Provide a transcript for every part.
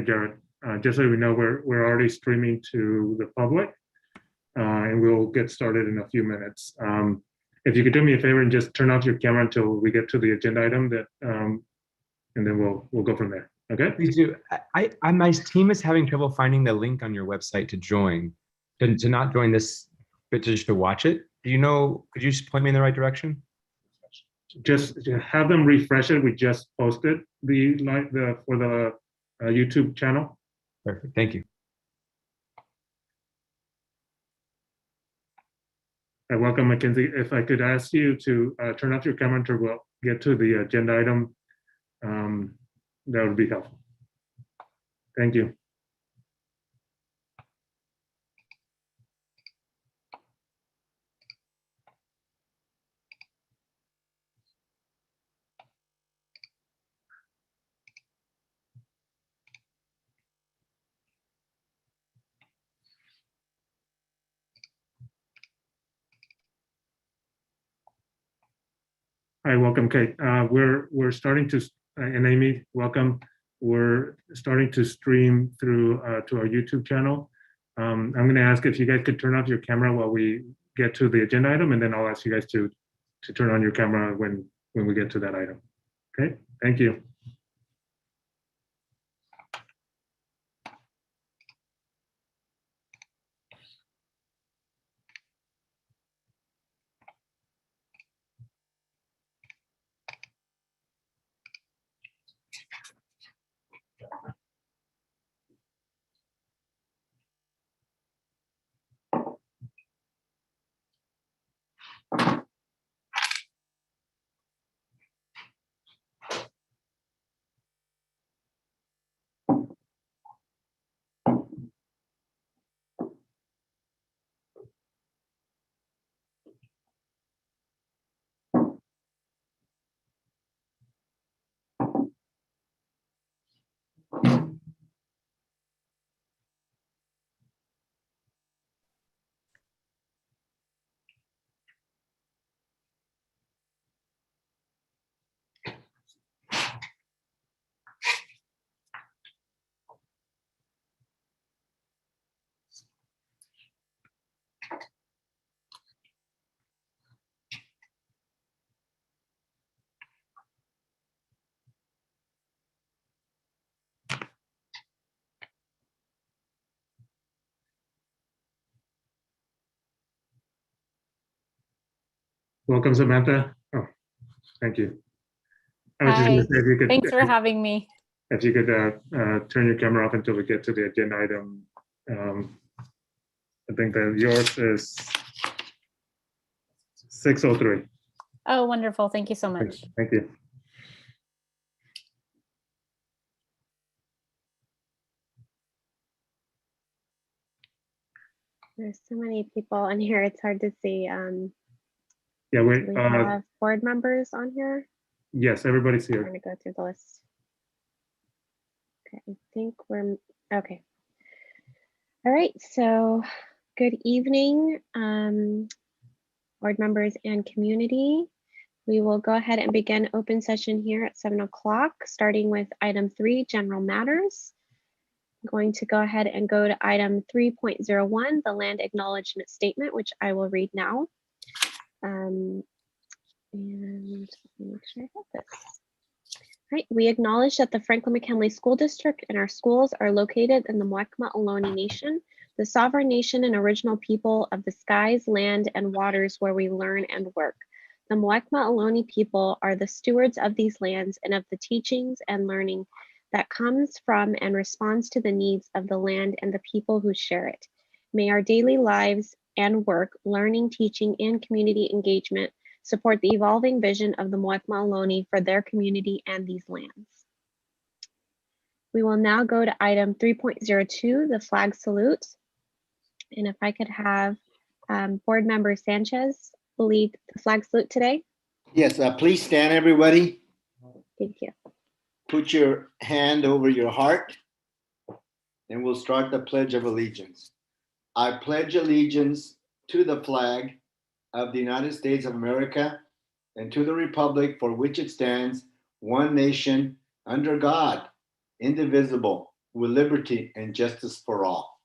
Jared. Just so you know, we're already streaming to the public, and we'll get started in a few minutes. If you could do me a favor and just turn off your camera until we get to the agenda item, and then we'll go from there. Okay? Please do. My team is having trouble finding the link on your website to join, to not join this, but just to watch it. Do you know? Could you just point me in the right direction? Just have them refresh it. We just posted for the YouTube channel. Perfect. Thank you. Welcome, Mackenzie. If I could ask you to turn off your camera until we'll get to the agenda item, that would be helpful. Thank you. Hi, welcome, Kate. We're starting to, and Amy, welcome. We're starting to stream through to our YouTube channel. I'm going to ask if you guys could turn off your camera while we get to the agenda item, and then I'll ask you guys to turn on your camera when we get to that item. Okay, thank you. Welcome, Samantha. Oh, thank you. I was just going to say, if you could, thanks for having me. If you could turn your camera off until we get to the agenda item. I think that yours is 6:03. Oh, wonderful. Thank you so much. Thank you. There's so many people on here. It's hard to see. Yeah, we have board members on here. Yes, everybody's here. I'm going to go through the list. Okay, I think we're okay. All right, so good evening, board members and community. We will go ahead and begin open session here at 7 o'clock, starting with item 3, general matters. I'm going to go ahead and go to item 3.01, the land acknowledgement statement, which I will read now. And let me make sure I have this. Right. We acknowledge that the Franklin-McKinley School District and our schools are located in the Muwekma Ohlone Nation, the sovereign nation and original people of the skies, land, and waters where we learn and work. The Muwekma Ohlone people are the stewards of these lands and of the teachings and learning that comes from and responds to the needs of the land and the people who share it. May our daily lives and work, learning, teaching, and community engagement support the evolving vision of the Muwekma Ohlone for their community and these lands. We will now go to item 3.02, the flag salute. And if I could have board member Sanchez lead the flag salute today. Yes, please stand, everybody. Thank you. Put your hand over your heart and we'll start the Pledge of Allegiance. I pledge allegiance to the flag of the United States of America and to the republic for which it stands, one nation, under God, indivisible, with liberty and justice for all.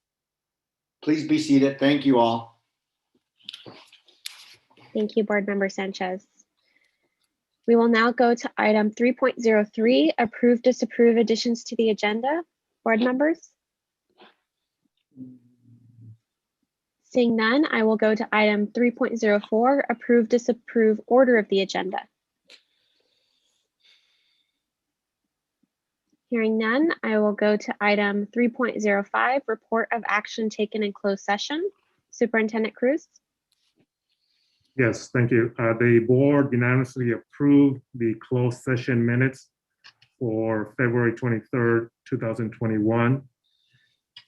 Please be seated. Thank you all. Thank you, Board Member Sanchez. We will now go to item 3.03, approve, disapprove additions to the agenda. Board members? Seeing none, I will go to item 3.04, approve, disapprove order of the agenda. Hearing none, I will go to item 3.05, report of action taken in closed session. Superintendent Cruz? Yes, thank you. The board unanimously approved the closed session minutes for February 23rd, 2021.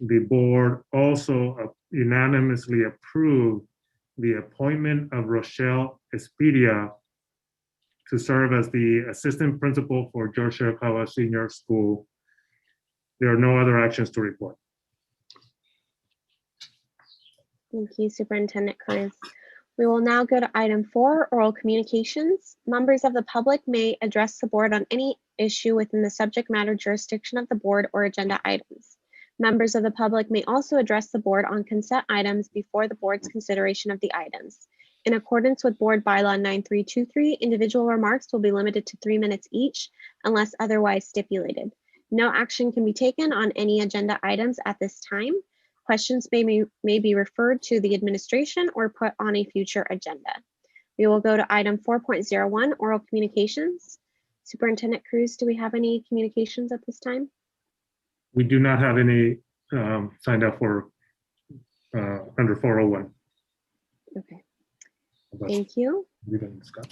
The board also unanimously approved the appointment of Rochelle Espedia to serve as the assistant principal for George Shirakawa Senior School. There are no other actions to report. Thank you, Superintendent Cruz. We will now go to item 4, oral communications. Members of the public may address the board on any issue within the subject matter jurisdiction of the board or agenda items. Members of the public may also address the board on consent items before the board's consideration of the items. In accordance with Board Bylaw 9323, individual remarks will be limited to 3 minutes each unless otherwise stipulated. No action can be taken on any agenda items at this time. Questions may be referred to the administration or put on a future agenda. We will go to item 4.01, oral communications. Superintendent Cruz, do we have any communications at this time? We do not have any signed up for under 401. Okay, thank you. We didn't discuss.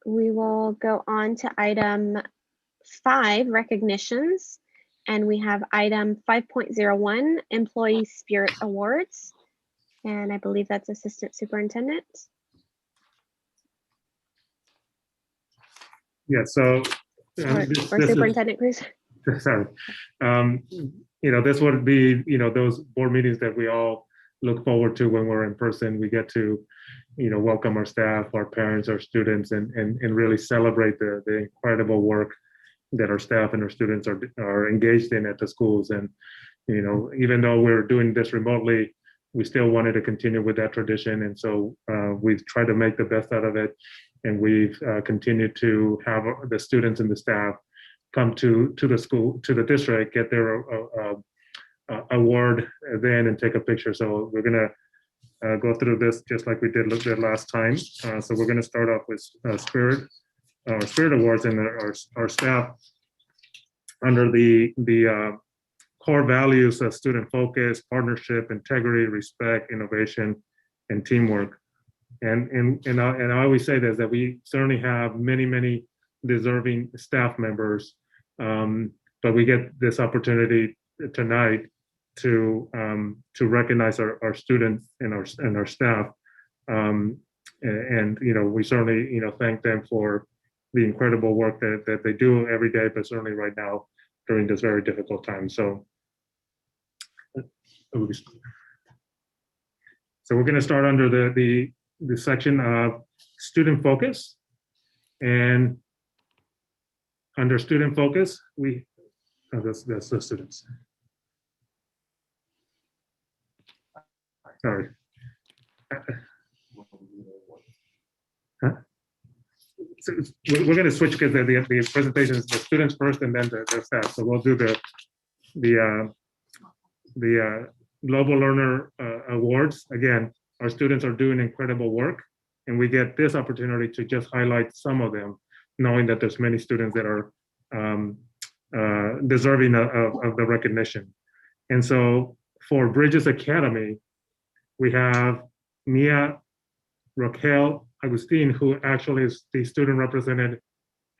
We will go on to item 5, recognitions. And we have item 5.01, Employee Spirit Awards. And I believe that's Assistant Superintendent. Yeah, so Or this Superintendent Cruz. sorry. This would be, those board meetings that we all look forward to when we're in person. We get to, welcome our staff, our parents, our students, and really celebrate the incredible work that our staff and our students are engaged in at the schools. And, even though we're doing this remotely, we still wanted to continue with that tradition. And so we've tried to make the best out of it. And we've continued to have the students and the staff come to the school, to the district, get their award then and take a picture. So we're gonna go through this just like we did last time. So we're gonna start off with Spirit Awards, and our staff under the core values of student focus, partnership, integrity, respect, innovation, and teamwork. And I always say this, that we certainly have many deserving staff members, but we get this opportunity tonight to recognize our students and our staff, and we certainly thank them for the incredible work that they do every day, but certainly right now during this very difficult time. So we're going to start under the section of student focus, and under student focus, that's the students. Sorry. Huh? So we're going to switch because the presentation is the students first and then the staff. So we'll do the Global Learner Awards. Again, our students are doing incredible work, and we get this opportunity to just highlight some of them, knowing that there's many students that are deserving of the recognition. And so for Bridges Academy, we have Mia Raquel Agustin, who actually is the student representative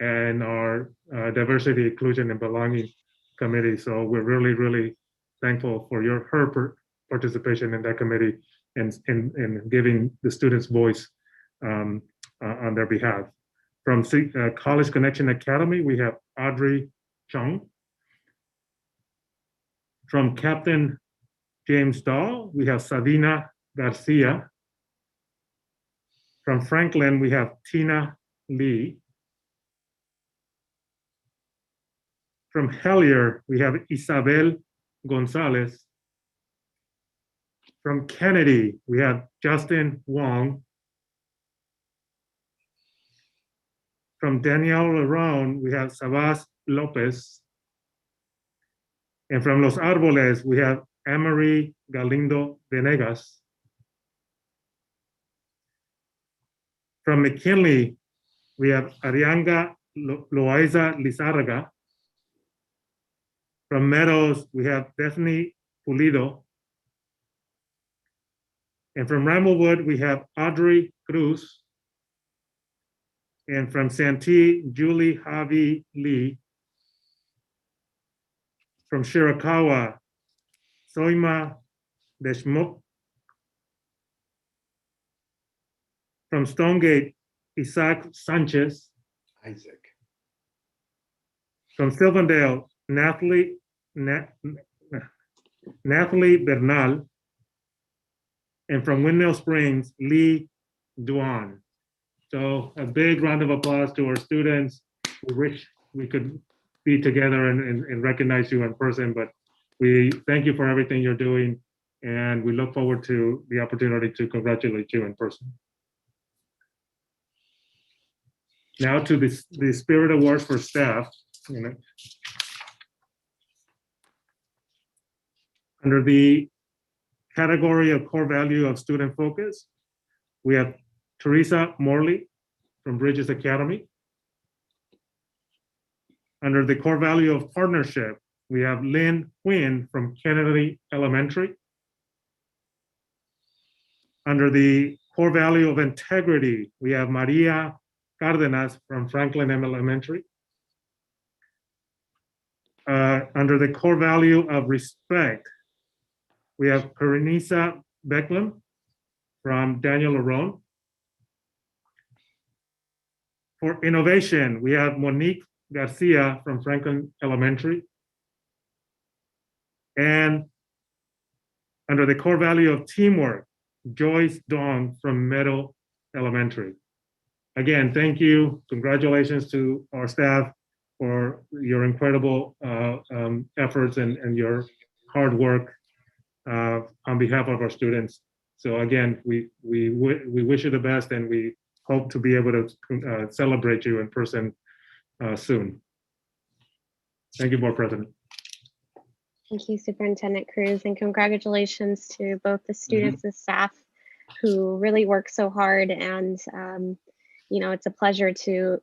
in our Diversity, Inclusion, and Belonging Committee. So we're really thankful for her participation in that committee and giving the students voice on their behalf. From College Connection Academy, we have Audrey Chung. From Captain James Dahl, we have Sabina Garcia. From Franklin, we have Tina Lee. From Hellier, we have Isabel Gonzalez. From Kennedy, we have Justin Wong. From Daniel Leron, we have Sabas Lopez. And from Los Arboles, we have Amory Galindo Venegas. From McKinley, we have Arianga Loaiza Lizarraga. From Meadows, we have Bethany Pulido. And from Ramblewood, we have Audrey Cruz. And from Santee, Julie Javi Lee. From Shirakawa, Soima Deshmukh. From Stonegate, Isaac Sanchez. Isaac. From Silverdale, Nathalie Bernal. And from Windmill Springs, Lee Duan. So a big round of applause to our students. We wish we could be together and recognize you in person, but we thank you for everything you're doing, and we look forward to the opportunity to congratulate you in person. Now to the Spirit Awards for staff. Under the category of core value of student focus, we have Teresa Morley from Bridges Academy. Under the core value of partnership, we have Lynn Quinn from Kennedy Elementary. Under the core value of integrity, we have Maria Cardenas from Franklin Elementary. Under the core value of respect, we have Karenisa Becklem from Daniel Aron. For innovation, we have Monique Garcia from Franklin Elementary. And under the core value of teamwork, Joyce Dong from Meadow Elementary. Again, thank you. Congratulations to our staff for your incredible efforts and your hard work on behalf of our students. So again, we wish you the best, and we hope to be able to celebrate you in person soon. Thank you, Board President. Thank you, Superintendent Cruz, and congratulations to both the students and staff who really work so hard. And you know, it's a pleasure to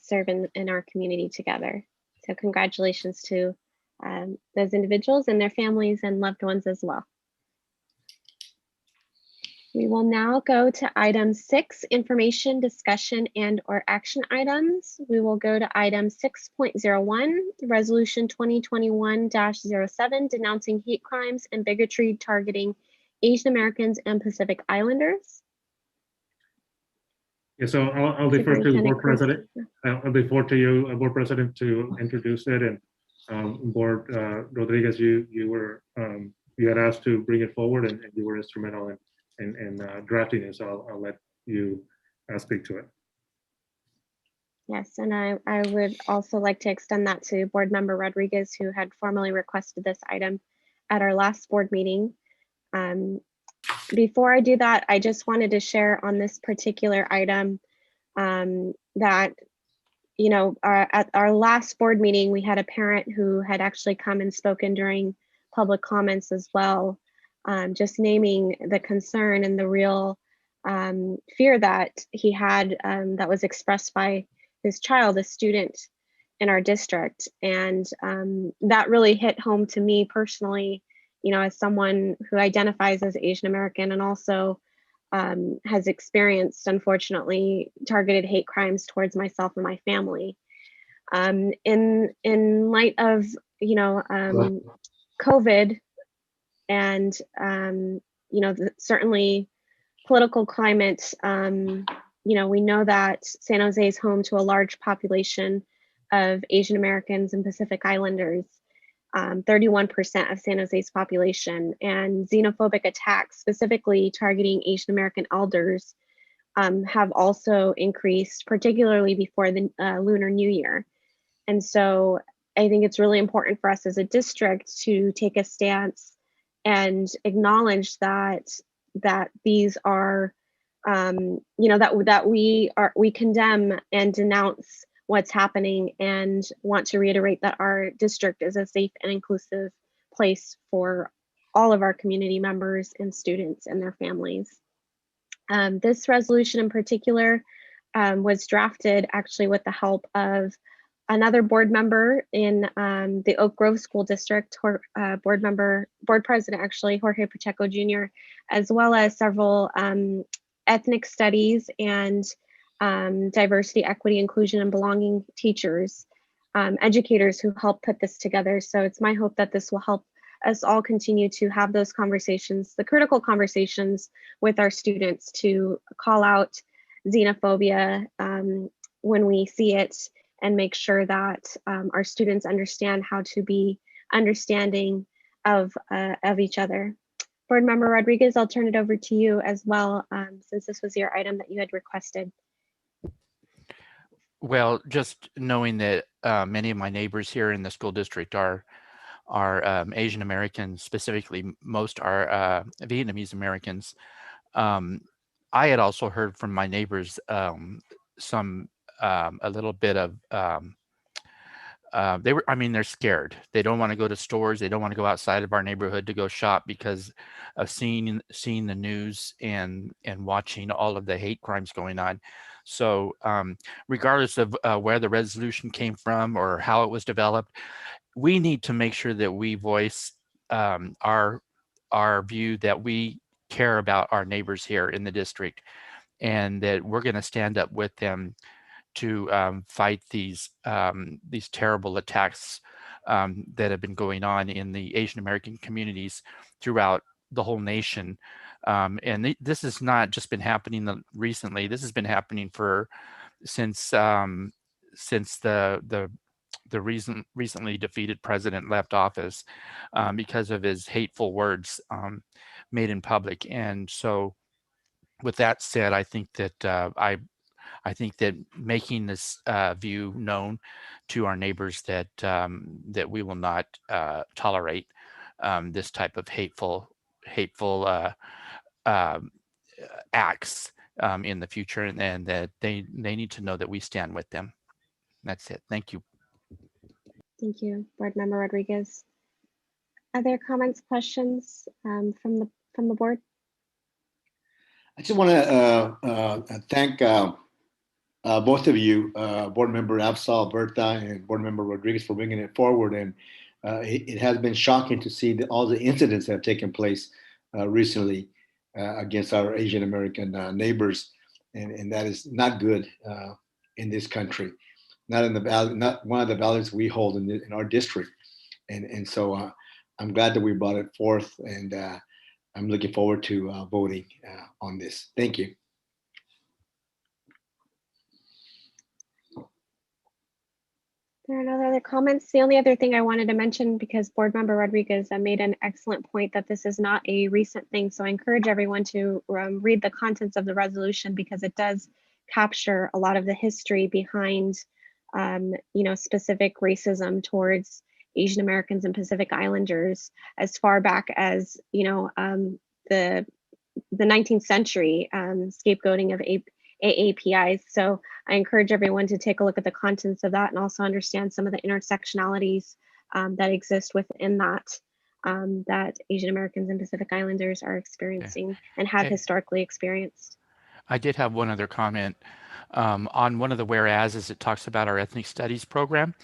serve in our community together. So congratulations to those individuals and their families and loved ones as well. We will now go to item 6, information, discussion, and/or action items. We will go to item 6.01, resolution 2021-07, denouncing hate crimes and bigotry targeting Asian Americans and Pacific Islanders. Yeah, so I'll defer to the Board President. I'll defer to you, Board President, to introduce it. And Board Rodriguez, you had asked to bring it forward, and you were instrumental in drafting it. So I'll let you speak to it. Yes, and I would also like to extend that to Board Member Rodriguez, who had formally requested this item at our last board meeting. Before I do that, I just wanted to share on this particular item that, you know, at our last board meeting, we had a parent who had actually come and spoken during public comments as well, just naming the concern and the real fear that he had that was expressed by his child, a student in our district. And that really hit home to me personally, you know, as someone who identifies as Asian American and also has experienced, unfortunately, targeted hate crimes towards myself and my family. In light of, you know, COVID and, you know, certainly political climate, you know, we know that San Jose is home to a large population of Asian Americans and Pacific Islanders. 31% of San Jose's population, and xenophobic attacks specifically targeting Asian American elders have also increased, particularly before the Lunar New Year. And so I think it's really important for us as a district to take a stance and acknowledge that these are, that we condemn and denounce what's happening, and want to reiterate that our district is a safe and inclusive place for all of our community members and students and their families. This resolution in particular was drafted actually with the help of another board member in the Oak Grove School District, board president actually, Jorge Pacheco Jr., as well as several ethnic studies and diversity, equity, inclusion, and belonging teachers, educators who helped put this together. So it's my hope that this will help us all continue to have those conversations, the critical conversations with our students, to call out xenophobia when we see it, and make sure that our students understand how to be understanding of each other. Board Member Rodriguez, I'll turn it over to you as well, since this was your item that you had requested. Well, just knowing that many of my neighbors here in the school district are Asian Americans, specifically most are Vietnamese Americans. I had also heard from my neighbors a little bit of they're scared. They don't want to go to stores. They don't want to go outside of our neighborhood to go shop because of seeing the news and watching all of the hate crimes going on. So regardless of where the resolution came from or how it was developed, we need to make sure that we voice our view that we care about our neighbors here in the district, and that we're going to stand up with them to fight these terrible attacks that have been going on in the Asian American communities throughout the whole nation. And this has not just been happening recently. This has been happening since the recently defeated president left office because of his hateful words made in public. And so, with that said, I think that I think that making this view known to our neighbors that that we will not tolerate this type of hateful acts in the future, and that they need to know that we stand with them. That's it. Thank you. Thank you, Board Member Rodriguez. Other comments, questions from the board? I just want to thank both of you, Board Member Afzal, Bertha, and Board Member Rodriguez, for bringing it forward. And it has been shocking to see all the incidents that have taken place recently against our Asian American neighbors, and that is not good in this country, not in the valley, not one of the values we hold in our district. And so I'm glad that we brought it forth, and I'm looking forward to voting on this. Thank you. There are no other comments. The only other thing I wanted to mention, because Board Member Rodriguez made an excellent point, that this is not a recent thing. So I encourage everyone to read the contents of the resolution, because it does capture a lot of the history behind, specific racism towards Asian Americans and Pacific Islanders as far back as, the 19th century, scapegoating of AAPIs. So I encourage everyone to take a look at the contents of that, and also understand some of the intersectionalities that exist within that, that Asian Americans and Pacific Islanders are experiencing and have historically experienced. I did have one other comment on one of the whereases. It talks about our ethnic studies program,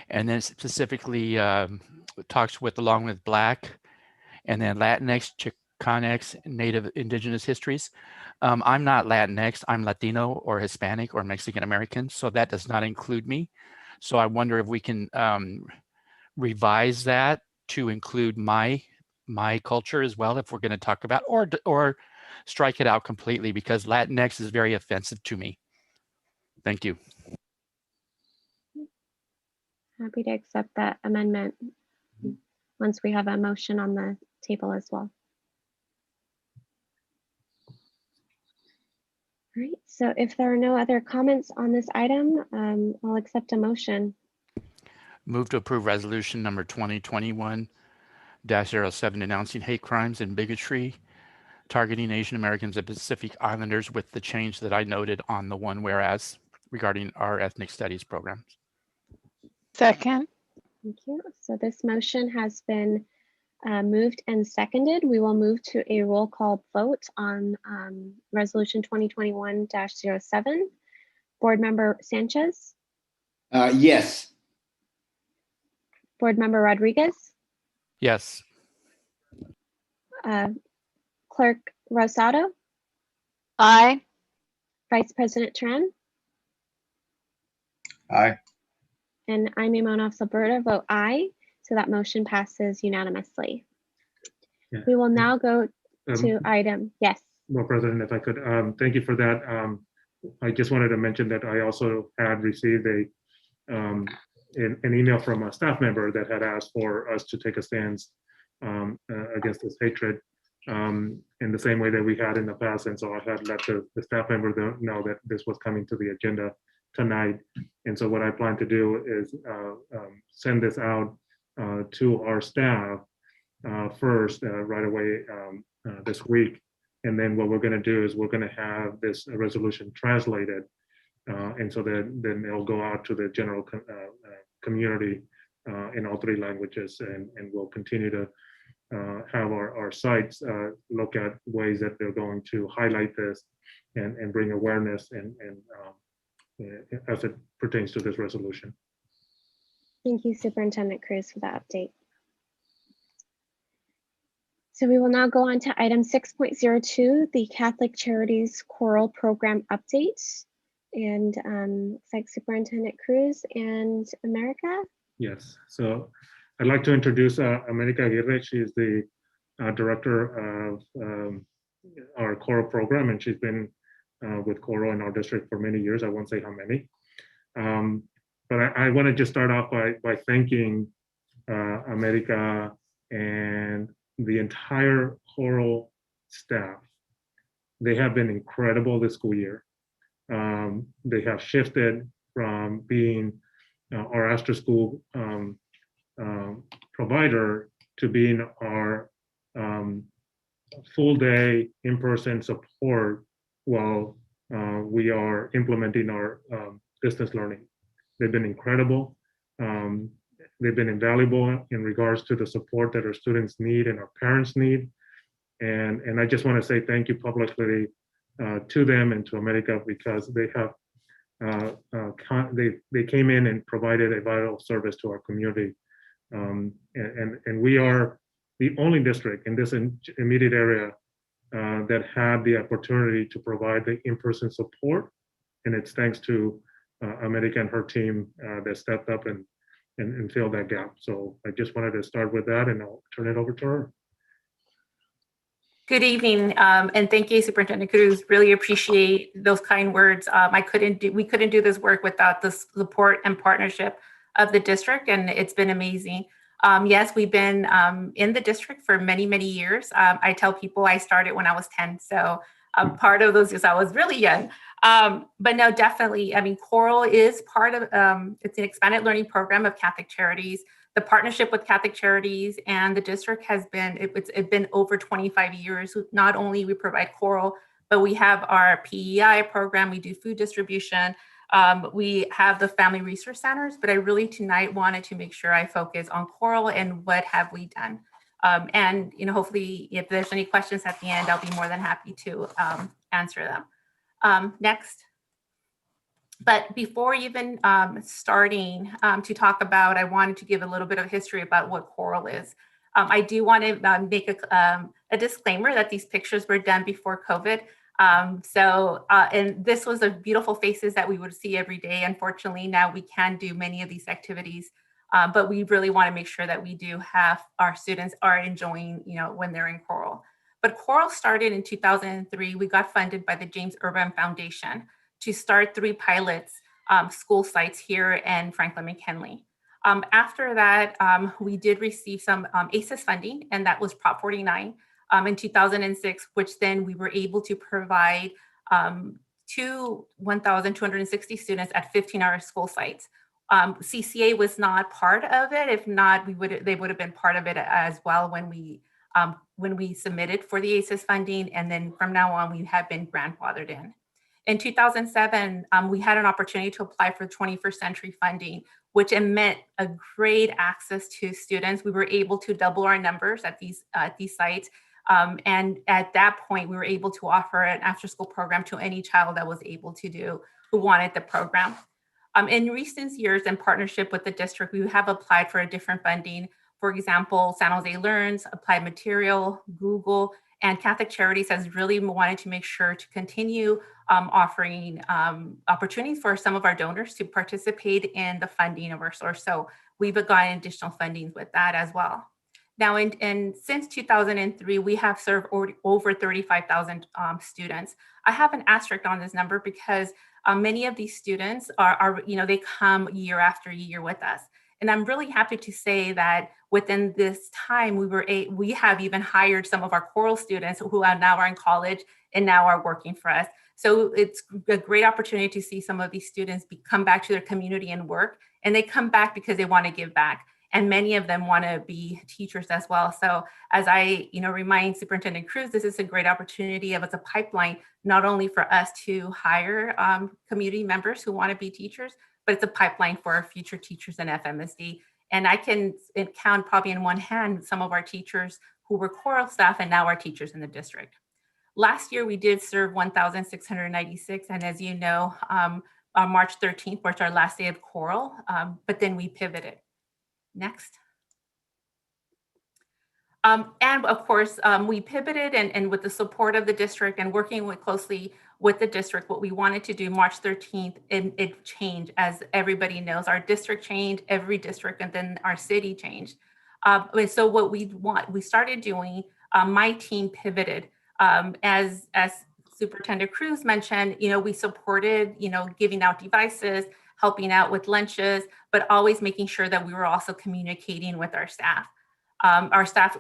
and then specifically talks along with Black, and then Latinx, Chicanx, Native Indigenous histories. I'm not Latinx, I'm Latino or Hispanic or Mexican American, so that does not include me. So I wonder if we can revise that to include my culture as well, if we're going to talk about, or strike it out completely, because Latinx is very offensive to me. Thank you. Happy to accept that amendment once we have a motion on the table as well. All right, so if there are no other comments on this item, I'll accept a motion. Move to approve resolution number 2021-07 denouncing hate crimes and bigotry targeting Asian Americans and Pacific Islanders with the change that I noted on the one whereas regarding our ethnic studies programs. Second. Thank you. So this motion has been moved and seconded. We will move to a roll call vote on resolution 2021-07. Board Member Sanchez, Yes. Board Member Rodriguez, Yes. Clerk Rosado, Aye. Vice President Tran, Aye. and I'm Imona of Alberta, vote aye. So that motion passes unanimously. Yeah. We will now go Um, to item, yes. Well, President, if I could, thank you for that. I just wanted to mention that I also had received an email from a staff member that had asked for us to take a stance against this hatred in the same way that we had in the past. And so I had let the staff member know that this was coming to the agenda tonight. And so what I plan to do is send this out to our staff first right away this week. And then what we're going to do is we're going to have this resolution translated. And so then it'll go out to the general community in all three languages. And we'll continue to have our sites look at ways that they're going to highlight this and bring awareness and as it pertains to this resolution. Thank you, Superintendent Cruz, for that update. So we will now go on to item 6.02, the Catholic Charities Choral Program Update. And looks like Superintendent Cruz and America. Yes, so I'd like to introduce America Giray. She is the director of our choral program, and she's been with choral in our district for many years. I won't say how many. But I want to just start off by thanking America and the entire choral staff. They have been incredible this school year. They have shifted from being our after school provider to being our full day in-person support while we are implementing our distance learning. They've been incredible. They've been invaluable in regards to the support that our students need and our parents need. And I just want to say thank you publicly to them and to America, because they have they came in and provided a vital service to our community. And we are the only district in this immediate area that had the opportunity to provide the in-person support. And it's thanks to America and her team that stepped up and filled that gap. So I just wanted to start with that, and I'll turn it over to her. Good evening, and thank you, Superintendent Cruz. Really appreciate those kind words. We couldn't do this work without the support and partnership of the district, and it's been amazing. Yes, we've been in the district for many, many years. I tell people I started when I was 10, so part of those years I was really young. But no, definitely, I mean, Choral is part of, it's an expanded learning program of Catholic Charities. The partnership with Catholic Charities and the district has been, it's been over 25 years. Not only we provide choral, but we have our PEI program, we do food distribution, we have the family resource centers, but I really tonight wanted to make sure I focus on choral and what have we done. And hopefully if there's any questions at the end, I'll be more than happy to answer them. Next. But before even starting to talk about, I wanted to give a little bit of history about what Choral is. I do want to make a disclaimer that these pictures were done before COVID. And this was the beautiful faces that we would see every day. Unfortunately, now we can do many of these activities, but we really want to make sure that we do have our students are enjoying, when they're in Choral. But Choral started in 2003. We got funded by the James Urban Foundation to start 3 pilots school sites here in Franklin-McKinley. After that, we did receive some ACES funding, and that was Prop 49 in 2006, which then we were able to provide to 1,260 students at 15 of our school sites. CCA was not part of it. If not, they would have been part of it as well when we submitted for the ACES funding. And then from now on, we have been grandfathered in. In 2007, we had an opportunity to apply for 21st century funding, which meant a great access to students. We were able to double our numbers at these sites. And at that point, we were able to offer an after-school program to any child that was able to do, who wanted the program. In recent years, in partnership with the district, we have applied for a different funding. For example, San Jose Learns, Applied Material, Google, and Catholic Charities has really wanted to make sure to continue offering opportunities for some of our donors to participate in the funding of our source. So we've gotten additional funding with that as well. Now, since 2003, we have served over 35,000 students. I have an asterisk on this number because many of these students are, they come year after year with us. And I'm really happy to say that within this time, we have even hired some of our choral students who are now in college and now are working for us. So it's a great opportunity to see some of these students come back to their community and work, and they come back because they want to give back. And many of them want to be teachers as well. So as I remind Superintendent Cruz, this is a great opportunity as a pipeline, not only for us to hire community members who want to be teachers, but it's a pipeline for our future teachers in FMSD. And I can count probably in one hand some of our teachers who were choral staff and now are teachers in the district. Last year, we did serve 1,696. And as you know, on March 13th was our last day of choral, but then we pivoted. Next. And of course, we pivoted and with the support of the district and working closely with the district, what we wanted to do March 13th, it changed. As everybody knows, our district changed, every district, and then our city changed. So what we started doing, my team pivoted. As Superintendent Cruz mentioned, we supported, giving out devices, helping out with lunches, but always making sure that we were also communicating with our staff. Our staff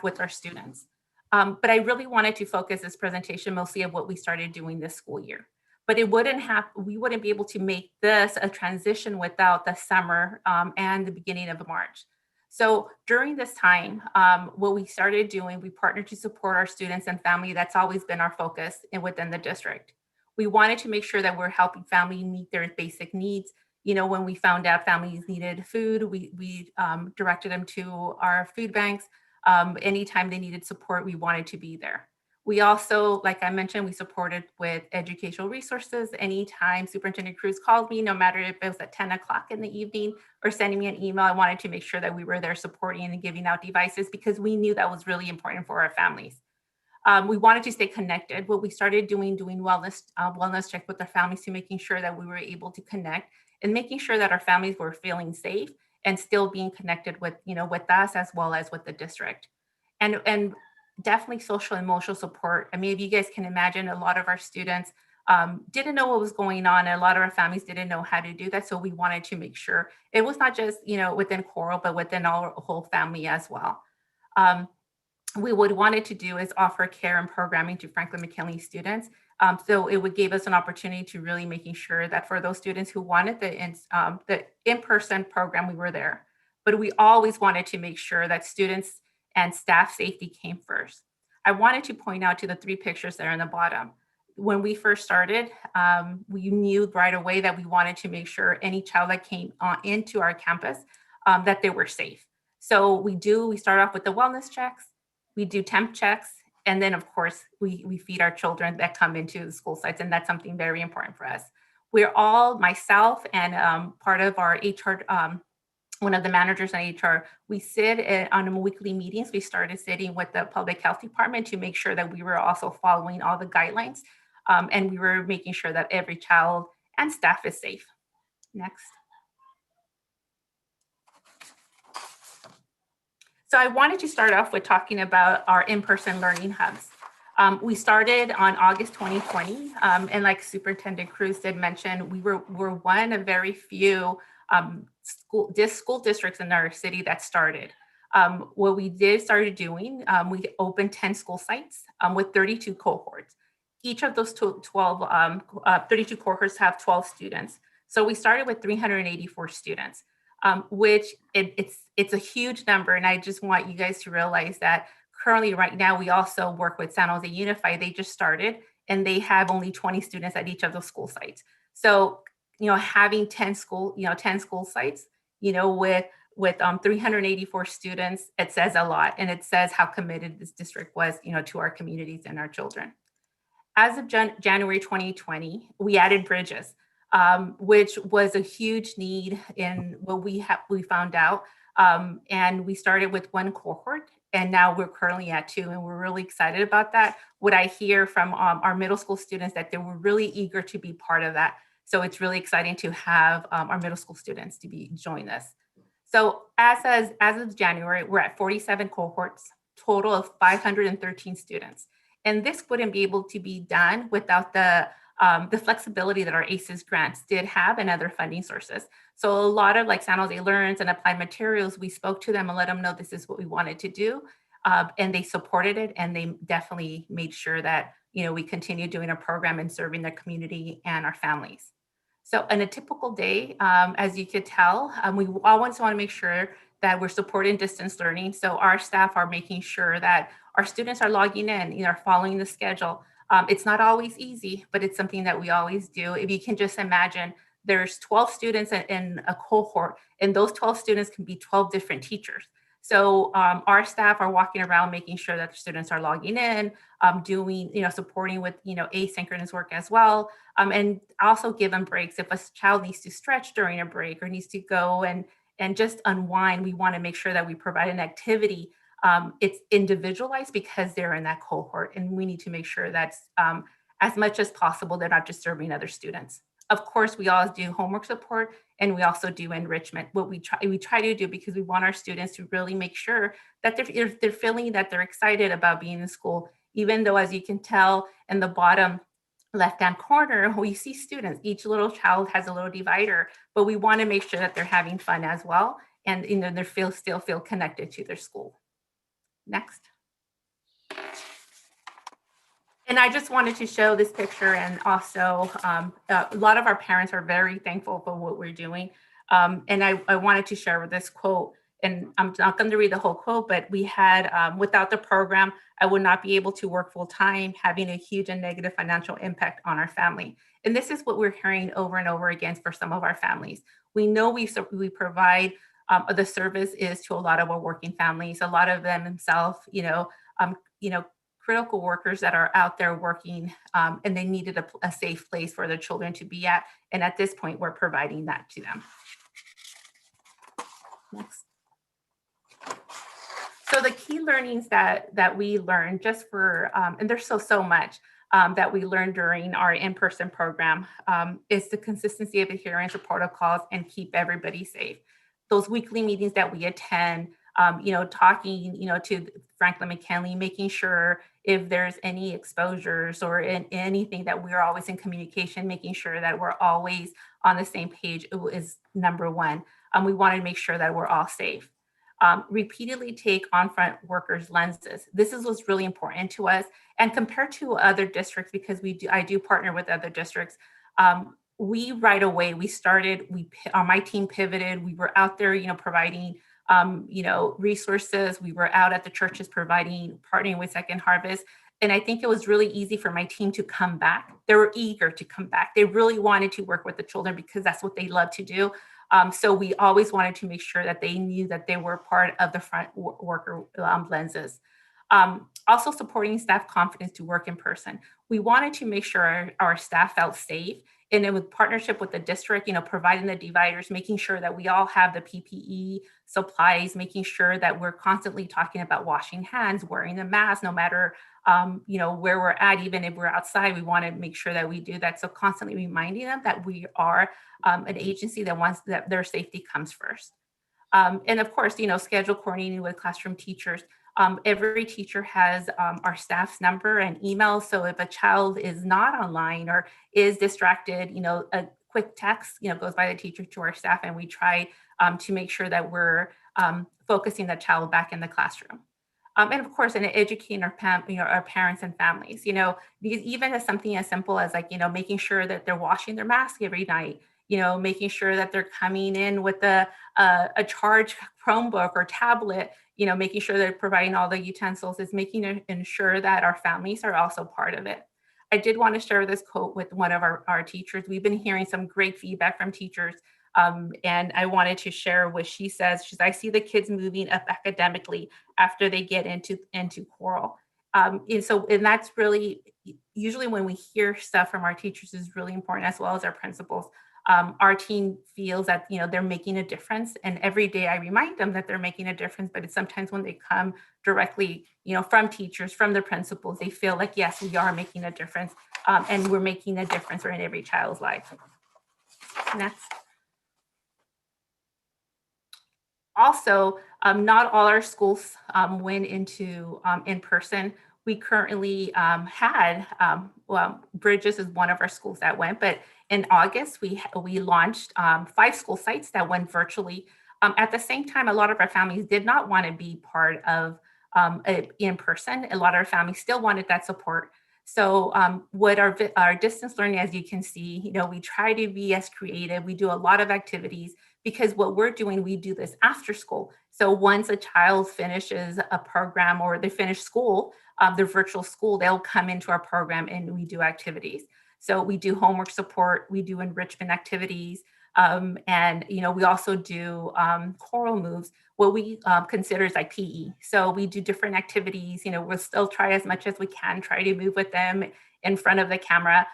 with our students. But I really wanted to focus this presentation mostly on what we started doing this school year. But we wouldn't be able to make this a transition without the summer and the beginning of March. So during this time, what we started doing, we partnered to support our students and family. That's always been our focus within the district. We wanted to make sure that we're helping families meet their basic needs. When we found out families needed food, we directed them to our food banks. Anytime they needed support, we wanted to be there. We also, like I mentioned, we supported with educational resources. Anytime Superintendent Cruz called me, no matter if it was at 10 o'clock in the evening or sending me an email, I wanted to make sure that we were there supporting and giving out devices because we knew that was really important for our families. We wanted to stay connected. What we started doing wellness check with our families to making sure that we were able to connect and making sure that our families were feeling safe and still being connected with, with us as well as with the district. And definitely social and emotional support. I mean, if you guys can imagine, a lot of our students didn't know what was going on, and a lot of our families didn't know how to do that. So we wanted to make sure it was not just, within choral, but within our whole family as well. We wanted to do is offer care and programming to Franklin-McKinley students. So it would give us an opportunity to really making sure that for those students who wanted the in-person program, we were there. But we always wanted to make sure that students and staff safety came first. I wanted to point out to the 3 pictures there in the bottom. When we first started, we knew right away that we wanted to make sure any child that came into our campus, that they were safe. So we start off with the wellness checks, we do temp checks, and then of course we feed our children that come into the school sites, and that's something very important for us. We're all, myself and part of our HR, one of the managers in HR, we sit on weekly meetings. We started sitting with the public health department to make sure that we were also following all the guidelines, and we were making sure that every child and staff is safe. Next. So I wanted to start off with talking about our in-person learning hubs. We started on August 2020, and like Superintendent Cruz did mention, we're one of very few school districts in our city that started. What we started doing, we opened 10 school sites with 32 cohorts. Each of those 32 cohorts have 12 students. So we started with 384 students, which it's a huge number. And I just want you guys to realize that currently right now, we also work with San Jose Unified. They just started and they have only 20 students at each of those school sites. So, having 10 school sites, with 384 students, it says a lot. And it says how committed this district was, to our communities and our children. As of January 2020, we added bridges, which was a huge need in what we found out. And we started with one cohort, and now we're currently at 2, and we're really excited about that. What I hear from our middle school students that they were really eager to be part of that. So it's really exciting to have our middle school students to join us. So as of January, we're at 47 cohorts, total of 513 students. And this wouldn't be able to be done without the flexibility that our ACES grants did have and other funding sources. So a lot of like San Jose Learns and Applied Materials, we spoke to them and let them know this is what we wanted to do. And they supported it, and they definitely made sure that, we continue doing a program and serving their community and our families. So in a typical day, as you could tell, we always want to make sure that we're supporting distance learning. So our staff are making sure that our students are logging in, are following the schedule. It's not always easy, but it's something that we always do. If you can just imagine, there's 12 students in a cohort, and those 12 students can be 12 different teachers. So our staff are walking around making sure that the students are logging in, doing, supporting with, asynchronous work as well. And also give them breaks. If a child needs to stretch during a break or needs to go and just unwind, we want to make sure that we provide an activity. It's individualized because they're in that cohort, and we need to make sure that's as much as possible, they're not disturbing other students. Of course, we always do homework support, and we also do enrichment. What we try to do, because we want our students to really make sure that they're feeling that they're excited about being in school, even though, as you can tell in the bottom left-hand corner, we see students. Each little child has a little divider, but we want to make sure that they're having fun as well, and they still feel connected to their school. Next. And I just wanted to show this picture, and also a lot of our parents are very thankful for what we're doing. And I wanted to share this quote, and I'm not going to read the whole quote, but we had, without the program, I would not be able to work full time, having a huge and negative financial impact on our family. And this is what we're hearing over and over again for some of our families. We know we provide the service is to a lot of our working families, a lot of them themselves, critical workers that are out there working, and they needed a safe place for their children to be at. And at this point, we're providing that to them. Next. So the key learnings that we learned just for, and there's so much that we learned during our in-person program, is the consistency of adherence to protocols and keep everybody safe. Those weekly meetings that we attend, talking, to Franklin-McKinley, making sure if there's any exposures or anything that we're always in communication, making sure that we're always on the same page is number one. We want to make sure that we're all safe. Repeatedly take on-front workers' lenses. This is what's really important to us. And compared to other districts, because I do partner with other districts, we right away, my team pivoted. We were out there, providing resources. We were out at the churches partnering with Second Harvest. And I think it was really easy for my team to come back. They were eager to come back. They really wanted to work with the children because that's what they love to do. So we always wanted to make sure that they knew that they were part of the front worker lenses. Also supporting staff confidence to work in person. We wanted to make sure our staff felt safe, and then with partnership with the district, providing the dividers, making sure that we all have the PPE supplies, making sure that we're constantly talking about washing hands, wearing the mask, no matter, where we're at, even if we're outside, we want to make sure that we do that. So constantly reminding them that we are an agency that wants that their safety comes first. And of course, schedule coordinating with classroom teachers. Every teacher has our staff's number and email. So if a child is not online or is distracted, a quick text, goes by the teacher to our staff, and we try to make sure that we're focusing the child back in the classroom. And of course, in educating our parents and families, because even as something as simple as making sure that they're washing their mask every night, making sure that they're coming in with a charged Chromebook or tablet, making sure they're providing all the utensils, is ensure that our families are also part of it. I did want to share this quote with one of our teachers. We've been hearing some great feedback from teachers, and I wanted to share what she says. I see the kids moving up academically after they get into choral. And that's really, usually when we hear stuff from our teachers is really important, as well as our principals. Our team feels that, they're making a difference. And every day I remind them that they're making a difference, but it's sometimes when they come directly, from teachers, from the principals, they feel like, yes, we are making a difference. And we're making a difference in every child's life. Next. Also, not all our schools went into in-person. We currently had, Bridges is one of our schools that went, but in August, we launched 5 school sites that went virtually. At the same time, a lot of our families did not want to be part of in person. A lot of our families still wanted that support. So what our distance learning, as you can see, we try to be as creative. We do a lot of activities, because what we're doing, we do this after school. So once a child finishes a program or they finish school, their virtual school, they'll come into our program and we do activities. So we do homework support, we do enrichment activities, and we also do choral moves, what we consider is like PE. So we do different activities. We'll still try as much as we can, try to move with them in front of the camera.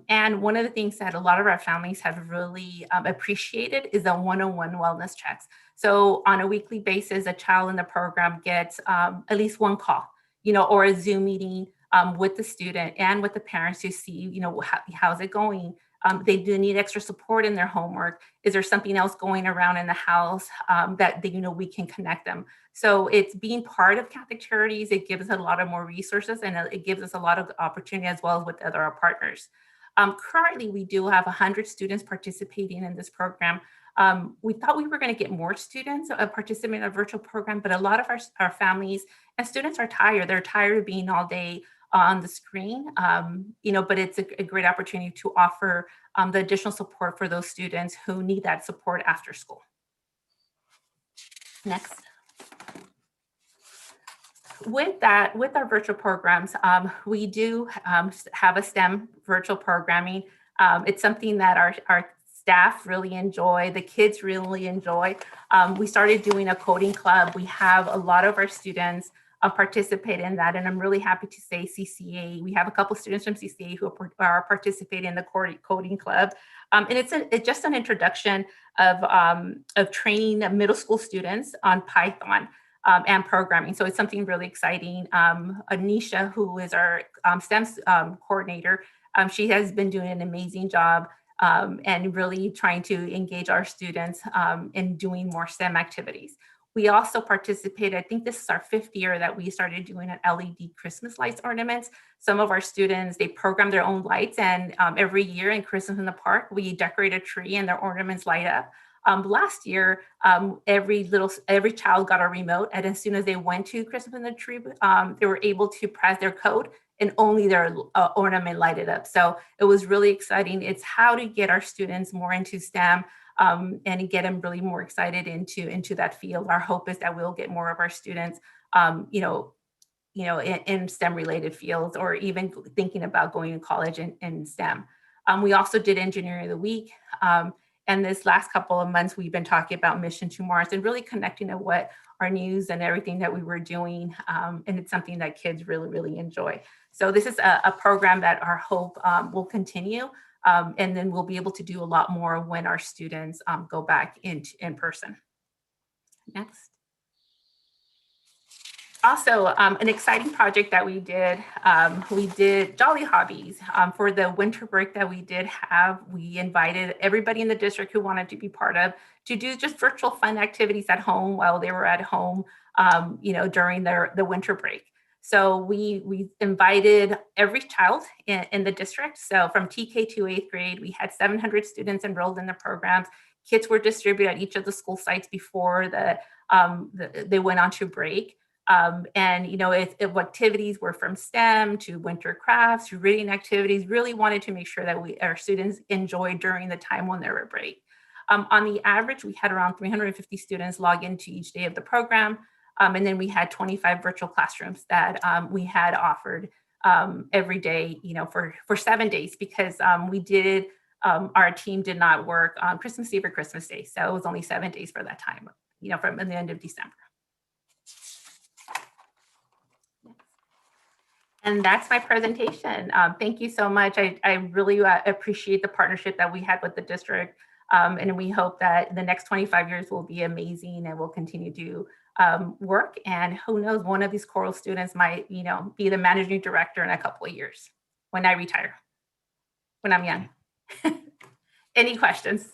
And one of the things that a lot of our families have really appreciated is the one-on-one wellness checks. So on a weekly basis, a child in the program gets at least one call, or a Zoom meeting with the student and with the parents to see, how's it going? They do need extra support in their homework. Is there something else going around in the house that we can connect them? So it's being part of Catholic Charities. It gives us a lot of more resources, and it gives us a lot of opportunity, as well as with other partners. Currently, we do have 100 students participating in this program. We thought we were going to get more students participating in a virtual program, but a lot of our families and students are tired. They're tired of being all day on the screen, but it's a great opportunity to offer the additional support for those students who need that support after school. Next. With our virtual programs, we do have a STEM virtual programming. It's something that our staff really enjoy, the kids really enjoy. We started doing a coding club. We have a lot of our students participate in that, and I'm really happy to say CCA. We have a couple students from CCA who are participating in the coding club, and it's just an introduction of training middle school students on Python and programming. So it's something really exciting. Anisha, who is our STEM coordinator, she has been doing an amazing job and really trying to engage our students in doing more STEM activities. We also participated, I think this is our 5th year that we started doing an LED Christmas lights ornaments. Some of our students, they program their own lights, and every year in Christmas in the Park, we decorate a tree and their ornaments light up. Last year, every child got a remote, and as soon as they went to Christmas in the Tree, they were able to press their code and only their ornament lighted up. So it was really exciting. It's how to get our students more into STEM and get them really more excited into that field. Our hope is that we'll get more of our students, in STEM related fields, or even thinking about going to college in STEM. We also did Engineering of the Week. And this last couple of months, we've been talking about Mission to Mars and really connecting to what our news and everything that we were doing. And it's something that kids really, really enjoy. So this is a program that our hope will continue. And then we'll be able to do a lot more when our students go back in person. Next. Also, an exciting project that we did Jolly Hobbies. For the winter break that we did have, we invited everybody in the district who wanted to be part of to do just virtual fun activities at home while they were at home, during the winter break. So we invited every child in the district. So from TK to 8th grade, we had 700 students enrolled in the programs. Kits were distributed at each of the school sites before they went on to break. And, if activities were from STEM to winter crafts to reading activities, really wanted to make sure that our students enjoyed during the time when they were break. On the average, we had around 350 students log into each day of the program. And then we had 25 virtual classrooms that we had offered every day, for 7 days, because our team did not work on Christmas Eve or Christmas Day. So it was only 7 days for that time, from the end of December. And that's my presentation. Thank you so much. I really appreciate the partnership that we had with the district. And we hope that the next 25 years will be amazing and we'll continue to work. And who knows, one of these choral students might, be the managing director in a couple of years when I retire, when I'm young. Any questions?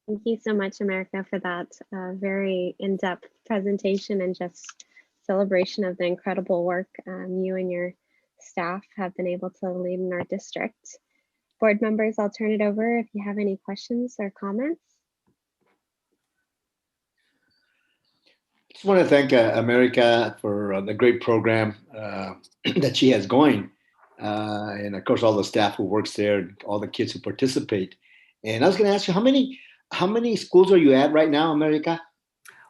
Thank you so much, America, for that very in-depth presentation and just celebration of the incredible work you and your staff have been able to lead in our district. Board members, I'll turn it over if you have any questions or comments. Just want to thank America for the great program that she has going. And of course, all the staff who works there, all the kids who participate. And I was going to ask you, how many schools are you at right now, America?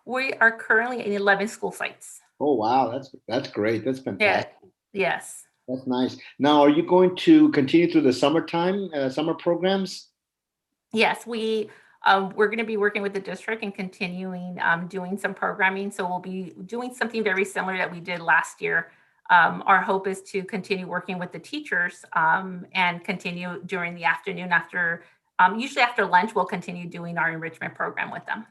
We are currently in 11 school sites. Oh, wow. That's great. That's fantastic. Yeah. Yes. That's nice. Now, are you going to continue through the summertime, summer programs? Yes, we're going to be working with the district and continuing doing some programming. So we'll be doing something very similar that we did last year. Our hope is to continue working with the teachers and continue during the afternoon usually after lunch, we'll continue doing our enrichment program with them.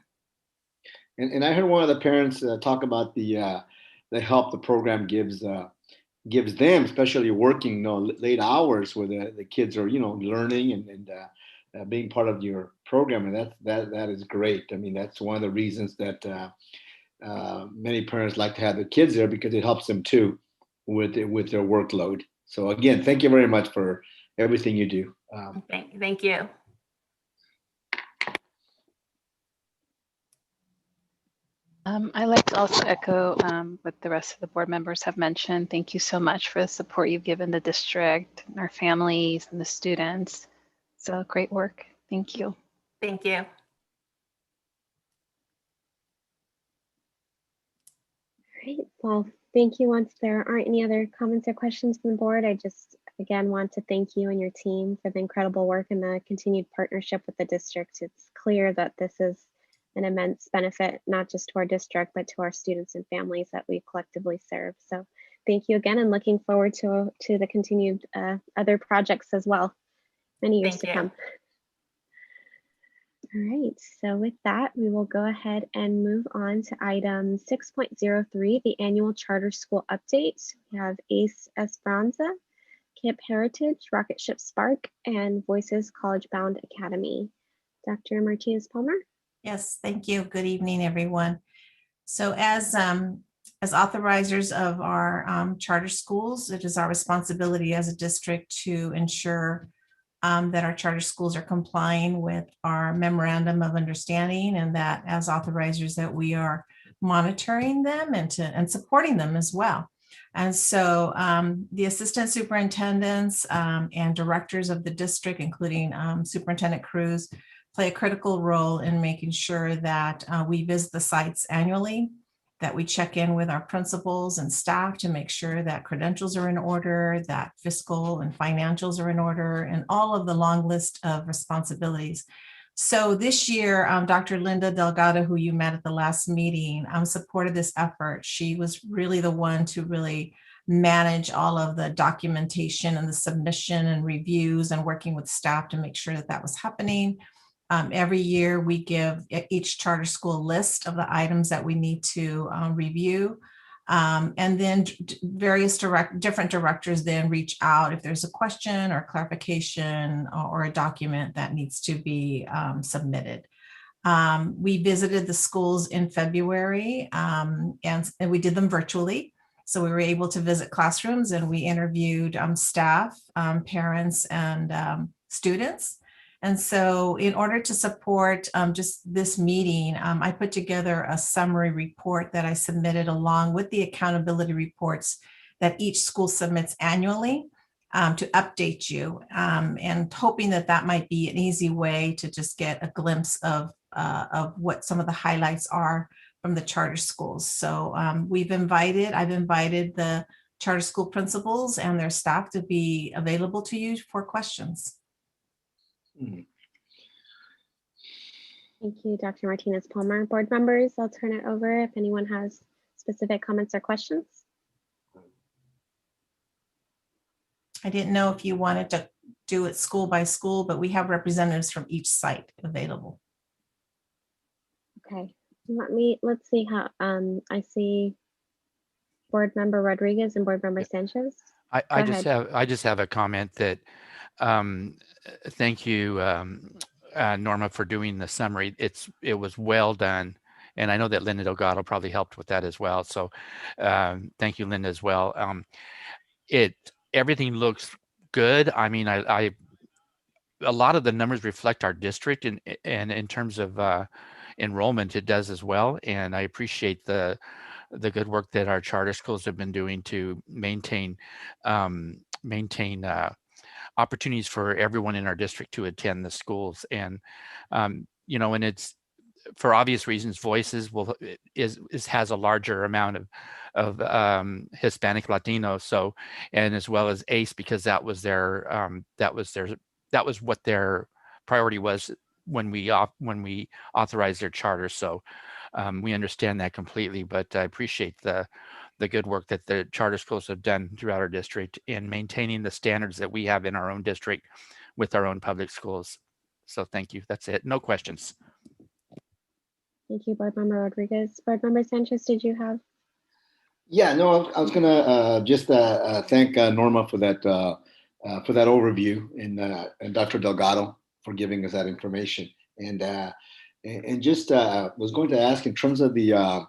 And I heard one of the parents talk about the help the program gives them, especially working late hours where the kids are learning and being part of your program, and that is great. I mean, that's one of the reasons that many parents like to have the kids there, because it helps them too with their workload. So again, thank you very much for everything you do. Thank you. I'd like to also echo what the rest of the board members have mentioned. Thank you so much for the support you've given the district, and our families, and the students. So great work. Thank you. Thank you. All right. Well, thank you. Once there aren't any other comments or questions from the board, I just again want to thank you and your team for the incredible work and the continued partnership with the district. It's clear that this is an immense benefit, not just to our district, but to our students and families that we collectively serve. So thank you again, and looking forward to the continued other projects as well, many years to come. All right, so with that, we will go ahead and move on to item 6.03, the annual charter school update. We have ACE Esperanza, Camp Heritage, Rocket Ship Spark, and Voices College Bound Academy. Dr. Martinez-Palmer. Yes, thank you. Good evening, everyone. So as authorizers of our charter schools, it is our responsibility as a district to ensure that our charter schools are complying with our memorandum of understanding, and that as authorizers that we are monitoring them and supporting them as well. And so the assistant superintendents and directors of the district, including Superintendent Cruz, play a critical role in making sure that we visit the sites annually, that we check in with our principals and staff to make sure that credentials are in order, that fiscal and financials are in order, and all of the long list of responsibilities. So this year, Dr. Linda Delgado, who you met at the last meeting, supported this effort. She was really the one to really manage all of the documentation and the submission and reviews and working with staff to make sure that that was happening. Every year we give each charter school a list of the items that we need to review. And then various different directors then reach out if there's a question or clarification or a document that needs to be submitted. We visited the schools in February and we did them virtually. So we were able to visit classrooms, and we interviewed staff, parents, and students. And so in order to support just this meeting, I put together a summary report that I submitted along with the accountability reports that each school submits annually to update you, and hoping that that might be an easy way to just get a glimpse of what some of the highlights are from the charter schools. So I've invited the charter school principals and their staff to be available to you for questions. Thank you, Dr. Martinez-Palmer. Board members, I'll turn it over if anyone has specific comments or questions. I didn't know if you wanted to do it school by school, but we have representatives from each site available. Okay, let's see how, I see Board Member Rodriguez and Board Member Sanchez. I just have a comment that thank you, Norma, for doing the summary. It was well done. And I know that Linda Delgado probably helped with that as well. So thank you, Linda, as well. Everything looks good. I mean, a lot of the numbers reflect our district, and in terms of enrollment, it does as well. And I appreciate the good work that our charter schools have been doing to maintain opportunities for everyone in our district to attend the schools. And you know, and it's, for obvious reasons, Voices has a larger amount of Hispanic Latino, so, and as well as ACE, because that was what their priority was when we authorized their charter. So we understand that completely, but I appreciate the good work that the charter schools have done throughout our district in maintaining the standards that we have in our own district with our own public schools. So thank you. That's it. No questions. Thank you, Board Member Rodriguez. Board Member Sanchez, did you have? Yeah, no, I was gonna just thank Norma for that overview, and Dr. Delgado for giving us that information. And just was going to ask, in terms of the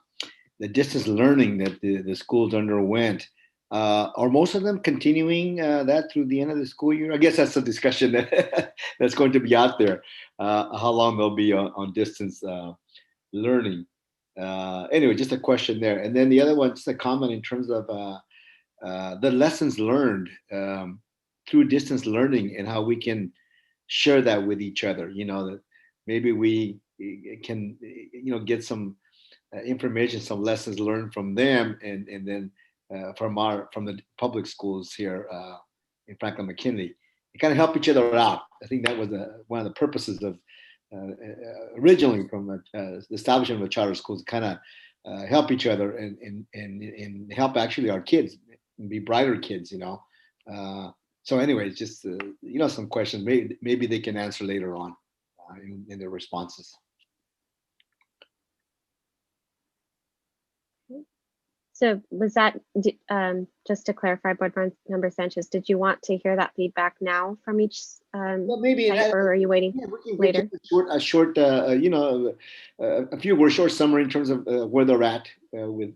distance learning that the schools underwent, are most of them continuing that through the end of the school year? I guess that's a discussion that's going to be out there, how long they'll be on distance learning. Anyway, just a question there. And then the other one, just a comment in terms of the lessons learned through distance learning, and how we can share that with each other. You know, that maybe we can, get some information, some lessons learned from them, and then from the public schools here in Franklin-McKinley. We kind of help each other out. I think that was one of the purposes of originally from the establishment of charter schools, kind of help each other and help actually our kids be brighter kids, So anyways, just some questions maybe they can answer later on in their responses. So was that, just to clarify, Board Member Sanchez, did you want to hear that feedback now from each well, maybe site, or are you waiting later? A short, a few word short summary in terms of where they're at with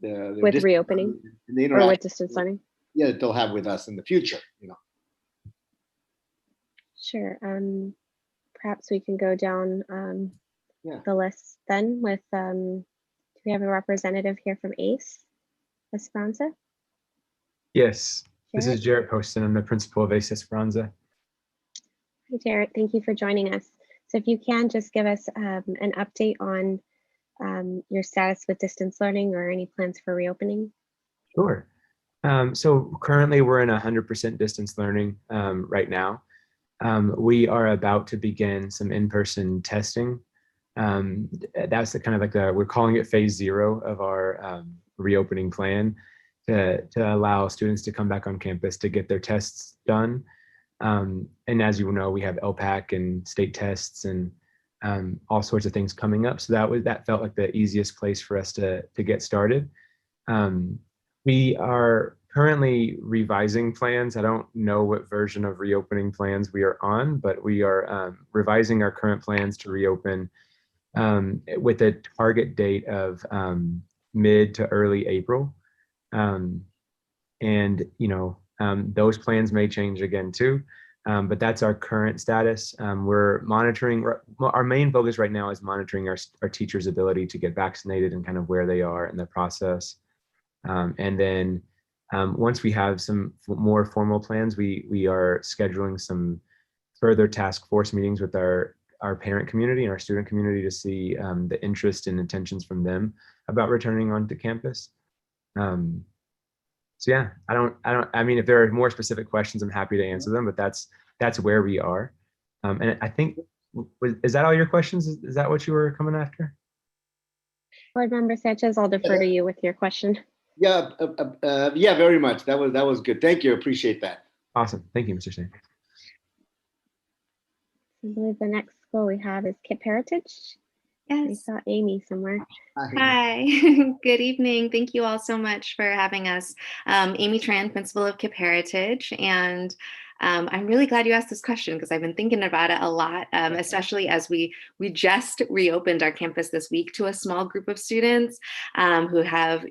reopening or with distance learning. Yeah, that they'll have with us in the future. Sure. Perhaps we can go down the list then with. Do we have a representative here from ACE? Esperanza? Yes, this is Jarrett Poston. I'm the principal of ACE Esperanza. Hi, Jarrett. Thank you for joining us. So if you can just give us an update on your status with distance learning or any plans for reopening. Sure. So currently we're in 100% distance learning right now. We are about to begin some in-person testing. That's the kind of we're calling it phase 0 of our reopening plan to allow students to come back on campus to get their tests done. And as you know, we have LPAC and state tests and all sorts of things coming up. So that felt like the easiest place for us to get started. We are currently revising plans. I don't know what version of reopening plans we are on, but we are revising our current plans to reopen with a target date of mid to early April. And those plans may change again too. But that's our current status. We're monitoring, our main focus right now is monitoring our teachers' ability to get vaccinated and kind of where they are in the process. And then once we have some more formal plans, we are scheduling some further task force meetings with our parent community and our student community to see the interest and intentions from them about returning onto campus. So yeah, I mean, if there are more specific questions, I'm happy to answer them, but that's where we are. And I think, is that all your questions? Is that what you were coming after? Board Member Sanchez, I'll defer to you with your question. Yeah, yeah, very much. That was good. Thank you. Appreciate that. Awesome. Thank you, Mr. Shane. I believe the next school we have is Kip Heritage. I Yes. saw Amy somewhere. Hi. Good evening. Thank you all so much for having us. Amy Tran, principal of Kip Heritage, and I'm really glad you asked this question because I've been thinking about it a lot, especially as we just reopened our campus this week to a small group of students who have,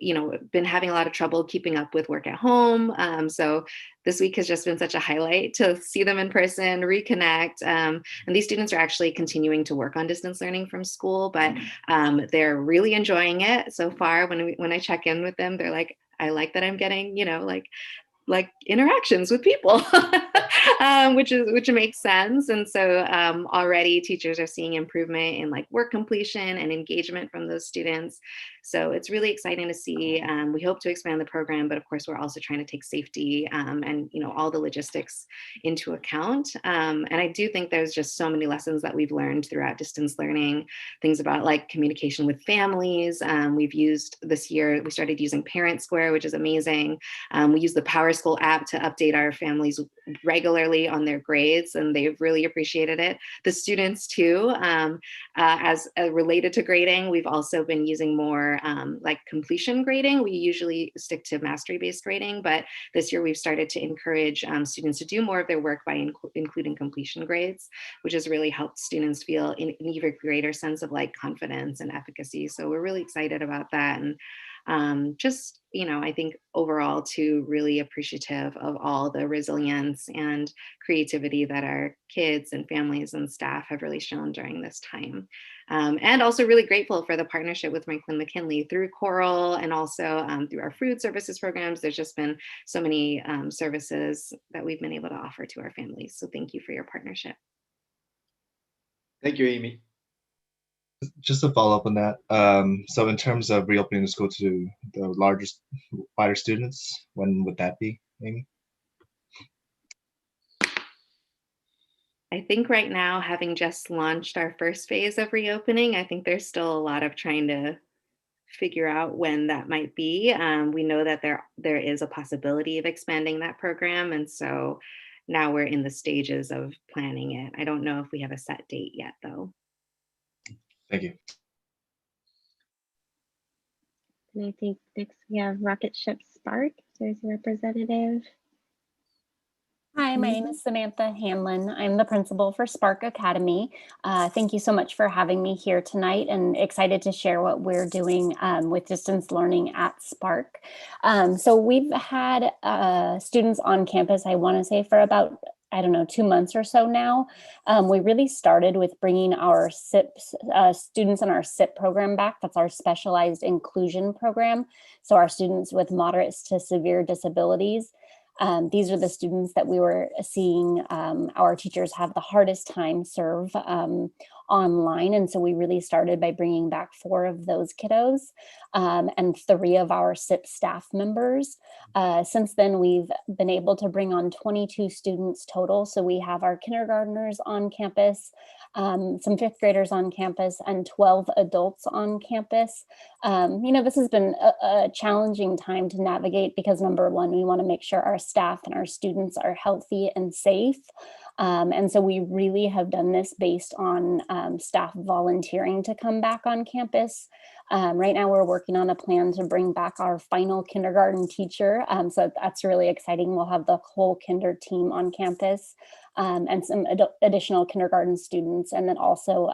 been having a lot of trouble keeping up with work at home. So this week has just been such a highlight to see them in person, reconnect. And these students are actually continuing to work on distance learning from school, but they're really enjoying it so far. When I check in with them, they're like, I like that I'm getting, like interactions with people, which makes sense. And so already teachers are seeing improvement in like work completion and engagement from those students. So it's really exciting to see. We hope to expand the program, but of course we're also trying to take safety and all the logistics into account. And I do think there's just so many lessons that we've learned throughout distance learning, things about like communication with families. We've used this year, we started using Parent Square, which is amazing. We use the Power School app to update our families regularly on their grades, and they've really appreciated it. The students too, as related to grading, we've also been using more like completion grading. We usually stick to mastery-based grading, but this year we've started to encourage students to do more of their work by including completion grades, which has really helped students feel an even greater sense of like confidence and efficacy. So we're really excited about that. And just, I think overall too, really appreciative of all the resilience and creativity that our kids and families and staff have really shown during this time. And also really grateful for the partnership with Franklin-McKinley through Choral and also through our food services programs. There's just been so many services that we've been able to offer to our families. So thank you for your partnership. Thank you, Amy. Just to follow up on that, so in terms of reopening the school to the wider students, when would that be, Amy? I think right now, having just launched our first phase of reopening, I think there's still a lot of trying to figure out when that might be. We know that there is a possibility of expanding that program, and so now we're in the stages of planning it. I don't know if we have a set date yet, though. Thank you. And I think next we have Rocket Ship Spark. There's a representative. Hi, my name is Samantha Hanlon. I'm the principal for Spark Academy. Thank you so much for having me here tonight, and excited to share what we're doing with distance learning at Spark. So we've had students on campus, I want to say, for about 2 months or so now. We really started with bringing our SIPs, students in our SIP program back. That's our specialized inclusion program. So our students with moderate to severe disabilities. These are the students that we were seeing our teachers have the hardest time serve online. And so we really started by bringing back 4 of those kiddos and 3 of our SIP staff members. Since then, we've been able to bring on 22 students total. So we have our kindergartners on campus, some 5th graders on campus, and 12 adults on campus. This has been a challenging time to navigate because, number one, we want to make sure our staff and our students are healthy and safe. And so we really have done this based on staff volunteering to come back on campus. Right now we're working on a plan to bring back our final kindergarten teacher. So that's really exciting. We'll have the whole kinder team on campus and some additional kindergarten students, and then also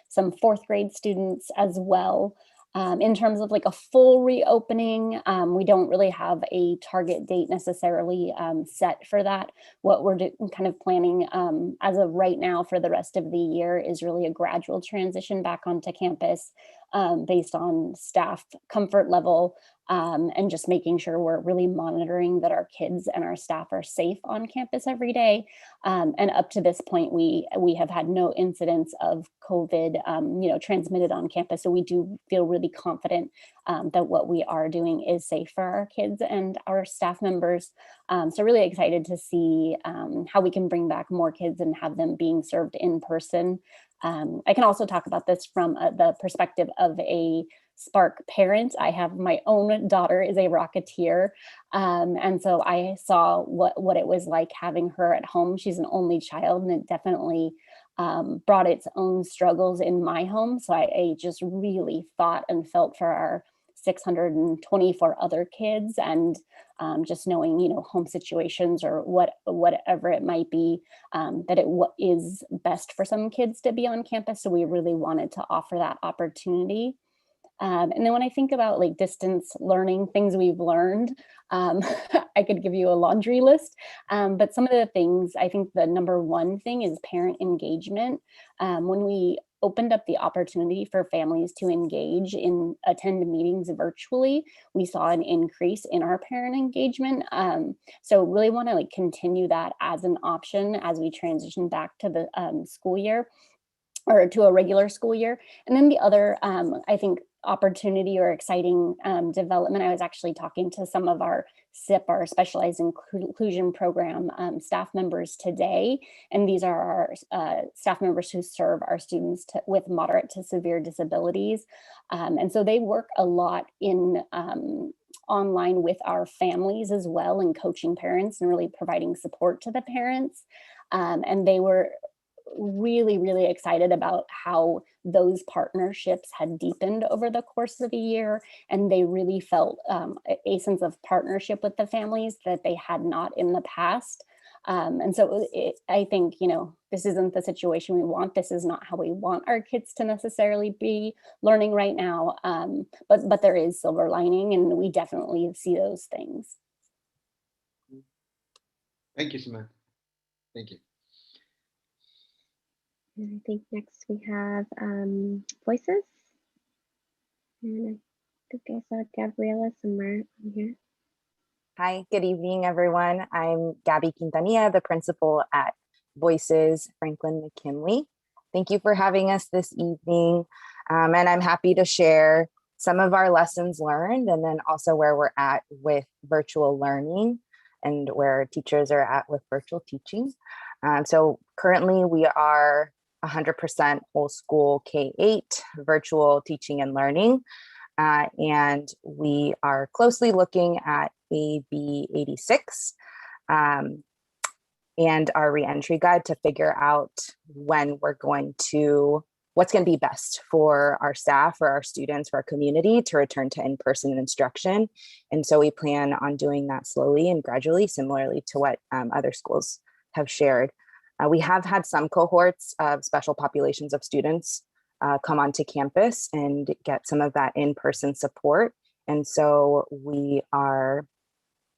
some 4th grade students as well. In terms of like a full reopening, we don't really have a target date necessarily set for that. What we're kind of planning as of right now for the rest of the year is really a gradual transition back onto campus based on staff comfort level, and just making sure we're really monitoring that our kids and our staff are safe on campus every day. And up to this point, we have had no incidents of COVID, transmitted on campus. So we do feel really confident that what we are doing is safe for our kids and our staff members. So really excited to see how we can bring back more kids and have them being served in person. I can also talk about this from the perspective of a Spark parent. I have my own daughter is a Rocketeer. And so I saw what it was like having her at home. She's an only child, and it definitely brought its own struggles in my home. So I just really thought and felt for our 624 other kids, and just knowing, home situations or whatever it might be, that it is best for some kids to be on campus. So we really wanted to offer that opportunity. And then when I think about like distance learning, things we've learned, I could give you a laundry list, but some of the things, I think the number one thing is parent engagement. When we opened up the opportunity for families to engage in attend meetings virtually, we saw an increase in our parent engagement. So really want to like continue that as an option as we transition back to the school year, or to a regular school year. And then the other, I think, opportunity or exciting development, I was actually talking to some of our SIP, our Specialized Inclusion Program staff members today. And these are our staff members who serve our students with moderate to severe disabilities. And so they work a lot in online with our families as well, and coaching parents and really providing support to the parents. And they were really, really excited about how those partnerships had deepened over the course of a year. And they really felt a sense of partnership with the families that they had not in the past. And so I think, this isn't the situation we want. This is not how we want our kids to necessarily be learning right now. But there is silver lining, and we definitely see those things. Thank you, Samantha. Thank you. And I think next we have voices. And I think I saw Gabriela somewhere on here. Hi, good evening, everyone. I'm Gabby Quintanilla, the principal at Voices Franklin-McKinley. Thank you for having us this evening. And I'm happy to share some of our lessons learned, and then also where we're at with virtual learning and where teachers are at with virtual teaching. So currently we are 100% whole school K-8 virtual teaching and learning. And we are closely looking at AB 86 and our reentry guide to figure out when we're what's going to be best for our staff, for our students, for our community to return to in-person instruction. And so we plan on doing that slowly and gradually, similarly to what other schools have shared. We have had some cohorts of special populations of students come onto campus and get some of that in-person support. And so we are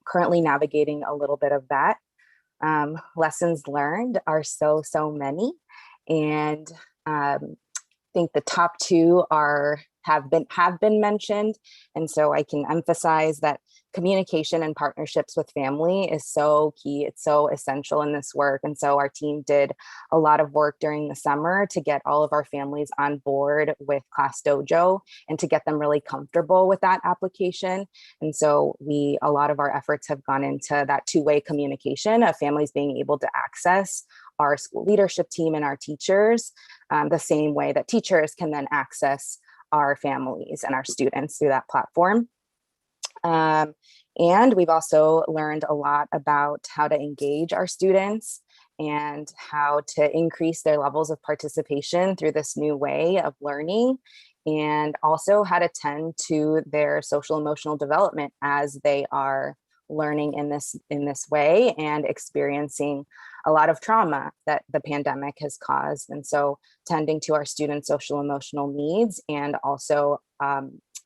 currently navigating a little bit of that. Lessons learned are so many. And I think the top two have been mentioned. And so I can emphasize that communication and partnerships with family is so key. It's so essential in this work. And so our team did a lot of work during the summer to get all of our families on board with Class Dojo and to get them really comfortable with that application. And so a lot of our efforts have gone into that two-way communication of families being able to access our school leadership team and our teachers the same way that teachers can then access our families and our students through that platform. And we've also learned a lot about how to engage our students and how to increase their levels of participation through this new way of learning, and also how to tend to their social emotional development as they are learning in this way and experiencing a lot of trauma that the pandemic has caused. And so tending to our students' social emotional needs and also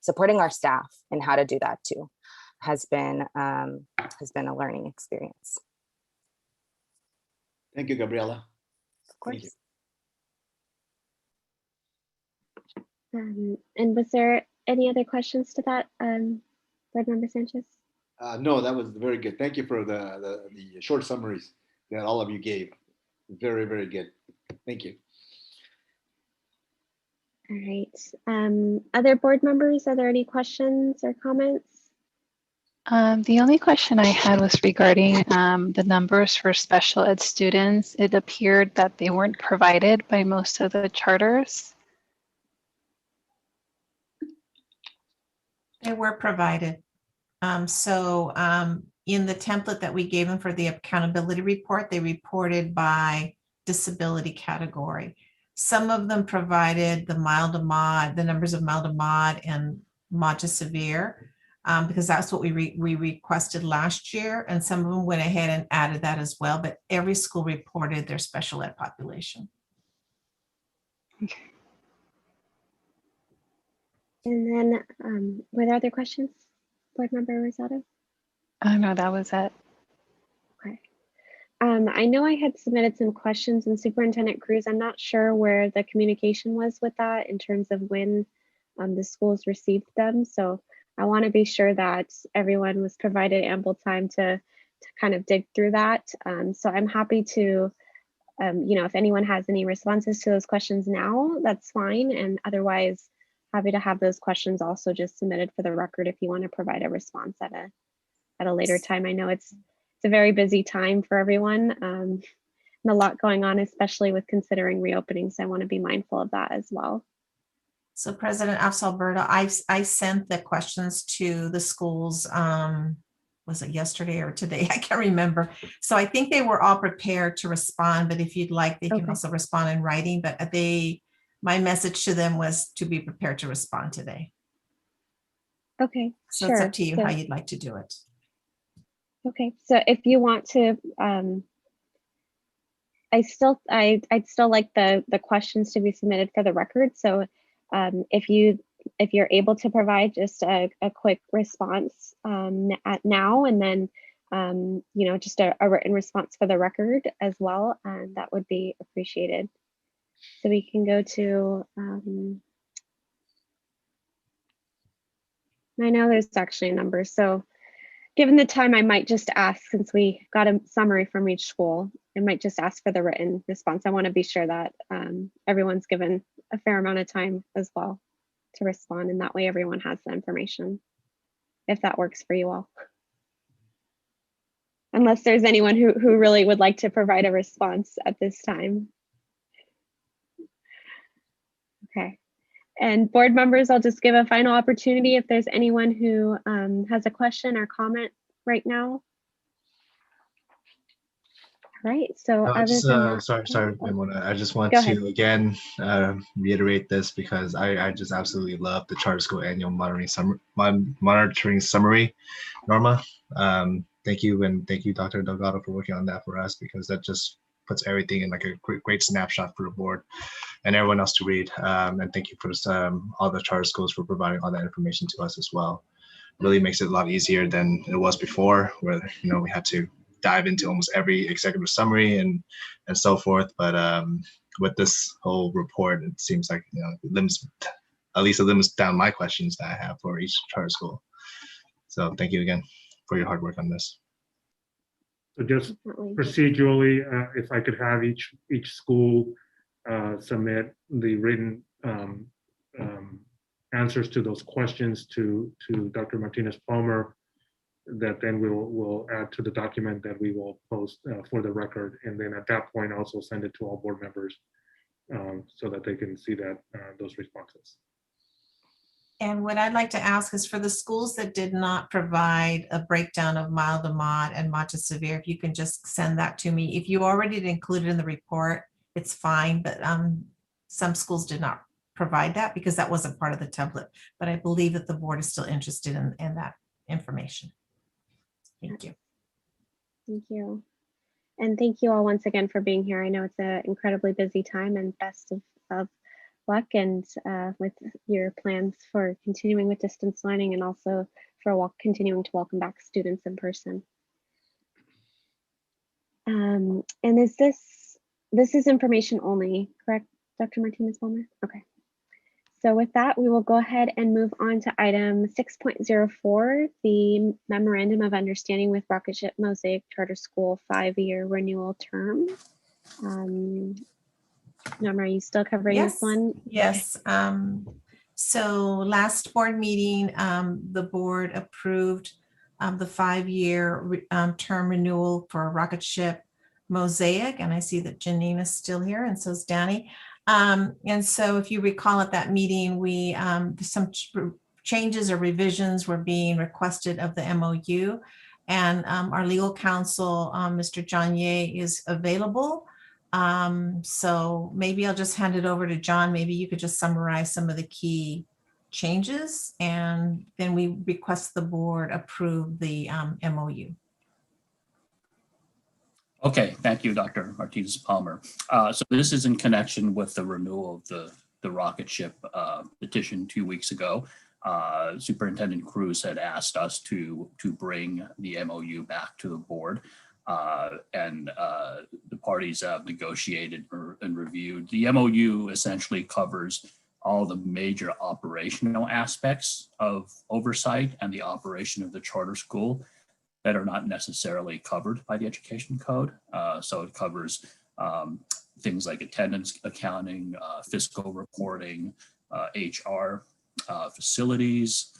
supporting our staff in how to do that too has been a learning experience. Thank you, Gabriela. Of course. And was there any other questions to that, Board Member Sanchez? No, that was very good. Thank you for the short summaries that all of you gave. Very, very good. Thank you. All right. Other board members, are there any questions or comments? The only question I had was regarding the numbers for special ed students. It appeared that they weren't provided by most of the charters. They were provided. In the template that we gave them for the accountability report, they reported by disability category. Some of them provided the mild to mod, the numbers of mild to mod and mod to severe, because that's what we requested last year. And some of them went ahead and added that as well, but every school reported their special ed population. Okay. And then were there other questions, Board Member Rosado? Oh, no, that was it. Okay. I know I had submitted some questions, and Superintendent Cruz, I'm not sure where the communication was with that in terms of when the schools received them. So I want to be sure that everyone was provided ample time to kind of dig through that. So I'm happy to, if anyone has any responses to those questions now, that's fine. And otherwise, happy to have those questions also just submitted for the record if you want to provide a response at a later time. I know it's a very busy time for everyone and a lot going on, especially with considering reopening. So I want to be mindful of that as well. So President Alberto, I sent the questions to the schools, was it yesterday or today? I can't remember. So I think they were all prepared to respond, but if you'd like, they can also respond in writing, but my message to them was to be prepared to respond today. Okay, so sure. It's up to you how you'd like to do it. Okay, so if you want to, I'd still like the questions to be submitted for the record. So if you're able to provide just a quick response now, and then just a written response for the record as well, that would be appreciated. So we can go to, I know there's actually a number. So given the time, I might just ask, since we got a summary from each school, I might just ask for the written response. I want to be sure that everyone's given a fair amount of time as well to respond, and that way everyone has the information, if that works for you all. Unless there's anyone who really would like to provide a response at this time. Okay. And board members, I'll just give a final opportunity if there's anyone who has a question or comment right now. All right, so sorry, Ramona. I just want to again reiterate this because I just absolutely love the charter school annual monitoring summary, Norma. Thank you, and thank you, Dr. Delgado, for working on that for us, because that just puts everything in like a great snapshot for the board and everyone else to read. And thank you for all the charter schools for providing all that information to us as well. Really makes it a lot easier than it was before, where we had to dive into almost every executive summary and so forth. But with this whole report, it seems like it limits down my questions that I have for each charter school. So thank you again for your hard work on this. So just procedurally, if I could have each school submit the written answers to those questions to Dr. Martinez-Palmer, that then we'll add to the document that we will post for the record, and then at that point also send it to all board members so that they can see that those responses. And what I'd like to ask is for the schools that did not provide a breakdown of mild to mod and mod to severe, if you can just send that to me. If you already included in the report, it's fine, but some schools did not provide that because that wasn't part of the template. But I believe that the board is still interested in that information. Thank you. Thank you. And thank you all once again for being here. I know it's an incredibly busy time, and best of luck and with your plans for continuing with distance learning, and also for continuing to welcome back students in person. And this is information only, correct, Dr. Martinez-Palmer? Okay. So with that, we will go ahead and move on to item 6.04, the Memorandum of Understanding with Rocketship Mosaic Charter School 5-year renewal term. Norma, are you still covering this one? Yes. So last board meeting, the board approved the 5-year term renewal for Rocketship Mosaic, and I see that Janine is still here, and so is Danny. And so if you recall at that meeting, we some changes or revisions were being requested of the MOU, and our legal counsel, Mr. John Ye, is available. So maybe I'll just hand it over to John. Maybe you could just summarize some of the key changes, and then we request the board approve the MOU. Okay, thank you, Dr. Martinez-Palmer. So this is in connection with the renewal of the Rocketship petition 2 weeks ago. Superintendent Cruz had asked us to bring the MOU back to the board, and the parties have negotiated and reviewed. The MOU essentially covers all the major operational aspects of oversight and the operation of the charter school that are not necessarily covered by the education code. So it covers things like attendance accounting, fiscal reporting, HR, facilities,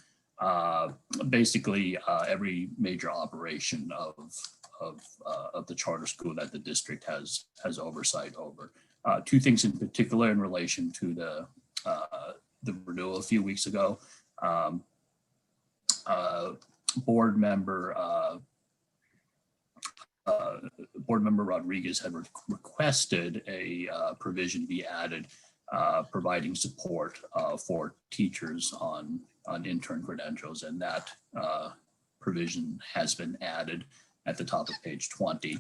basically every major operation of the charter school that the district has oversight over. 2 things in particular in relation to the renewal a few weeks ago. Board member Rodriguez had requested a provision be added providing support for teachers on intern credentials, and that provision has been added at the top of page 20.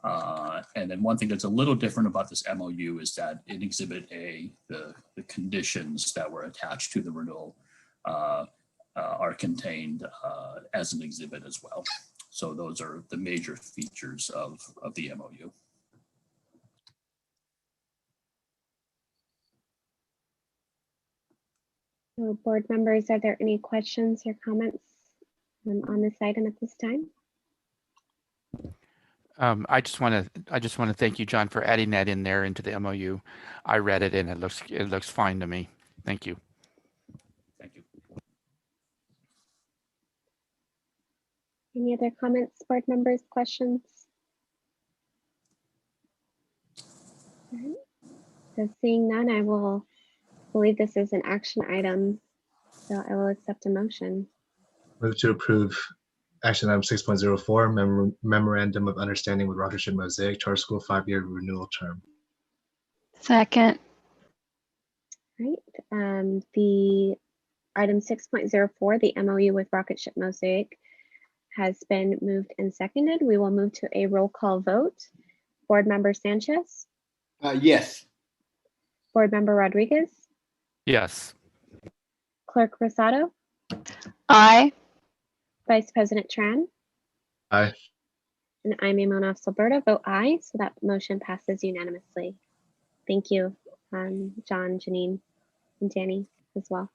And then one thing that's a little different about this MOU is that in Exhibit A, the conditions that were attached to the renewal are contained as an exhibit as well. So those are the major features of the MOU. So board members, are there any questions or comments on this item at this time? I just want to thank you, John, for adding that in there into the MOU. I read it and it looks fine to me. Thank you. Thank you. Any other comments, board members, questions? All right. So seeing none, I will believe this is an action item. So I will accept a motion. Move to approve action item 6.04, Memorandum of Understanding with Rocketship Mosaic Charter School 5-year renewal term. Second. Right. The item 6.04, the MOU with Rocketship Mosaic, has been moved and seconded. We will move to a roll call vote. Board Member Sanchez? Yes. Board Member Rodriguez? Yes. Clerk Rosado? Aye. Vice President Tran? Aye. And I'm Imona Silberta, vote aye, so that motion passes unanimously. Thank you, John, Janine, and Danny as well.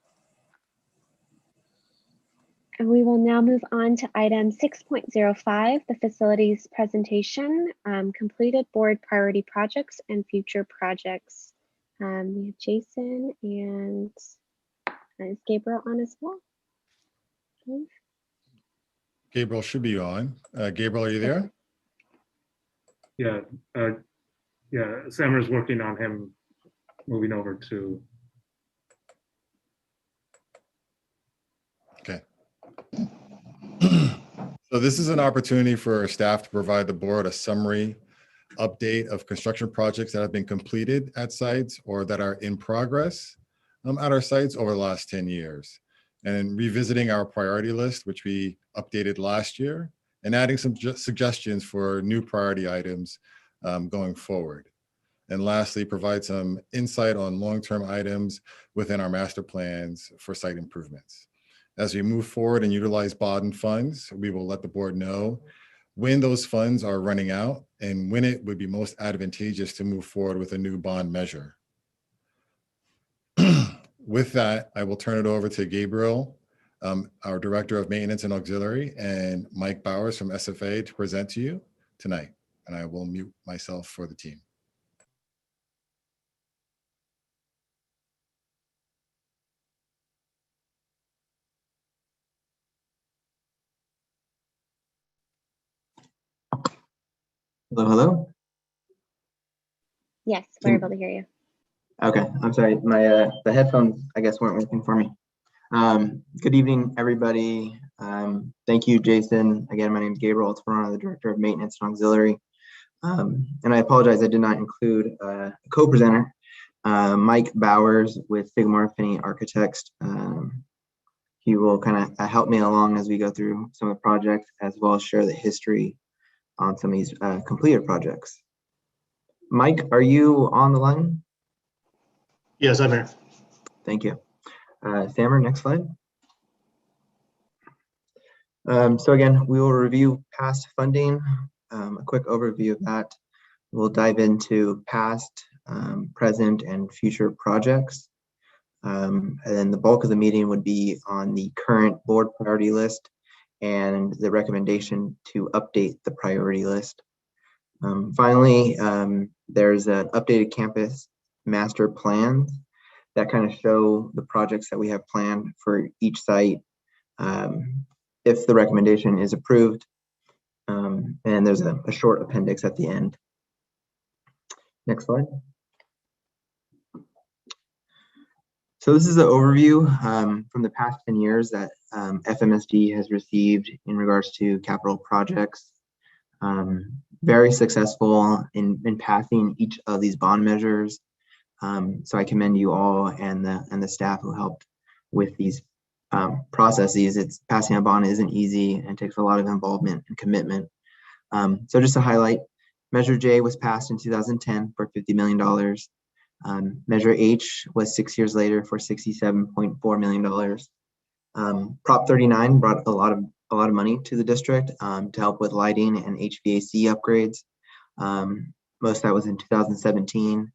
And we will now move on to item 6.05, the facilities presentation, completed board priority projects and future projects. We have Jason and is Gabriel on as well? Okay. Gabriel should be on. Gabriel, are you there? Yeah, Summer's working on him moving over to. Okay. So this is an opportunity for our staff to provide the board a summary update of construction projects that have been completed at sites or that are in progress at our sites over the last 10 years. And revisiting our priority list, which we updated last year, and adding some suggestions for new priority items going forward. And lastly, provide some insight on long-term items within our master plans for site improvements. As we move forward and utilize bond funds, we will let the board know when those funds are running out and when it would be most advantageous to move forward with a new bond measure. With that, I will turn it over to Gabriel, our Director of Maintenance and Auxiliary, and Mike Bowers from SFA to present to you tonight. And I will mute myself for the team. Hello, hello. Yes, we're able to hear you. Okay, I'm sorry. My the headphones, I guess, weren't working for me. Good evening, everybody. Thank you, Jason. Again, my name is Gabriel Altamirano, the Director of Maintenance and Auxiliary. And I apologize, I did not include a co-presenter, Mike Bowers with Figmore Finney Architects. He will kind of help me along as we go through some of the projects, as well as share the history on some of these completed projects. Mike, are you on the line? Yes, I'm here. Thank you. Samer, next slide. So again, we will review past funding, a quick overview of that. We'll dive into past, present, and future projects. And then the bulk of the meeting would be on the current board priority list and the recommendation to update the priority list. Finally, there's an updated campus master plan that kind of show the projects that we have planned for each site if the recommendation is approved. And there's a short appendix at the end. Next slide. So this is an overview from the past 10 years that FMSD has received in regards to capital projects. Very successful in passing each of these bond measures. So I commend you all and the staff who helped with these processes. It's passing a bond isn't easy and takes a lot of involvement and commitment. So just to highlight, Measure J was passed in 2010 for $50 million. Measure H was 6 years later for $67.4 million. Prop 39 brought a lot of money to the district to help with lighting and HVAC upgrades. Most of that was in 2017.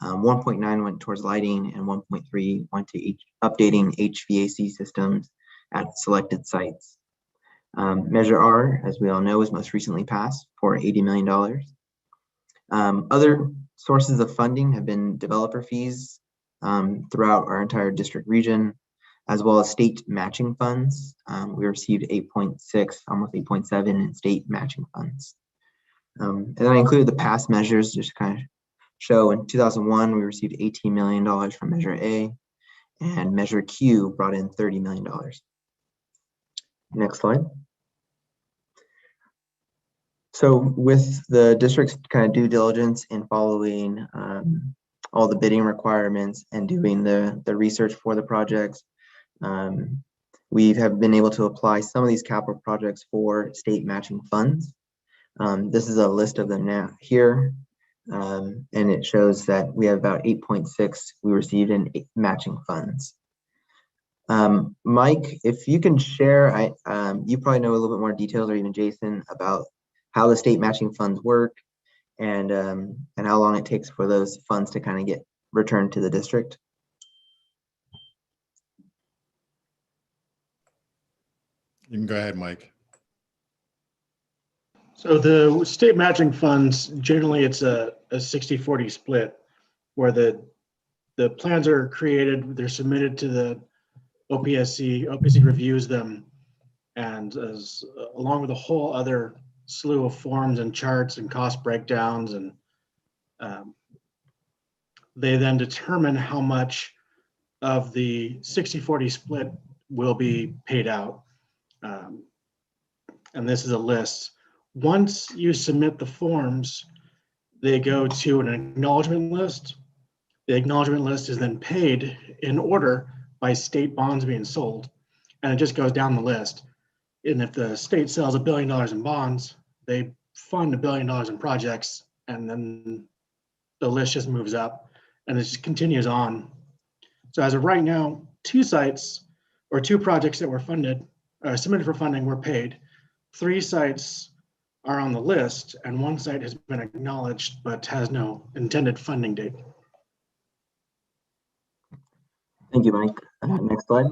1.9 went towards lighting and 1.3 went to updating HVAC systems at selected sites. Measure R, as we all know, was most recently passed for $80 million. Other sources of funding have been developer fees throughout our entire district region, as well as state matching funds. We received 8.6, almost 8.7 in state matching funds. And then I included the past measures just to kind of show. In 2001, we received $18 million from Measure A, and Measure Q brought in $30 million. Next slide. So with the district's kind of due diligence in following all the bidding requirements and doing the research for the projects, we have been able to apply some of these capital projects for state matching funds. This is a list of them now here, and it shows that we have about 8.6 we received in matching funds. Mike, if you can share, you probably know a little bit more details, or even Jason, about how the state matching funds work and how long it takes for those funds to kind of get returned to the district. You can go ahead, Mike. So the state matching funds, generally it's a 60-40 split where the plans are created, they're submitted to the OPSC. OPSC reviews them, and along with a whole other slew of forms and charts and cost breakdowns, and they then determine how much of the 60-40 split will be paid out. And this is a list. Once you submit the forms, they go to an acknowledgement list. The acknowledgement list is then paid in order by state bonds being sold, and it just goes down the list. And if the state sells $1 billion in bonds, they fund $1 billion in projects, and then the list just moves up and it just continues on. So as of right now, 2 sites or 2 projects that were funded, submitted for funding were paid. 3 sites are on the list, and 1 site has been acknowledged but has no intended funding date. Thank you, Mike. Next slide.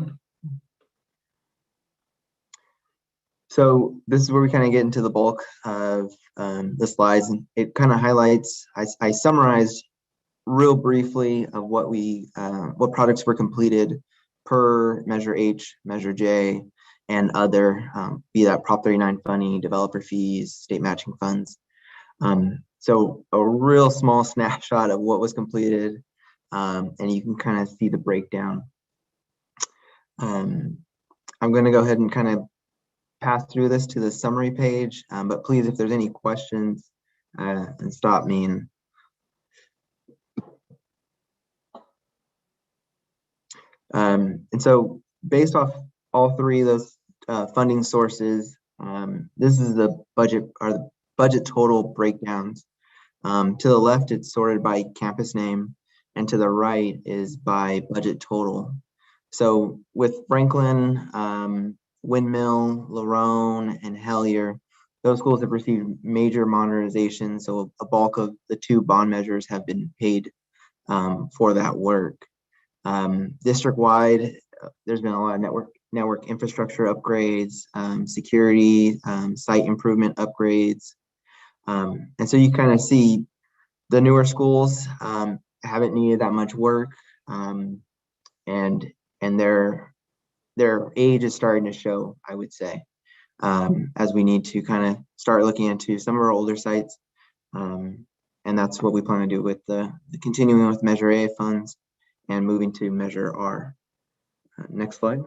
So this is where we kind of get into the bulk of the slides, and it kind of highlights, I summarized real briefly of what projects were completed per Measure H, Measure J, and other, be that Prop 39 funding, developer fees, state matching funds. So a real small snapshot of what was completed, and you can kind of see the breakdown. I'm going to go ahead and kind of pass through this to the summary page, but please, if there's any questions, and stop me. And so based off all 3 of those funding sources, this is the budget, or the budget total breakdowns. To the left, it's sorted by campus name, and to the right is by budget total. So with Franklin, Windmill, Lerone, and Hellier, those schools have received major modernization, so a bulk of the 2 bond measures have been paid for that work. District-wide, there's been a lot of network infrastructure upgrades, security, site improvement upgrades. And so you kind of see the newer schools haven't needed that much work, and their age is starting to show, I would say, as we need to kind of start looking into some of our older sites. And that's what we plan to do with the continuing with Measure A funds and moving to Measure R. Next slide.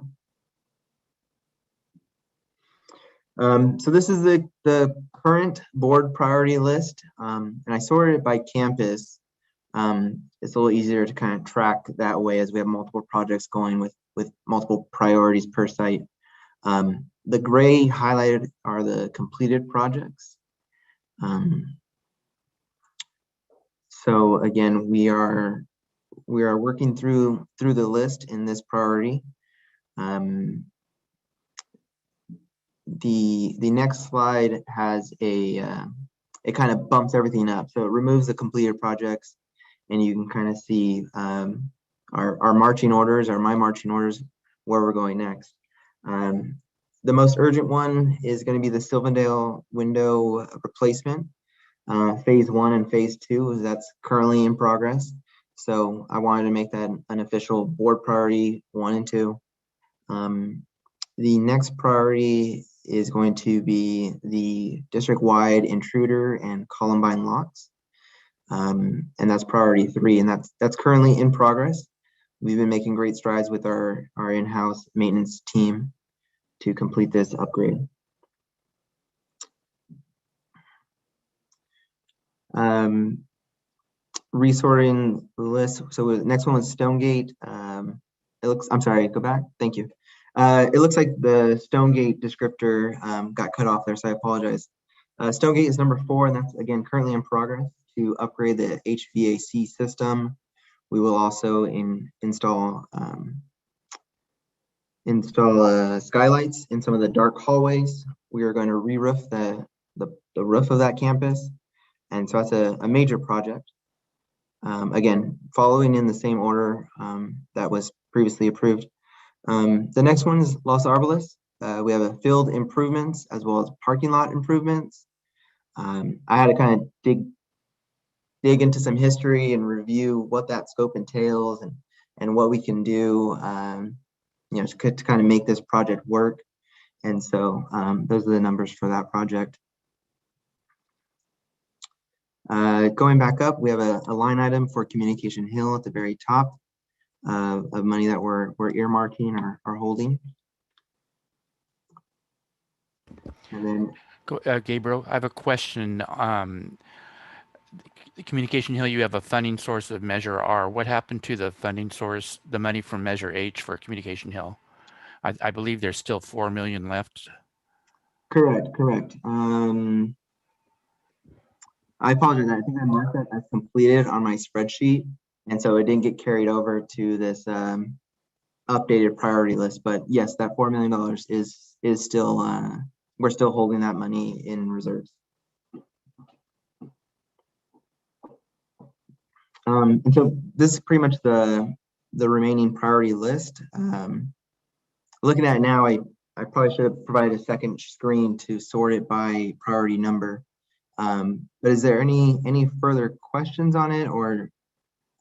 So this is the current board priority list, and I sorted it by campus. It's a little easier to kind of track that way, as we have multiple projects going with multiple priorities per site. The gray highlighted are the completed projects. So again, we are working through the list in this priority. The next slide has it kind of bumps everything up. So it removes the completed projects, and you can kind of see our marching orders, my marching orders, where we're going next. The most urgent one is going to be the Silverdale window replacement, phase 1 and phase 2. That's currently in progress. So I wanted to make that an official board priority 1 and 2. The next priority is going to be the district-wide intruder and Columbine locks. And that's priority 3, and that's currently in progress. We've been making great strides with our in-house maintenance team to complete this upgrade. Resorting the list. So the next one was Stonegate. I'm sorry, go back. Thank you. It looks like the Stonegate descriptor got cut off there, so I apologize. Stonegate is number 4, and that's again currently in progress to upgrade the HVAC system. We will also install skylights in some of the dark hallways. We are going to re-roof the roof of that campus, and so that's a major project. Again, following in the same order that was previously approved. The next one is Los Arboles. We have a field improvements as well as parking lot improvements. I had to kind of dig into some history and review what that scope entails and what we can do, to kind of make this project work. And so those are the numbers for that project. Going back up, we have a line item for Communication Hill at the very top of money that we're earmarking or holding. And then Gabriel, I have a question. Communication Hill, you have a funding source of Measure R. What happened to the funding source, the money from Measure H for Communication Hill? I believe there's still $4 million left. Correct. I apologize. I think I marked that as completed on my spreadsheet, and so it didn't get carried over to this updated priority list. But yes, that $4 million is still we're still holding that money in reserves. And so this is pretty much the remaining priority list. Looking at it now, I probably should have provided a second screen to sort it by priority number. But is there any further questions on it, or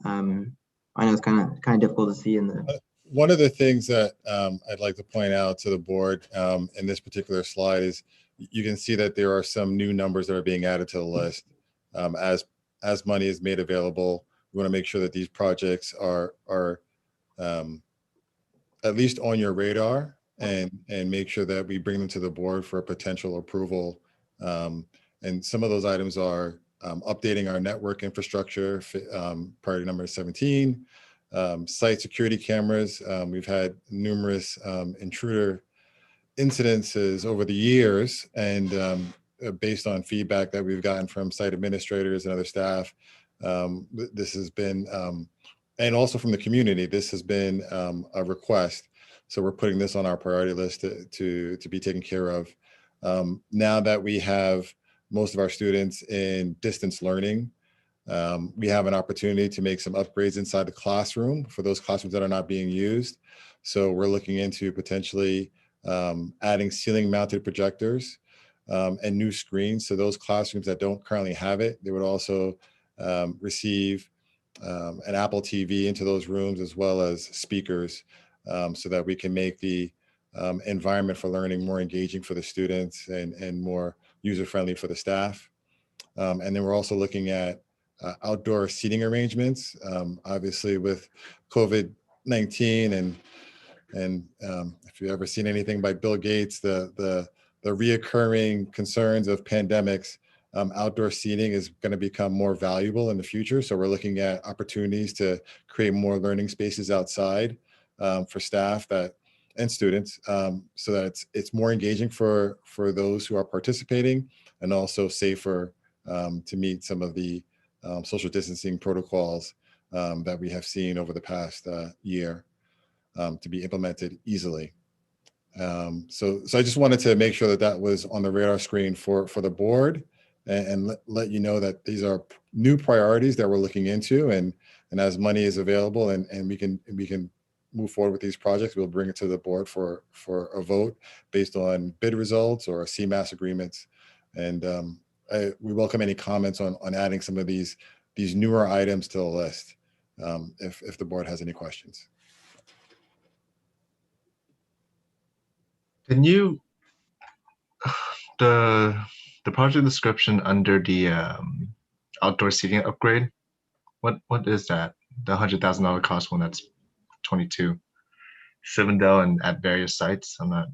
I know it's kind of difficult to see in the. One of the things that I'd like to point out to the board in this particular slide is you can see that there are some new numbers that are being added to the list. As money is made available, we want to make sure that these projects are at least on your radar, and make sure that we bring them to the board for potential approval. And some of those items are updating our network infrastructure, priority number 17, site security cameras. We've had numerous intruder incidences over the years, and based on feedback that we've gotten from site administrators and other staff, this has been, and also from the community, this has been a request. So we're putting this on our priority list to be taken care of. Now that we have most of our students in distance learning, we have an opportunity to make some upgrades inside the classroom for those classrooms that are not being used. So we're looking into potentially adding ceiling mounted projectors and new screens. So those classrooms that don't currently have it, they would also receive an Apple TV into those rooms, as well as speakers, so that we can make the environment for learning more engaging for the students and more user-friendly for the staff. And then we're also looking at outdoor seating arrangements. Obviously with COVID-19 and if you've ever seen anything by Bill Gates, the reoccurring concerns of pandemics, outdoor seating is going to become more valuable in the future. So we're looking at opportunities to create more learning spaces outside for staff and students, so that it's more engaging for those who are participating, and also safer to meet some of the social distancing protocols that we have seen over the past year to be implemented easily. So I just wanted to make sure that was on the radar screen for the board, and let you know that these are new priorities that we're looking into, and as money is available and we can move forward with these projects, we'll bring it to the board for a vote based on bid results or CMAS agreements. And we welcome any comments on adding some of these newer items to the list, if the board has any questions. Can you, the project description under the outdoor seating upgrade, what is that? The $100,000 cost one, that's 22. Silverdale and at various sites. I'm not.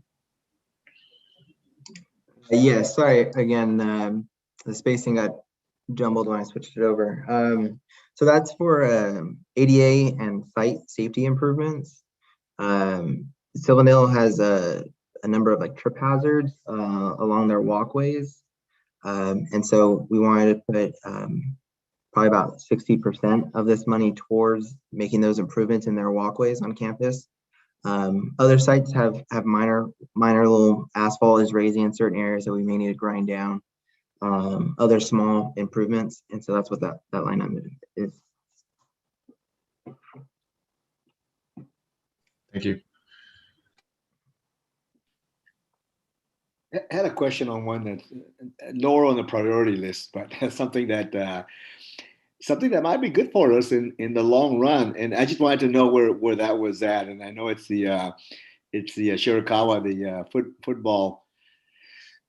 Yeah, sorry again. The spacing got jumbled when I switched it over. So that's for ADA and site safety improvements. Silverdale has a number of like trip hazards along their walkways, and so we wanted to put probably about 60% of this money towards making those improvements in their walkways on campus. Other sites have minor little asphalt is raising in certain areas that we may need to grind down. Other small improvements, and so that's what that line item is. Thank you. I had a question on one that's lower on the priority list, but something that might be good for us in the long run. And I just wanted to know where that was at. And I know it's the Shirakawa, the football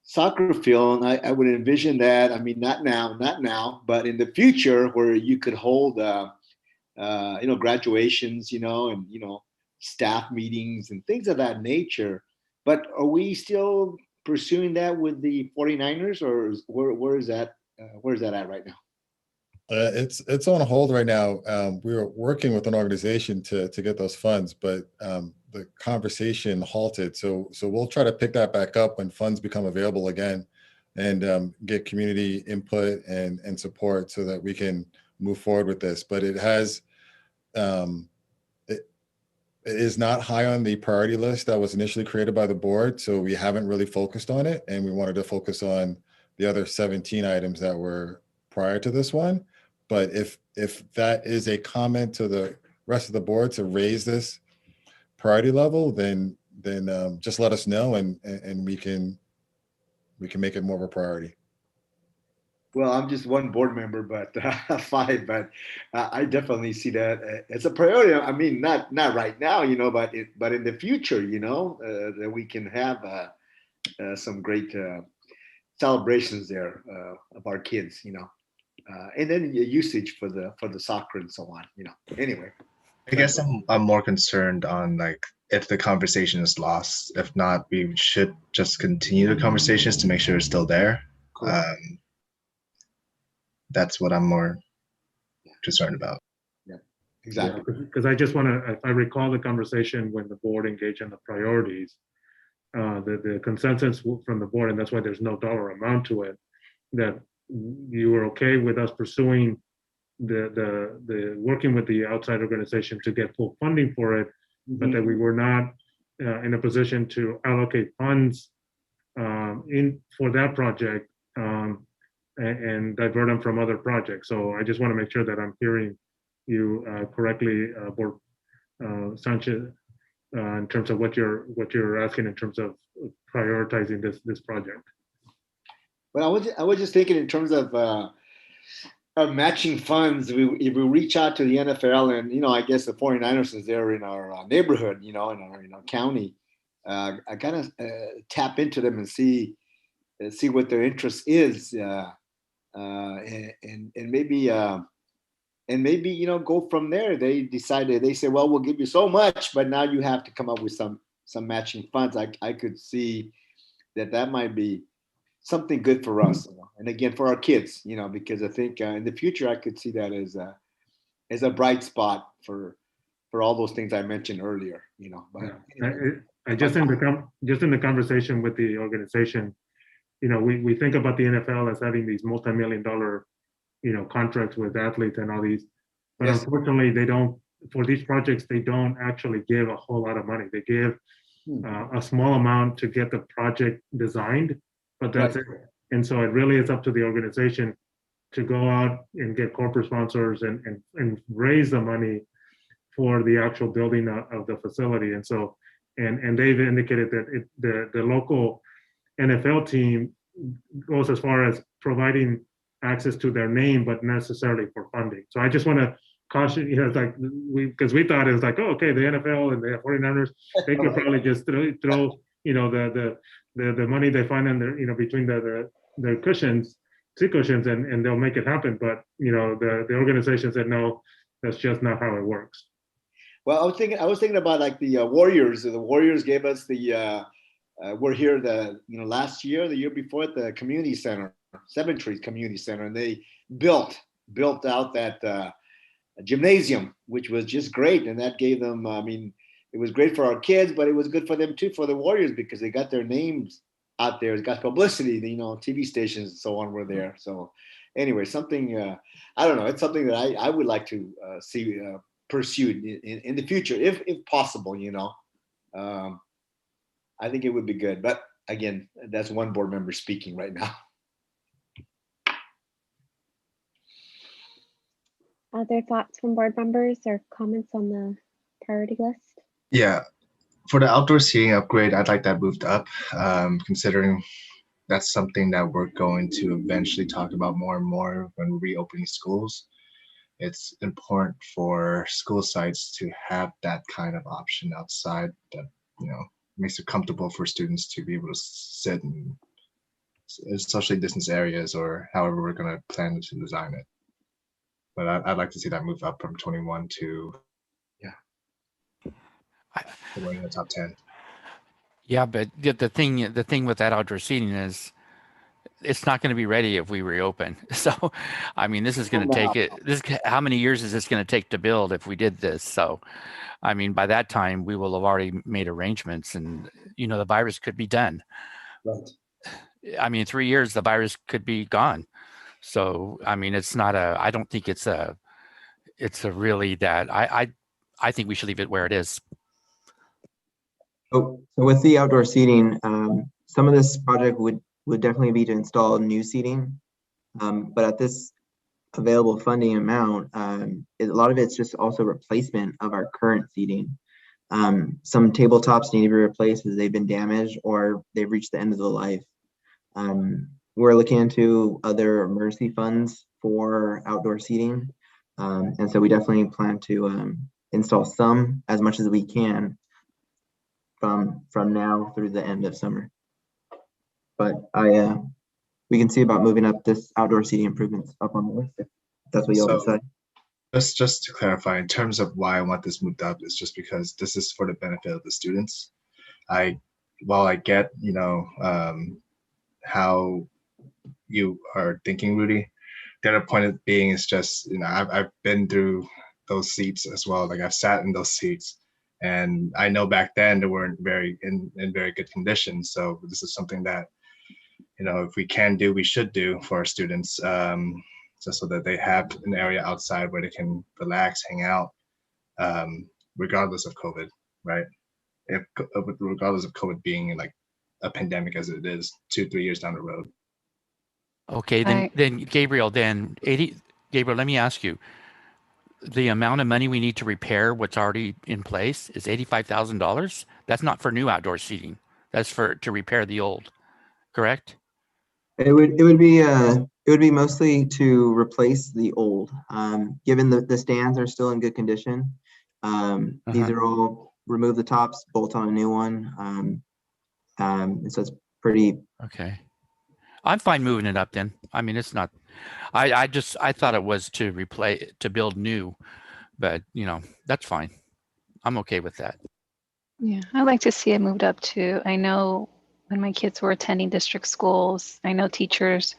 soccer field. I would envision that. I mean, not now, but in the future, where you could hold, graduations, and staff meetings and things of that nature. But are we still pursuing that with the 49ers, or where is that? Where is that at right now? It's on hold right now. We were working with an organization to get those funds, but the conversation halted. So we'll try to pick that back up when funds become available again, and get community input and support so that we can move forward with this. But it has it is not high on the priority list that was initially created by the board. So we haven't really focused on it, and we wanted to focus on the other 17 items that were prior to this one. But if that is a comment to the rest of the board to raise this priority level, then just let us know, and we can make it more of a priority. Well, I'm just one board member, but 5. But I definitely see that as a priority. I mean, not right now, but in the future, that we can have some great celebrations there of our kids, and then usage for the soccer and so on, Anyway, I guess I'm more concerned on like if the conversation is lost. If not, we should just continue the conversations to make sure it's still there. Cool. That's what I'm more concerned about. Yeah, exactly. Because I just want to, if I recall the conversation when the board engaged on the priorities, the consensus from the board, and that's why there's no dollar amount to it, that you were okay with us pursuing the working with the outside organization to get full funding for it, but that we were not in a position to allocate funds for that project and divert them from other projects. So I just want to make sure that I'm hearing you correctly, Board Sanchez, in terms of what you're asking in terms of prioritizing this project. Well, I was just thinking in terms of matching funds. If we reach out to the NFL, and I guess the 49ers is there in our neighborhood, in our county, I kind of tap into them and see what their interest is, and maybe go from there. They say, well, we'll give you so much, but now you have to come up with some matching funds. I could see that might be something good for us, and again for our kids, because I think in the future I could see that as a bright spot for all those things I mentioned earlier. But I just in the conversation with the organization, we think about the NFL as having these multi-million-dollar, contracts with athletes and all these, but yes, unfortunately they don't, for these projects, they don't actually give a whole lot of money. They give a small amount to get the project designed, but that's right. It. And so it really is up to the organization to go out and get corporate sponsors and raise the money for the actual building of the facility. And so, and they've indicated that the local NFL team goes as far as providing access to their name, but necessarily for funding. So I just want to caution, it's like because we thought it was like, oh, okay, the NFL and the 49ers, they could probably just throw the money they find in their, between their cushions, seat cushions, and they'll make it happen. But the organization said no, that's just not how it works. Well, I was thinking about like the Warriors. The Warriors gave us the we're here last year, the year before, at the community center, Seven Trees Community Center, and they built out that gymnasium, which was just great, and that gave them. I mean, it was great for our kids, but it was good for them too, for the Warriors, because they got their names out there. It got publicity. TV stations and so on were there. So, anyway, something I don't know. It's something that I would like to see pursued in the future, if possible. I think it would be good. But again, that's one board member speaking right now. Other thoughts from board members or comments on the priority list? Yeah, for the outdoor seating upgrade, I'd like that moved up, considering that's something that we're going to eventually talk about more and more when reopening schools. It's important for school sites to have that kind of option outside that, makes it comfortable for students to be able to sit in socially distanced areas, or however we're going to plan to design it. But I'd like to see that move up from 21 to in the top 10. Yeah, but the thing with that outdoor seating is it's not going to be ready if we reopen. So, I mean, this is going to take it. How many years is this going to take to build if we did this? So, I mean, by that time we will have already made arrangements, and the virus could be done. Right. I mean, 3 years, the virus could be gone. So, I mean, it's not I don't think it's a really that I think we should leave it where it is. So with the outdoor seating, some of this project would definitely be to install new seating. But at this available funding amount, a lot of it's just also replacement of our current seating. Some tabletops need to be replaced as they've been damaged or they've reached the end of the life. We're looking into other emergency funds for outdoor seating. And so we definitely plan to install some as much as we can from now through the end of summer. But we can see about moving up this outdoor seating improvements up on the list if that's what y'all decide. Just to clarify, in terms of why I want this moved up, is just because this is for the benefit of the students. While I get, how you are thinking, Rudy, the other point of being is just, I've been through those seats as well. Like I've sat in those seats, and I know back then they weren't in very good condition. So this is something that, if we can do, we should do for our students, just so that they have an area outside where they can relax, hang out, regardless of COVID, right? Regardless of COVID being in like a pandemic as it is 2-3 years down the road. Okay, then Gabriel, Gabriel, let me ask you, the amount of money we need to repair what's already in place is $85,000. That's not for new outdoor seating. That's to repair the old, correct? It would be mostly to replace the old. Given the stands are still in good condition, these are all remove the tops, bolt on a new one. So it's pretty okay. I'm fine moving it up then. I mean, it's not. I thought it was to build new, but that's fine. I'm okay with that. Yeah, I'd like to see it moved up too. I know when my kids were attending district schools, I know teachers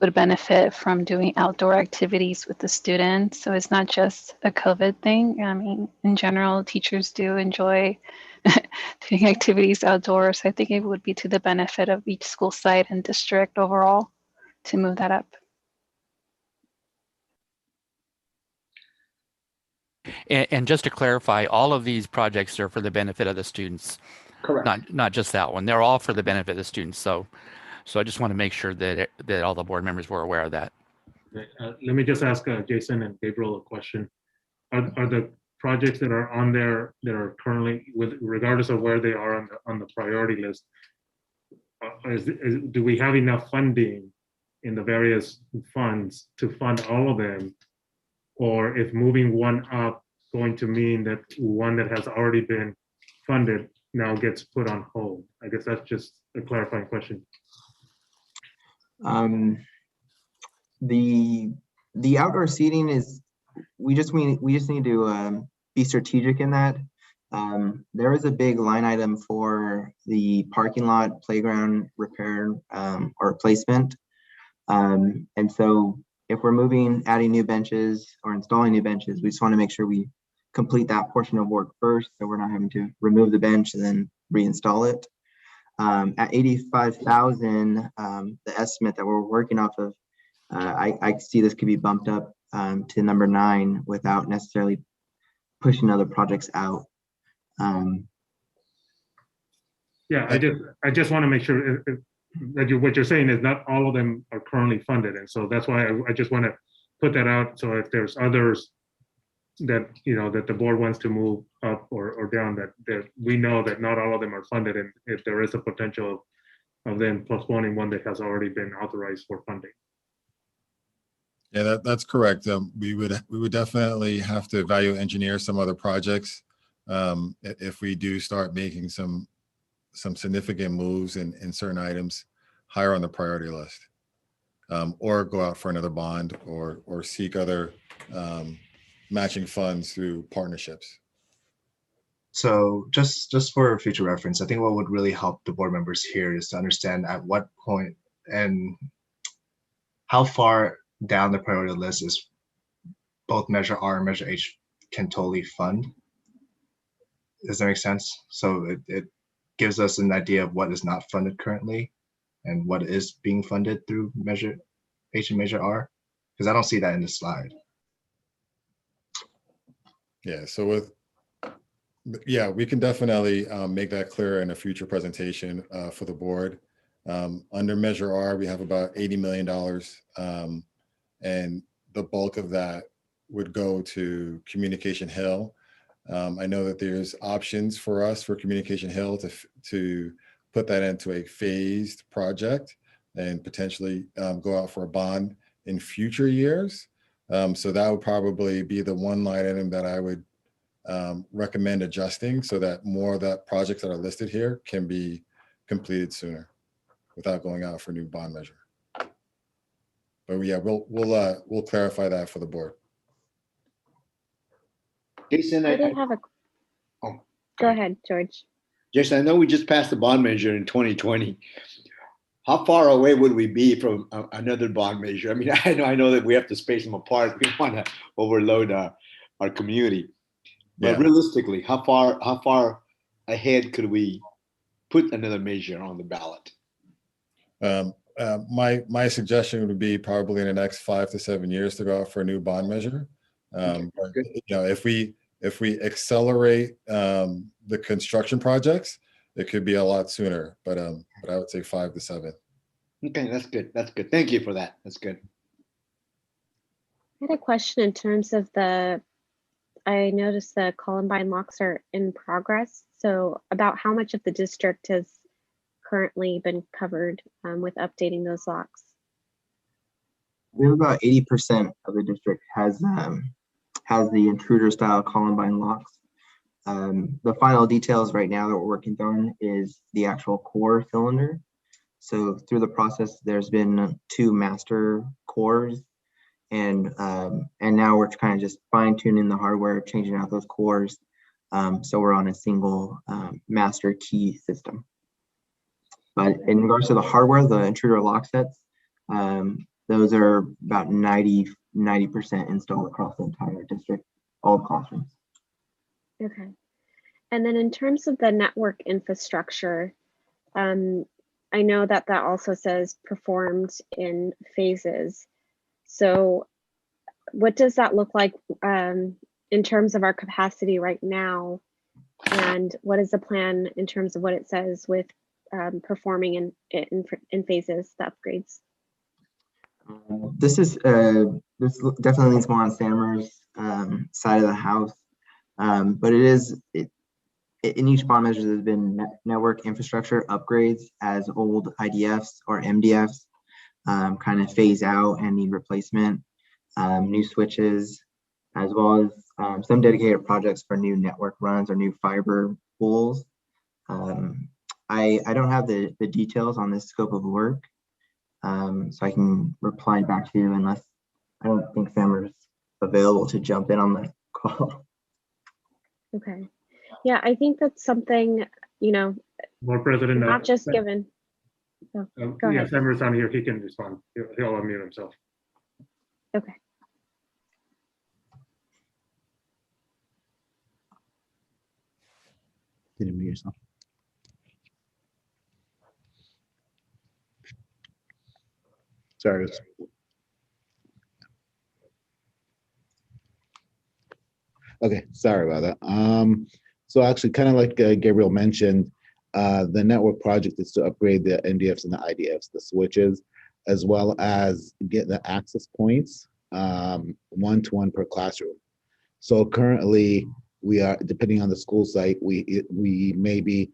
would benefit from doing outdoor activities with the students. So it's not just a COVID thing. I mean, in general, teachers do enjoy doing activities outdoors. I think it would be to the benefit of each school site and district overall to move that up. And just to clarify, all of these projects are for the benefit of the students. Correct. Not just that one. They're all for the benefit of the students. So I just want to make sure that all the board members were aware of that. Let me just ask Jason and Gabriel a question. Are the projects that are on there that are currently, regardless of where they are on the priority list, do we have enough funding in the various funds to fund all of them? Or if moving one up going to mean that one that has already been funded now gets put on hold? I guess that's just a clarifying question. The outdoor seating is, we just need to be strategic in that. There is a big line item for the parking lot playground repair or replacement. And so if we're adding new benches or installing new benches, we just want to make sure we complete that portion of work first, so we're not having to remove the bench and then reinstall it. At 85,000, the estimate that we're working off of, I see this could be bumped up to number 9 without necessarily pushing other projects out. Yeah, I just want to make sure that what you're saying is not all of them are currently funded, and so that's why I just want to put that out. So if there's others that that the board wants to move up or down, that we know that not all of them are funded, and if there is a potential of them postponing one that has already been authorized for funding. Yeah, that's correct. We would definitely have to value engineer some other projects if we do start making some significant moves in certain items higher on the priority list, or go out for another bond or seek other matching funds through partnerships. So just for future reference, I think what would really help the board members here is to understand at what point and how far down the priority list is both Measure R and Measure H can totally fund? Does that make sense? So it gives us an idea of what is not funded currently and what is being funded through Measure H and Measure R, because I don't see that in this slide. Yeah, so we can definitely make that clear in a future presentation for the board. Under Measure R, we have about $80 million, and the bulk of that would go to Communication Hill. I know that there's options for us for Communication Hill to put that into a phased project and potentially go out for a bond in future years. So that would probably be the one line item that I would recommend adjusting so that more of the projects that are listed here can be completed sooner without going out for new bond measure. But yeah, we'll clarify that for the board. Jason, I did have a. Oh, go ahead, George. Jason, I know we just passed the bond measure in 2020. How far away would we be from another bond measure? I mean, I know that we have to space them apart. We don't want to overload our community. But realistically, how far ahead could we put another measure on the ballot? My suggestion would be probably in the next 5 to 7 years to go out for a new bond measure. But, if we accelerate the construction projects, it could be a lot sooner. But I would say 5 to 7. Okay, that's good. That's good. Thank you for that. That's good. I had a question in terms of I noticed the Columbine locks are in progress. So about how much of the district has currently been covered with updating those locks? We have about 80% of the district has the intruder style Columbine locks. The final details right now that we're working on is the actual core cylinder. So through the process, there's been 2 master cores, and now we're kind of just fine tuning the hardware, changing out those cores. So we're on a single master key system. But in regards to the hardware, the intruder lock sets, those are about 90% installed across the entire district, all classrooms. Okay. And then in terms of the network infrastructure, I know that also says performed in phases. So what does that look like in terms of our capacity right now? And what is the plan in terms of what it says with performing in phases, the upgrades? This definitely leans more on Sammer's side of the house, but in each bond measure there's been network infrastructure upgrades as old IDFs or MDFs kind of phase out and need replacement, new switches, as well as some dedicated projects for new network runs or new fiber pools. I don't have the details on this scope of work, so I can reply back to you unless I don't think Sammer's available to jump in on the call. Okay. Yeah, I think that's something, More President. Not just given. Oh, go ahead. Sammer's on here. He can respond. He'll unmute himself. Okay. Did you mute yourself? Sorry. Okay, sorry about that. So actually, kind of like Gabriel mentioned, the network project is to upgrade the NDFs and the IDFs, the switches, as well as get the access points one-to-one per classroom. So currently, we are, depending on the school site, we may be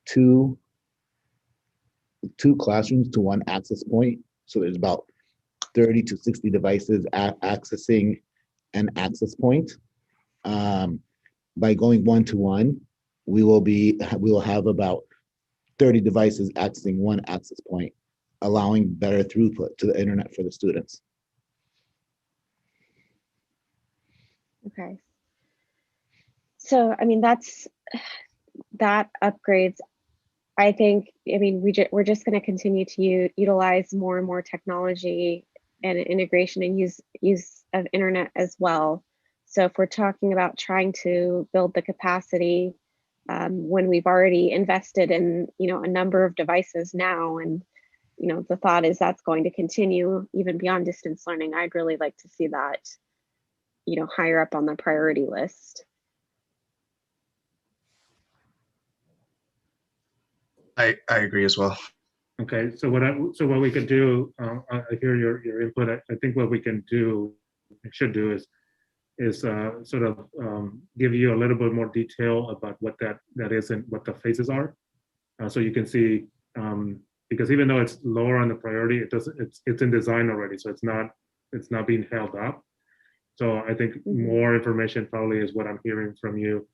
two classrooms to one access point. So there's about 30 to 60 devices accessing an access point. By going one-to-one, we will have about 30 devices accessing one access point, allowing better throughput to the internet for the students. Okay. So, I mean, that upgrades, I think, I mean, we're just going to continue to utilize more and more technology and integration and use of internet as well. So if we're talking about trying to build the capacity when we've already invested in, a number of devices now, and the thought is that's going to continue even beyond distance learning, I'd really like to see that, higher up on the priority list. I agree as well. Okay, so what we could do, I hear your input. I think what we can do, should do, is sort of give you a little bit more detail about what that is and what the phases are, so you can see. Because even though it's lower on the priority, it's in design already, so it's not being held up. So I think more information probably is what I'm hearing from you,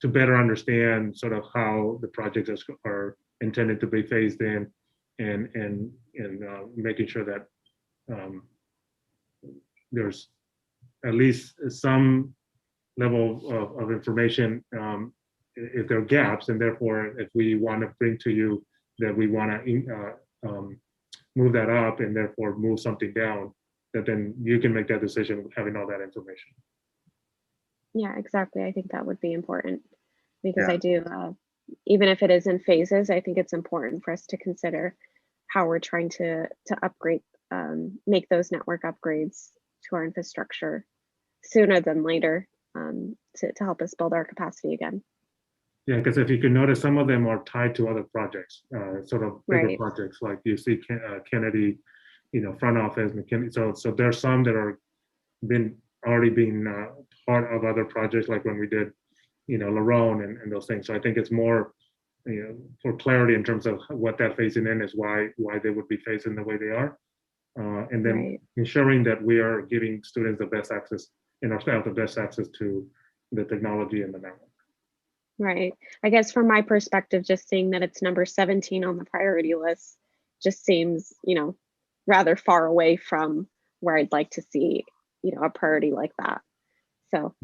to better understand sort of how the projects are intended to be phased in, and making sure that there's at least some level of information if there are gaps, and therefore if we want to bring to you that we want to move that up and therefore move something down, that then you can make that decision having all that information. Yeah, exactly. I think that would be important, because I do, even if it is in phases, I think it's important for us to consider how we're trying to upgrade, make those network upgrades to our infrastructure sooner than later, to help us build our capacity again. Yeah, because if you can notice, some of them are tied to other projects, sort of bigger projects, like you see Kennedy, front office, McKinney. So there's some that are already being part of other projects, like when we did, Lerone and those things. So I think it's more, for clarity in terms of what that phasing in is, why they would be phasing the way they are, and then ensuring that we are giving students the best access, and our staff the best access to the technology and the network. Right. I guess from my perspective, just seeing that it's number 17 on the priority list just seems, rather far away from where I'd like to see, a priority like that. So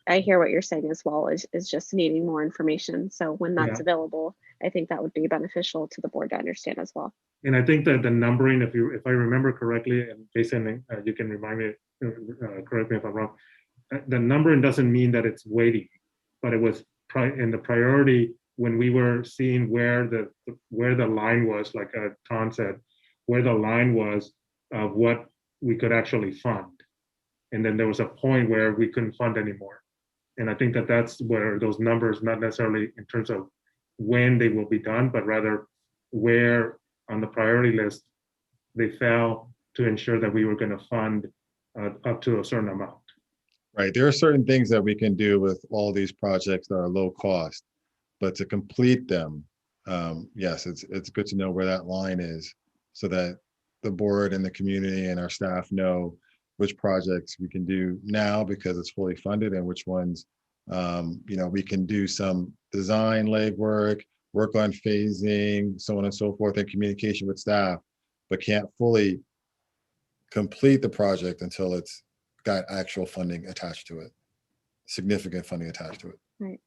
I hear what you're saying as well, is just needing more information. So when that's available, I think that would be beneficial to the board to understand as well. And I think that the numbering, if I remember correctly, and Jason, you can remind me, correct me if I'm wrong, the numbering doesn't mean that it's weighting, but it was in the priority when we were seeing where the line was, like Tom said, where the line was of what we could actually fund. And then there was a point where we couldn't fund anymore. And I think that that's where those numbers, not necessarily in terms of when they will be done, but rather where on the priority list they fell, to ensure that we were going to fund up to a certain amount. Right. There are certain things that we can do with all these projects that are low cost, but to complete them, yes, it's good to know where that line is, so that the board and the community and our staff know which projects we can do now because it's fully funded, and which ones, we can do some design legwork, work on phasing, so on and so forth, and communication with staff, but can't fully complete the project until it's got actual funding attached to it, significant funding attached to it. Right.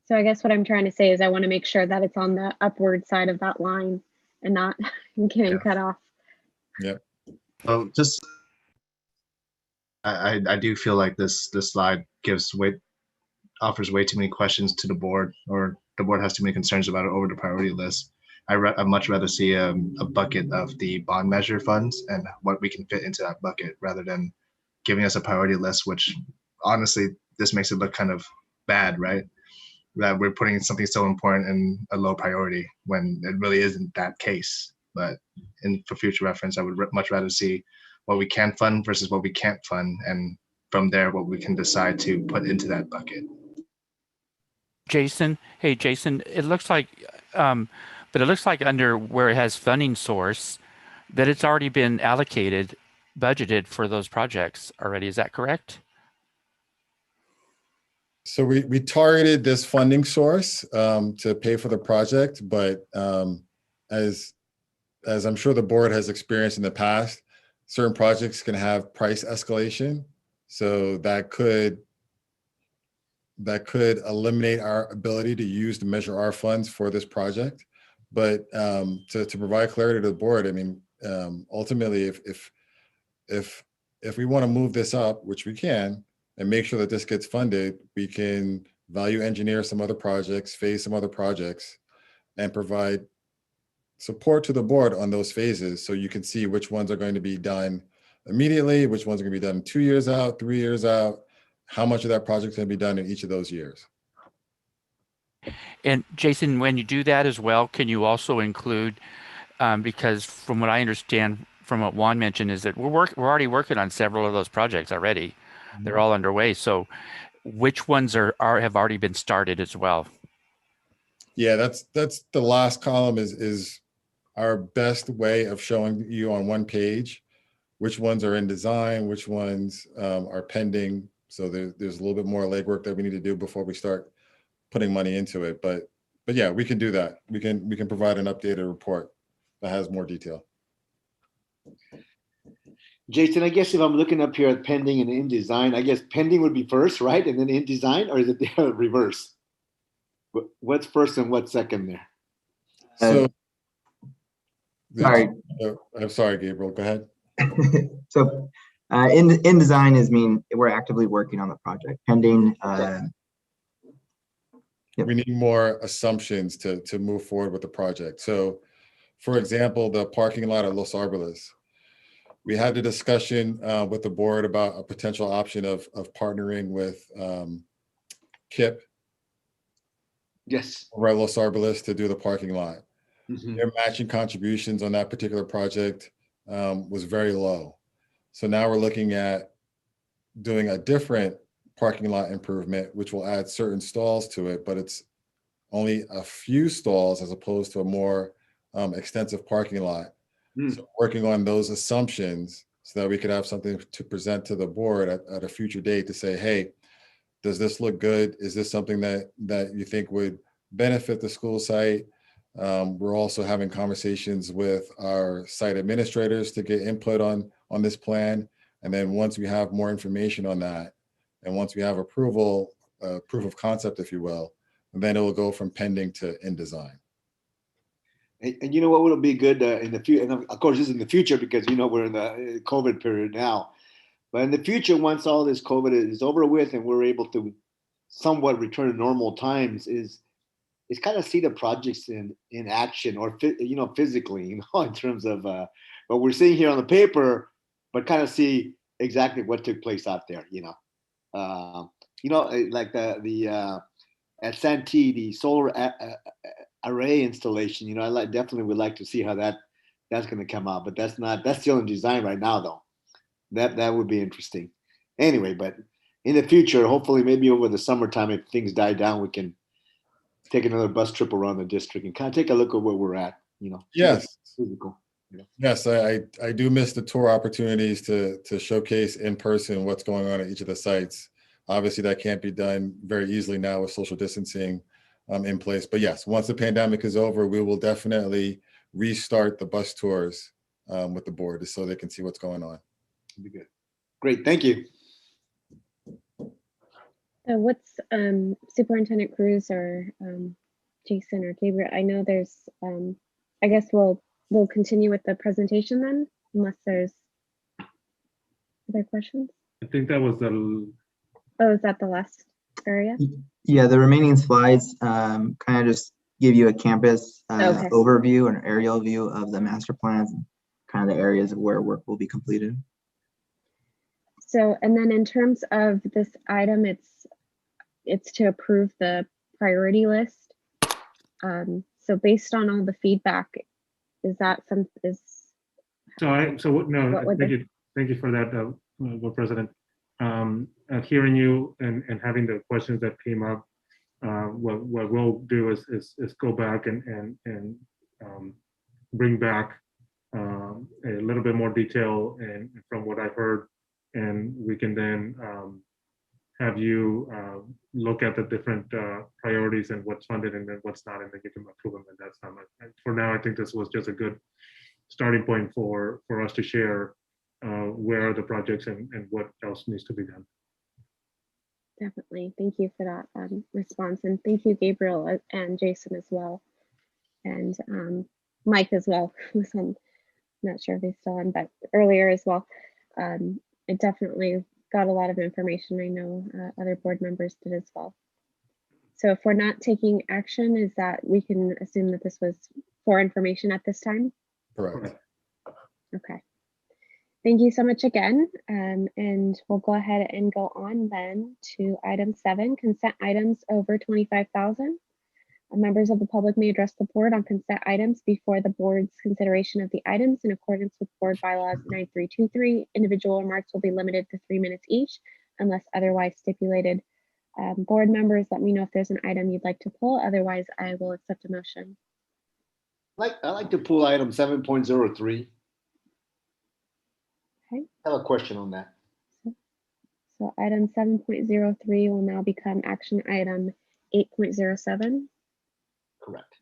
So I guess what I'm trying to say is I want to make sure that it's on the upward side of that line and not getting cut off. Yeah. Well, just I do feel like this slide offers way too many questions to the board, or the board has too many concerns about it over the priority list. I'd much rather see a bucket of the bond measure funds and what we can fit into that bucket, rather than giving us a priority list, which honestly, this makes it look kind of bad, right? That we're putting something so important in a low priority when it really isn't that case. But for future reference, I would much rather see what we can fund versus what we can't fund, and from there, what we can decide to put into that bucket. Jason, hey Jason, it looks like, but it looks like under where it has funding source, that it's already been allocated, budgeted for those projects already. Is that correct? So we targeted this funding source to pay for the project, but as I'm sure the board has experienced in the past, certain projects can have price escalation. So that could eliminate our ability to measure our funds for this project. But to provide clarity to the board, I mean, ultimately, if if we want to move this up, which we can, and make sure that this gets funded, we can value engineer some other projects, phase some other projects, and provide support to the board on those phases so you can see which ones are going to be done immediately, which ones are going to be done 2 years out, 3 years out, how much of that project is going to be done in each of those years. And Jason, when you do that as well, can you also include, because from what I understand from what Juan mentioned is that we're already working on several of those projects already. They're all underway. So which ones have already been started as well? Yeah, that's the last column is our best way of showing you on one page which ones are in design, which ones are pending. So there's a little bit more legwork that we need to do before we start putting money into it. But yeah, we can do that. We can provide an updated report that has more detail. Jason, I guess if I'm looking up here at pending and in design, I guess pending would be first, right? And then in design, or is it the reverse? What's first and what's second there? So, sorry. I'm sorry, Gabriel, go ahead. So in design we're actively working on the project. Pending, yep. We need more assumptions to move forward with the project. So for example, the parking lot at Los Arboles, we had a discussion with the board about a potential option of partnering with KIP. Yes. Over at Los Arboles to do the parking lot. Mm-hmm. Their matching contributions on that particular project was very low. So now we're looking at doing a different parking lot improvement, which will add certain stalls to it, but it's only a few stalls as opposed to a more extensive parking lot. So working on those assumptions so that we could have something to present to the board at a future date to say, hey, does this look good? Is this something that you think would benefit the school site? We're also having conversations with our site administrators to get input on this plan. And then once we have more information on that, and once we have approval, proof of concept, if you will, then it will go from pending to in design. And you know what would be good in the future, and of course this is in the future because we're in the COVID period now, but in the future, once all this COVID is over with and we're able to somewhat return to normal times, is kind of see the projects in action or physically, in terms of what we're seeing here on the paper, but kind of see exactly what took place out there. Like the at Santee, the solar array installation. I definitely would like to see how that's going to come out, but that's still in design right now, though. That would be interesting. Anyway, but in the future, hopefully, maybe over the summertime, if things die down, we can take another bus trip around the district and kind of take a look at where we're at. Yes. Physical. Yes, I do miss the tour opportunities to showcase in person what's going on at each of the sites. Obviously, that can't be done very easily now with social distancing in place. But yes, once the pandemic is over, we will definitely restart the bus tours with the board so they can see what's going on. Be good. Great, thank you. So what's Superintendent Cruz or Jason or Gabriel? I know there's, I guess we'll continue with the presentation then, unless there's other questions. I think that was the. Oh, is that the last area? Yeah, the remaining slides kind of just give you a campus overview, an aerial view of the master plans, and kind of the areas of where work will be completed. So, and then in terms of this item, it's to approve the priority list. So based on all the feedback, is that some is? Thank you for that, Board President. Hearing you and having the questions that came up, what we'll do is go back and bring back a little bit more detail and from what I've heard, and we can then have you look at the different priorities and what's funded and then what's not, and then you can approve them. And that's not much. And for now, I think this was just a good starting point for us to share where are the projects and what else needs to be done. Definitely. Thank you for that response. And thank you, Gabriel and Jason as well. And Mike as well, who's on, not sure if he's still on, but earlier as well. it definitely got a lot of information. I know other board members did as well. So if we're not taking action, is that we can assume that this was for information at this time? Correct. Okay. Thank you so much again. And we'll go ahead and go on then to item 7, consent items over 25,000. Members of the public may address the board on consent items before the board's consideration of the items in accordance with board bylaws 9323. Individual remarks will be limited to 3 minutes each unless otherwise stipulated. Board members, let me know if there's an item you'd like to pull. Otherwise, I will accept a motion. I like to pull item 7.03. Okay. I have a question on that. So item 7.03 will now become action item 8.07. Correct.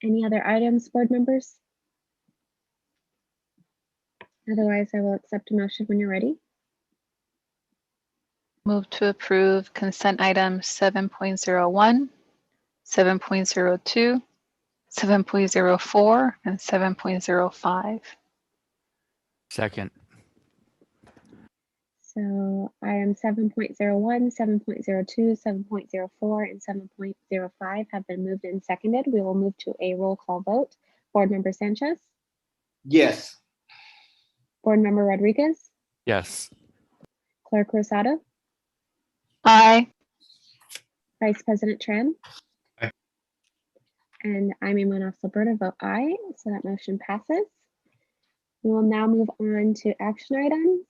Any other items, board members? Otherwise, I will accept a motion when you're ready. Move to approve consent items 7.01, 7.02, 7.04, and 7.05. Second. So item 7.01, 7.02, 7.04, and 7.05 have been moved and seconded. We will move to a roll call vote. Board Member Sanchez, Yes. Board Member Rodriguez, Yes. Clerk Rosado, Aye. Vice President Tran. Aye. And I'm Imana Silberta, vote aye. So that motion passes. We will now move on to action items.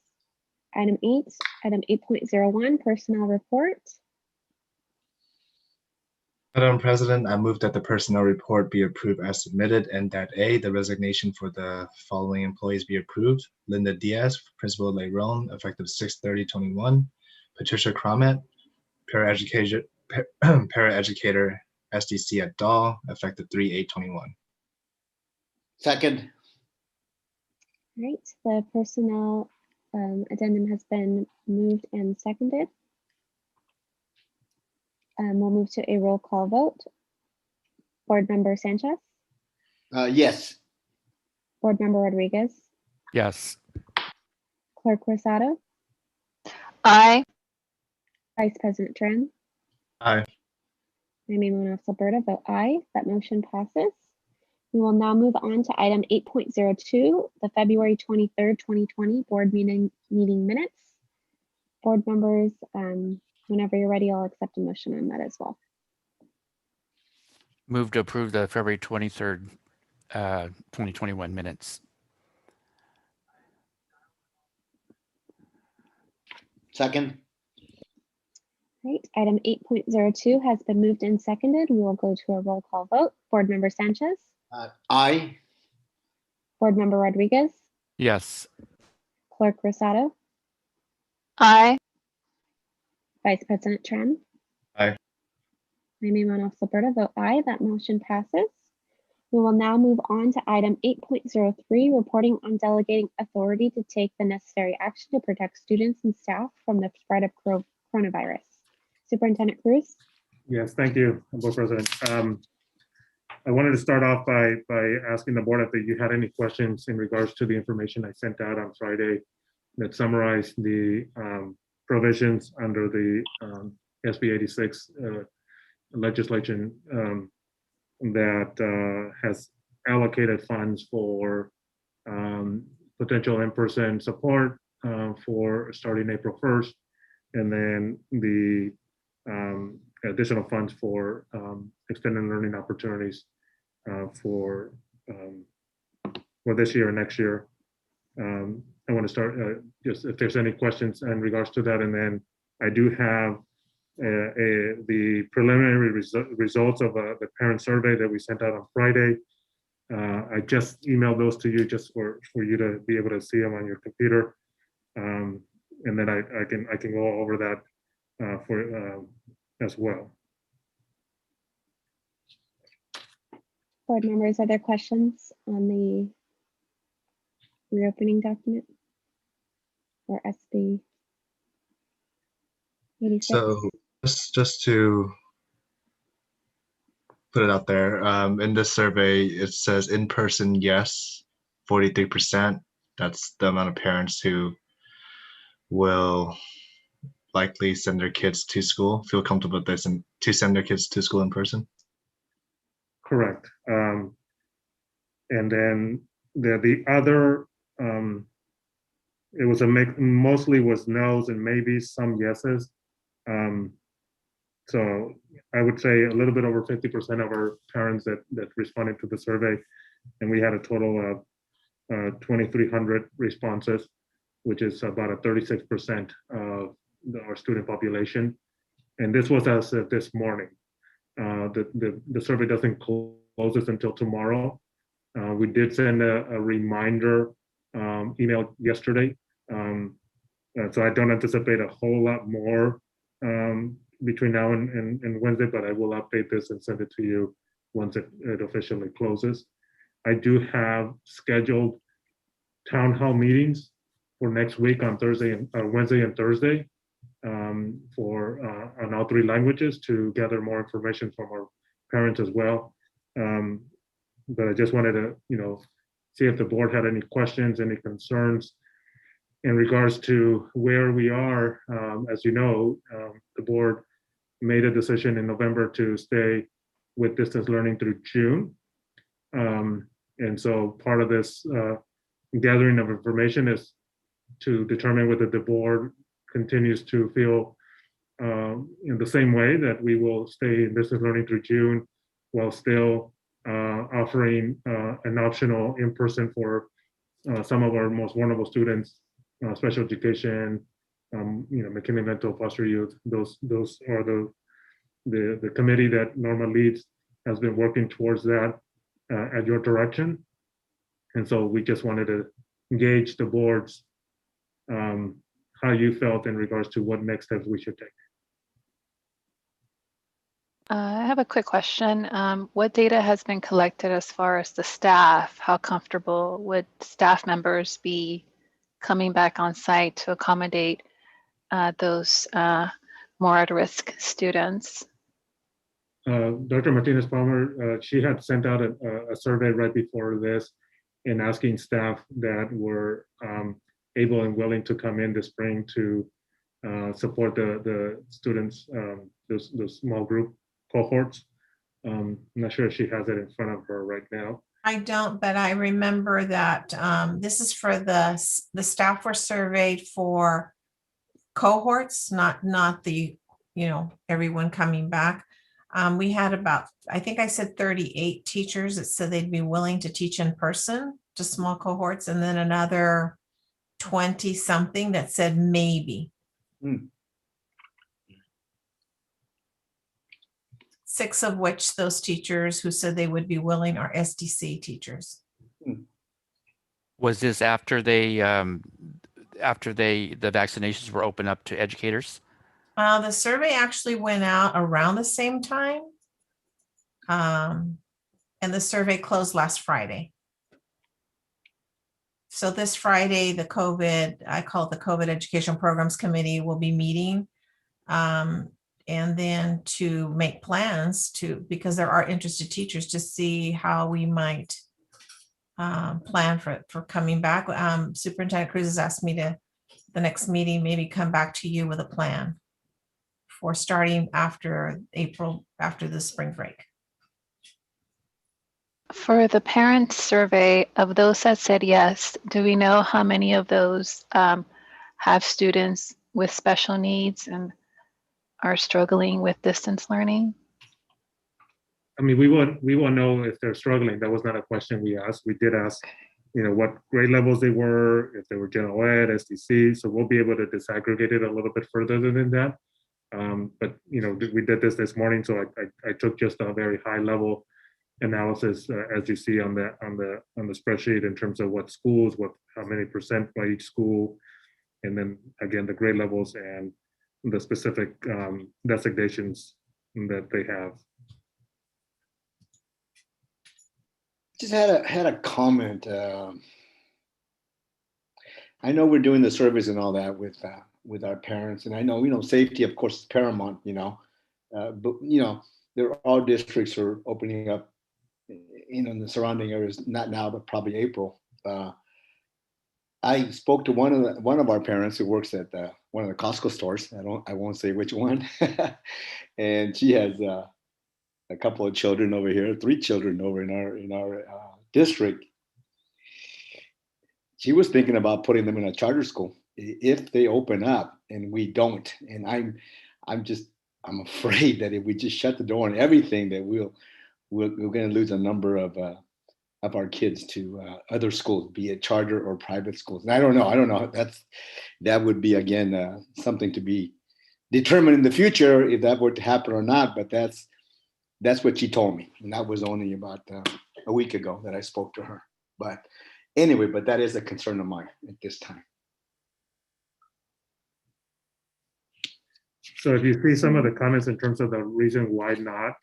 Item 8, item 8.01, personnel report. Madam President, I move that the personnel report be approved as submitted and that A, the resignation for the following employees be approved. Linda Diaz, Principal at Leron, effective 6/30/21. Patricia Cromet, paraeducator SDC at Dahl, effective 3/8/21. Second. All right, the personnel addendum has been moved and seconded. We'll move to a roll call vote. Board Member Sanchez, Yes. Board Member Rodriguez, Yes. Clerk Rosado, Aye. Vice President Tran. Aye. I'm Imana Silberta, vote aye. That motion passes. We will now move on to item 8.02, the February 23rd, 2020 board meeting minutes. Board members, whenever you're ready, I'll accept a motion on that as well. Move to approve the February 23rd, 2021 minutes. Second. Right, item 8.02 has been moved and seconded. We will go to a roll call vote. Board Member Sanchez, Aye. Board Member Rodriguez, Yes. Clerk Rosado, Aye. Vice President Tran. Aye. I'm Imana Silberta, vote aye. That motion passes. We will now move on to item 8.03, reporting on delegating authority to take the necessary action to protect students and staff from the spread of coronavirus. Superintendent Cruz. Yes, thank you, Board President. I wanted to start off by asking the board if you had any questions in regards to the information I sent out on Friday that summarized the provisions under the SB 86 legislation that has allocated funds for potential in-person support for starting April 1st, and then the additional funds for extended learning opportunities for this year and next year. I want to start just if there's any questions in regards to that, and then I do have the preliminary results of the parent survey that we sent out on Friday. I just emailed those to you just for you to be able to see them on your computer, and then I can go over that for as well. Board members, are there questions on the reopening document or SB 86? So just to put it out there, in this survey, it says in person, yes, 43%. That's the amount of parents who will likely send their kids to school, feel comfortable with this, and to send their kids to school in person? Correct. And then the other, it was a mix, mostly was no's and maybe some yeses. So I would say a little bit over 50% of our parents that responded to the survey, and we had a total of 2,300 responses, which is about a 36% of our student population. And this was as of this morning. The survey doesn't close until tomorrow. We did send a reminder email yesterday. So I don't anticipate a whole lot more between now and Wednesday, but I will update this and send it to you once it officially closes. I do have scheduled town hall meetings for next week on Wednesday and Thursday for on all three languages to gather more information from our parents as well. But I just wanted to, see if the board had any questions, any concerns in regards to where we are. As you know, the board made a decision in November to stay with distance learning through June. And so part of this gathering of information is to determine whether the board continues to feel in the same way that we will stay in distance learning through June while still offering an optional in-person for some of our most vulnerable students, special education, McKinley Mental, Foster Youth. Those are the committee that Norma leads has been working towards that at your direction. And so we just wanted to engage the boards how you felt in regards to what next steps we should take. I have a quick question. What data has been collected as far as the staff? How comfortable would staff members be coming back on site to accommodate those more at-risk students? Dr. Martinez-Palmer, she had sent out a survey right before this and asking staff that were able and willing to come in this spring to support the students, those small group cohorts. I'm not sure if she has it in front of her right now. I don't, but I remember that this is for the staff were surveyed for cohorts, not the, everyone coming back. We had about, I think I said 38 teachers that said they'd be willing to teach in person to small cohorts, and then another 20 something that said maybe. 6 of which those teachers who said they would be willing are SDC teachers. Was this after the vaccinations were opened up to educators? The survey actually went out around the same time. And the survey closed last Friday. So this Friday, I call it the COVID Education Programs Committee, will be meeting. And then to make plans because there are interested teachers, to see how we might plan for coming back. Superintendent Cruz has asked me to, the next meeting, maybe come back to you with a plan for starting after April, after the spring break. For the parents survey, of those that said yes, do we know how many of those have students with special needs and are struggling with distance learning? I mean, we won't know if they're struggling. That was not a question we asked. We did ask, what grade levels they were, if they were general ed, SDC. So we'll be able to disaggregate it a little bit further than that. But we did this morning, so I took just a very high level analysis, as you see on the spreadsheet, in terms of what schools, how many percent by each school, and then again the grade levels and the specific designations that they have. Just had a comment. I know we're doing the surveys and all that with our parents, and I know safety, of course, is paramount. But there are all districts are opening up, in the surrounding areas, not now, but probably April. I spoke to one of our parents who works at one of the Costco stores. I won't say which one, and she has a couple of children over here, 3 children over in our district. She was thinking about putting them in a charter school if they open up, and we don't. And I'm afraid that if we just shut the door on everything, that we're going to lose a number of our kids to other schools, be it charter or private schools. And I don't know. That would be again something to be determined in the future if that were to happen or not. But that's what she told me, and that was only about a week ago that I spoke to her. But anyway, that is a concern of mine at this time. So if you see some of the comments in terms of the reason why not,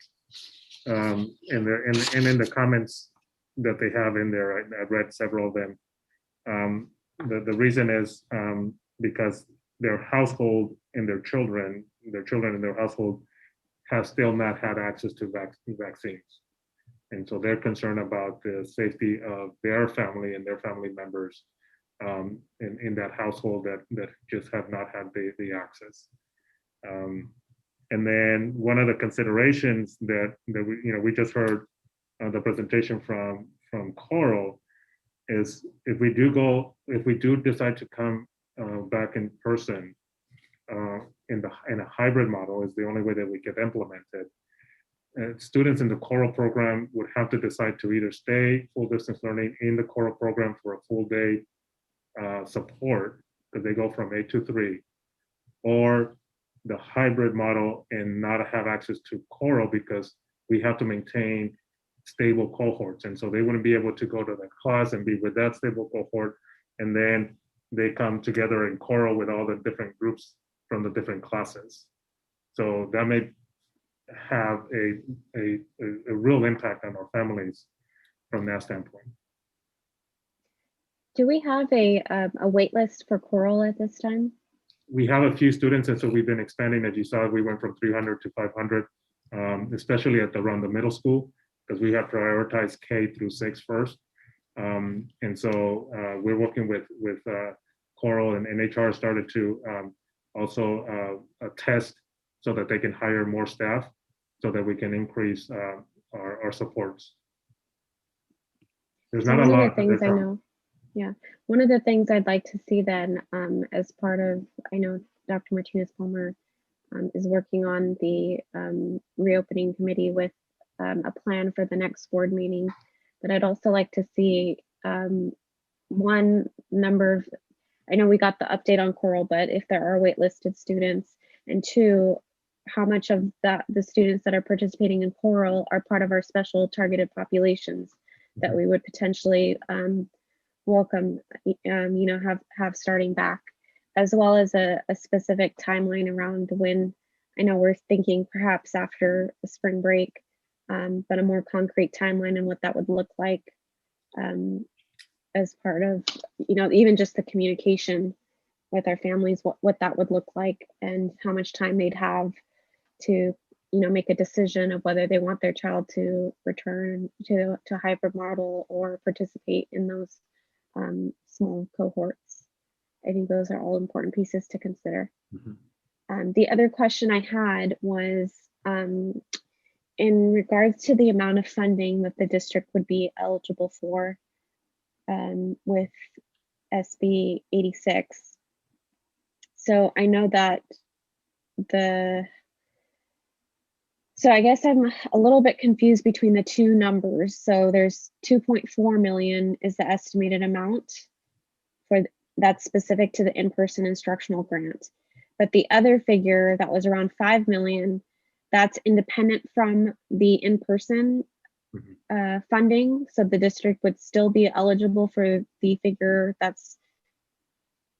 and in the comments that they have in there, I read several of them. The reason is because their household and their children in their household have still not had access to vaccines. And so they're concerned about the safety of their family and their family members in that household that just have not had the access. And then one of the considerations that we just heard the presentation from Choral is if we do decide to come back in person in a hybrid model is the only way that we get implemented. Students in the Choral program would have to decide to either stay full distance learning in the Choral program for a full day support, because they go from 8 to 3, or the hybrid model and not have access to Choral because we have to maintain stable cohorts. And so they wouldn't be able to go to the class and be with that stable cohort. And then they come together in Choral with all the different groups from the different classes. So that may have a real impact on our families from that standpoint. Do we have a wait list for Choral at this time? We have a few students, and so we've been expanding. As you saw, we went from 300 to 500, especially around the middle school, because we have prioritized K through 6 first. And so we're working with Choral, and HR started to also test so that they can hire more staff so that we can increase our supports. There's not a lot. One of the things I know. Yeah, one of the things I'd like to see then as part of, I know Dr. Martinez-Palmer is working on the reopening committee with a plan for the next board meeting, but I'd also like to see one number of, I know we got the update on Choral, but if there are waitlisted students, and 2, how much of the students that are participating in Choral are part of our special targeted populations that we would potentially welcome, have starting back, as well as a specific timeline around when. I know we're thinking perhaps after the spring break, but a more concrete timeline and what that would look like as part of, even just the communication with our families, what that would look like and how much time they'd have to, make a decision of whether they want their child to return to hybrid model or participate in those small cohorts. I think those are all important pieces to consider. Mm-hmm. The other question I had was in regards to the amount of funding that the district would be eligible for with SB 86. So I know that so I guess I'm a little bit confused between the 2 numbers. So there's 2.4 million is the estimated amount for that's specific to the in-person instructional grant. But the other figure that was around 5 million, that's independent from the in-person funding. So the district would still be eligible for the figure that's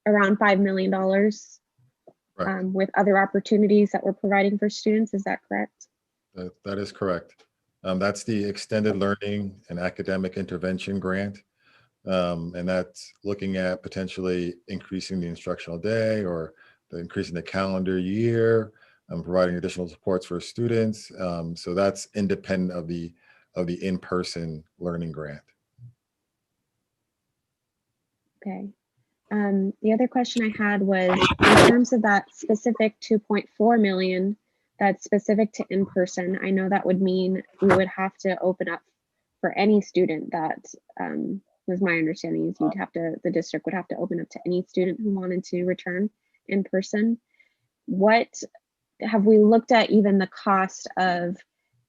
around $5 million with other opportunities that we're providing for students. Is that correct? That is correct. That's the Extended Learning and Academic Intervention Grant. And that's looking at potentially increasing the instructional day or increasing the calendar year, providing additional supports for students. So that's independent of the in-person learning grant. Okay. The other question I had was in terms of that specific 2.4 million that's specific to in-person. I know that would mean we would have to open up for any student that was my understanding is the district would have to open up to any student who wanted to return in person. What have we looked at even the cost of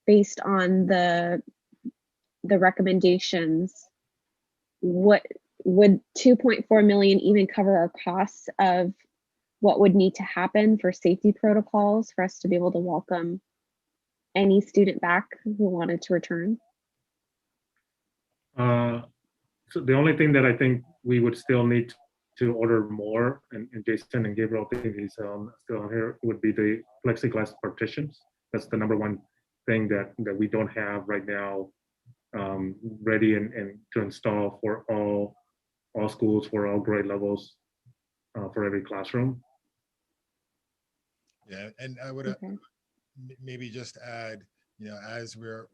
based on the recommendations? What would 2.4 million even cover our costs of what would need to happen for safety protocols for us to be able to welcome any student back who wanted to return? So the only thing that I think we would still need to order more, and Jason and Gabriel think he's still here, would be the plexiglass partitions. That's the number one thing that we don't have right now ready and to install for all schools, for all grade levels, for every classroom. Yeah, and I would maybe just add, as we're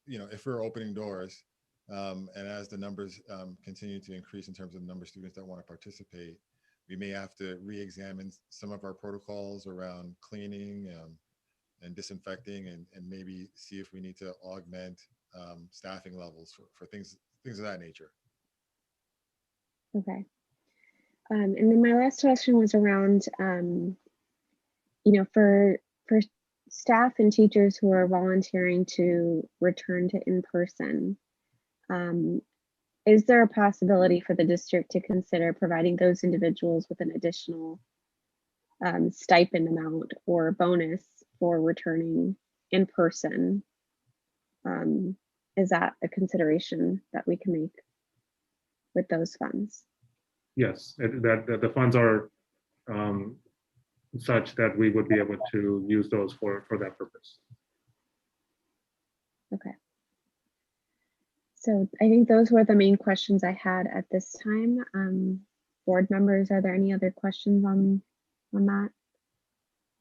if we're opening doors, and as the numbers continue to increase in terms of the number of students that want to participate, we may have to re-examine some of our protocols around cleaning and disinfecting, and maybe see if we need to augment staffing levels for things of that nature. Okay. And then my last question was around, for staff and teachers who are volunteering to return to in-person, is there a possibility for the district to consider providing those individuals with an additional stipend amount or bonus for returning in person? Is that a consideration that we can make with those funds? Yes, that the funds are such that we would be able to use those for that purpose. Okay. So I think those were the main questions I had at this time. Board members, are there any other questions on that?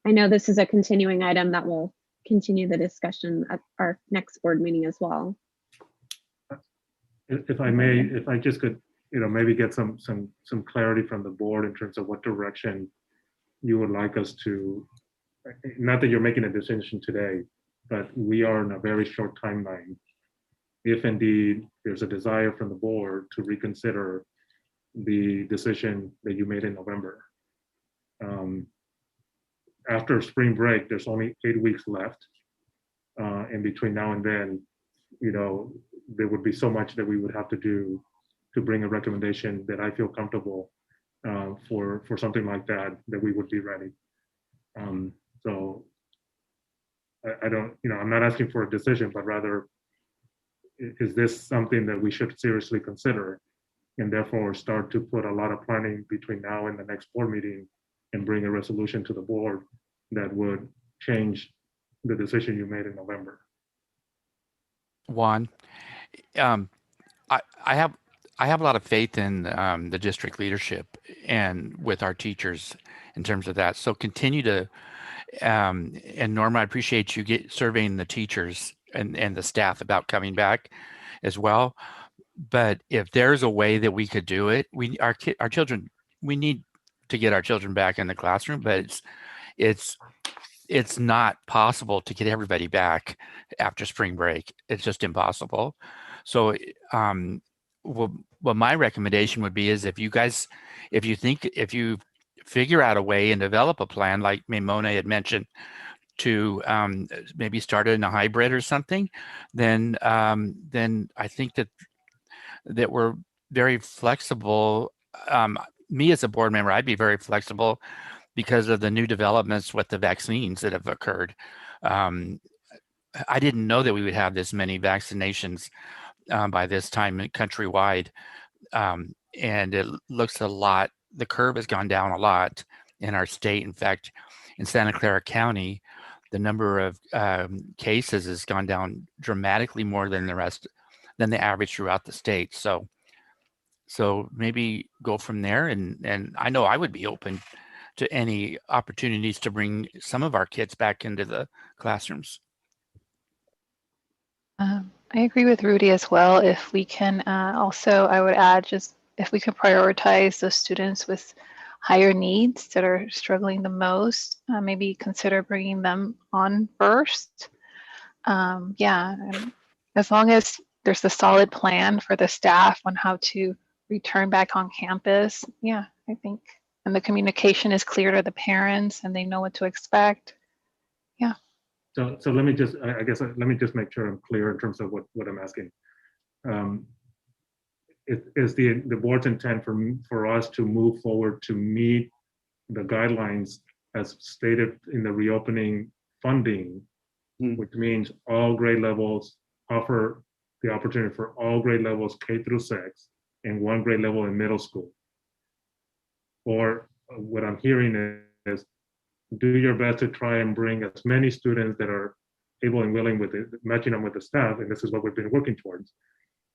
I know this is a continuing item that will continue the discussion at our next board meeting as well. If I may, if I just could, maybe get some clarity from the board in terms of what direction you would like us to, not that you're making a decision today, but we are in a very short timeline. If indeed there's a desire from the board to reconsider the decision that you made in November. After spring break, there's only 8 weeks left. And between now and then, there would be so much that we would have to do to bring a recommendation that I feel comfortable for something like that we would be ready. So I don't, I'm not asking for a decision, but rather, is this something that we should seriously consider and therefore start to put a lot of planning between now and the next board meeting and bring a resolution to the board that would change the decision you made in November? Juan, I have a lot of faith in the district leadership and with our teachers in terms of that. So continue to, and Norma, I appreciate you surveying the teachers and the staff about coming back as well. But if there's a way that we could do it, our children, we need to get our children back in the classroom, but it's not possible to get everybody back after spring break. It's just impossible. So what my recommendation would be is if you figure out a way and develop a plan like Mona had mentioned to maybe start it in a hybrid or something, then I think that we're very flexible. Me as a board member, I'd be very flexible because of the new developments with the vaccines that have occurred. I didn't know that we would have this many vaccinations by this time countrywide. And it looks a lot, the curve has gone down a lot in our state. In fact, in Santa Clara County, the number of cases has gone down dramatically more than the average throughout the state. So maybe go from there. And I know I would be open to any opportunities to bring some of our kids back into the classrooms. I agree with Rudy as well. If we can also, I would add just if we could prioritize those students with higher needs that are struggling the most, maybe consider bringing them on first. Yeah, and as long as there's a solid plan for the staff on how to return back on campus, yeah, I think, and the communication is clear to the parents and they know what to expect. Yeah. So let me just, I guess, let me just make sure I'm clear in terms of what I'm asking. Is the board's intent for us to move forward to meet the guidelines as stated in the reopening funding, which means all grade levels offer the opportunity for all grade levels K through 6 and 1 grade level in middle school? Or what I'm hearing is do your best to try and bring as many students that are able and willing with it, matching them with the staff, and this is what we've been working towards,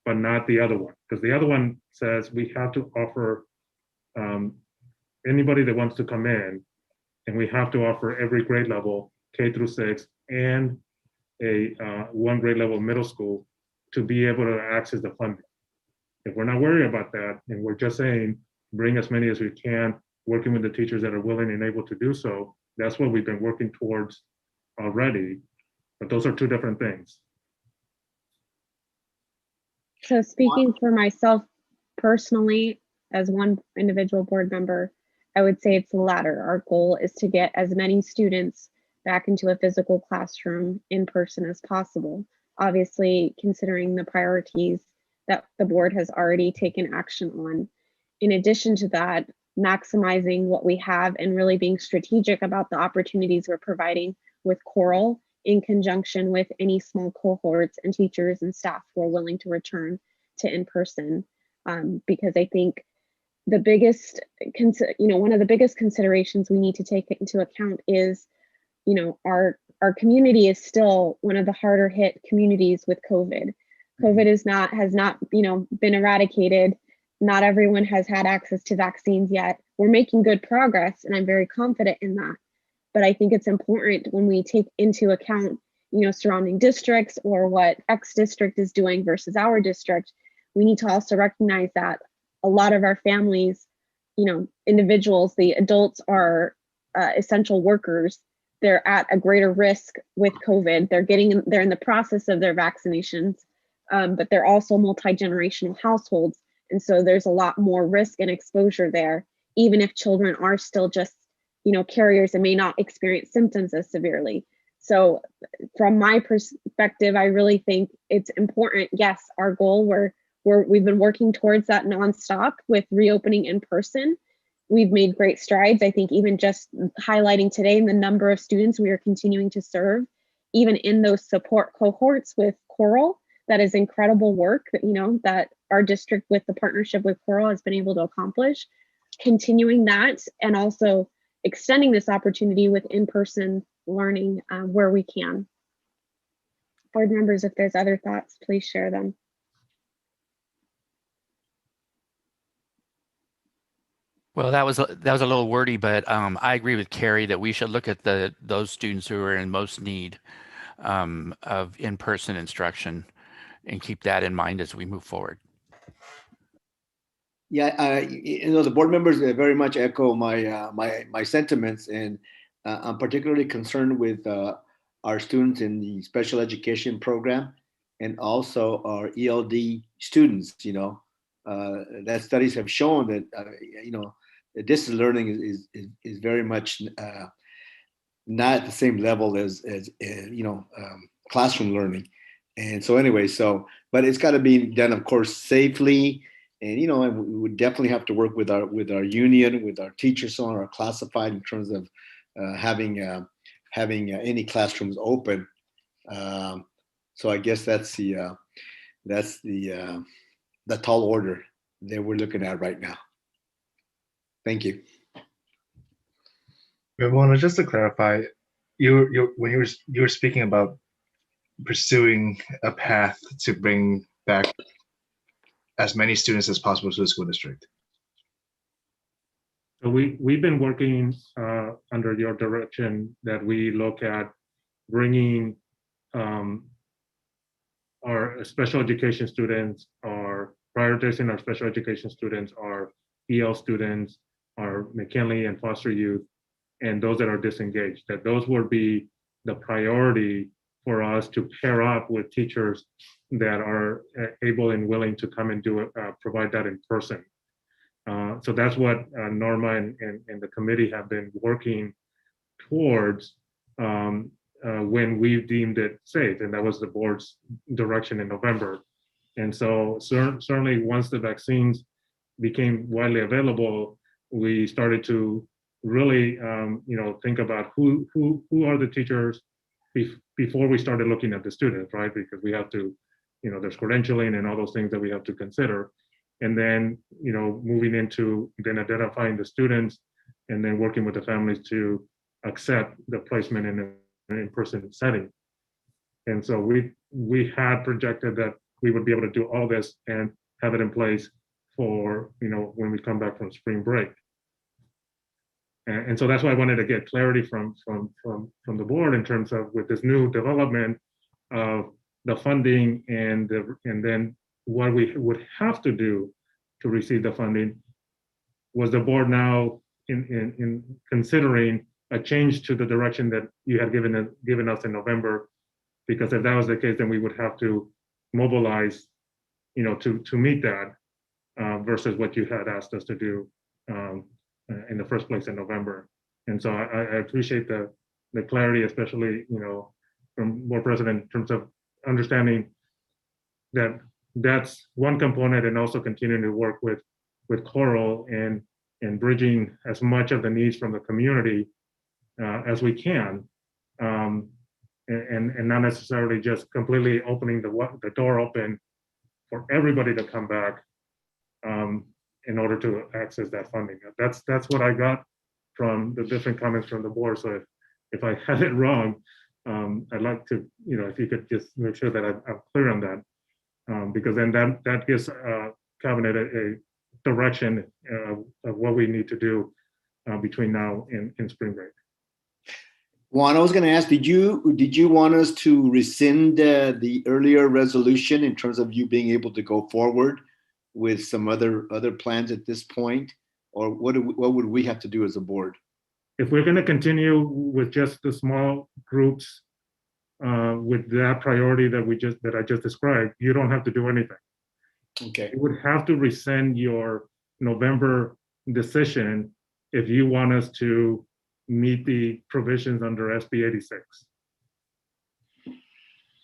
but not the other one, because the other one says we have to offer anybody that wants to come in, and we have to offer every grade level, K through 6, and a 1 grade level middle school to be able to access the funding. If we're not worried about that, and we're just saying, bring as many as we can, working with the teachers that are willing and able to do so, that's what we've been working towards already, but those are two different things. So speaking for myself personally, as one individual board member, I would say it's the latter. Our goal is to get as many students back into a physical classroom in person as possible. Obviously, considering the priorities that the board has already taken action on. In addition to that, maximizing what we have and really being strategic about the opportunities we're providing with Choral in conjunction with any small cohorts and teachers and staff who are willing to return to in-person. Because I think the biggest, one of the biggest considerations we need to take into account is, our community is still one of the harder hit communities with COVID. COVID has not, been eradicated. Not everyone has had access to vaccines yet. We're making good progress, and I'm very confident in that. But I think it's important when we take into account, surrounding districts or what X district is doing versus our district, we need to also recognize that a lot of our families, individuals, the adults are essential workers. They're at a greater risk with COVID. They're in the process of their vaccinations, but they're also multi-generational households. And so there's a lot more risk and exposure there, even if children are still just, carriers and may not experience symptoms as severely. So from my perspective, I really think it's important. Yes, our goal, we've been working towards that nonstop with reopening in person. We've made great strides. I think even just highlighting today the number of students we are continuing to serve, even in those support cohorts with Choral, that is incredible work that, that our district with the partnership with Choral has been able to accomplish. Continuing that and also extending this opportunity with in-person learning where we can. Board members, if there's other thoughts, please share them. Well, that was a little wordy, but I agree with Carrie that we should look at those students who are in most need of in-person instruction and keep that in mind as we move forward. Yeah, the board members very much echo my sentiments, and I'm particularly concerned with our students in the special education program and also our ELD students. That studies have shown that the distance learning is very much not at the same level as classroom learning. And so anyway, but it's got to be done, of course, safely. And and we would definitely have to work with our union, with our teachers on our classified in terms of having any classrooms open. So I guess that's the tall order that we're looking at right now. Thank you. Ramona, just to clarify, when you were speaking about pursuing a path to bring back as many students as possible to the school district. So we've been working under your direction that we look at bringing our special education students, our prioritizing our special education students, our EL students, our McKinley and foster youth, and those that are disengaged, that those would be the priority for us to pair up with teachers that are able and willing to come and do it, provide that in person. So that's what Norma and the committee have been working towards when we deemed it safe, and that was the board's direction in November. And so certainly once the vaccines became widely available, we started to really think about who are the teachers before we started looking at the students, right? Because we have to, there's credentialing and all those things that we have to consider. And then, moving into then identifying the students and then working with the families to accept the placement in an in-person setting. And so we had projected that we would be able to do all this and have it in place for, when we come back from spring break. And so that's why I wanted to get clarity from the board in terms of with this new development of the funding and then what we would have to do to receive the funding. Was the board now in considering a change to the direction that you had given us in November? Because if that was the case, then we would have to mobilize, to meet that versus what you had asked us to do in the first place in November. And so I appreciate the clarity, especially, from board president in terms of understanding that that's one component, and also continuing to work with Choral and bridging as much of the needs from the community as we can, and not necessarily just completely opening the door open for everybody to come back in order to access that funding. That's what I got from the different comments from the board. So if I had it wrong, I'd like to, if you could just make sure that I'm clear on that. Because then that gives cabinet a direction of what we need to do between now and spring break. Juan, I was going to ask, did you want us to rescind the earlier resolution in terms of you being able to go forward with some other plans at this point, or what would we have to do as a board? If we're going to continue with just the small groups with that priority that I just described, you don't have to do anything. Okay. You would have to rescind your November decision if you want us to meet the provisions under SB 86.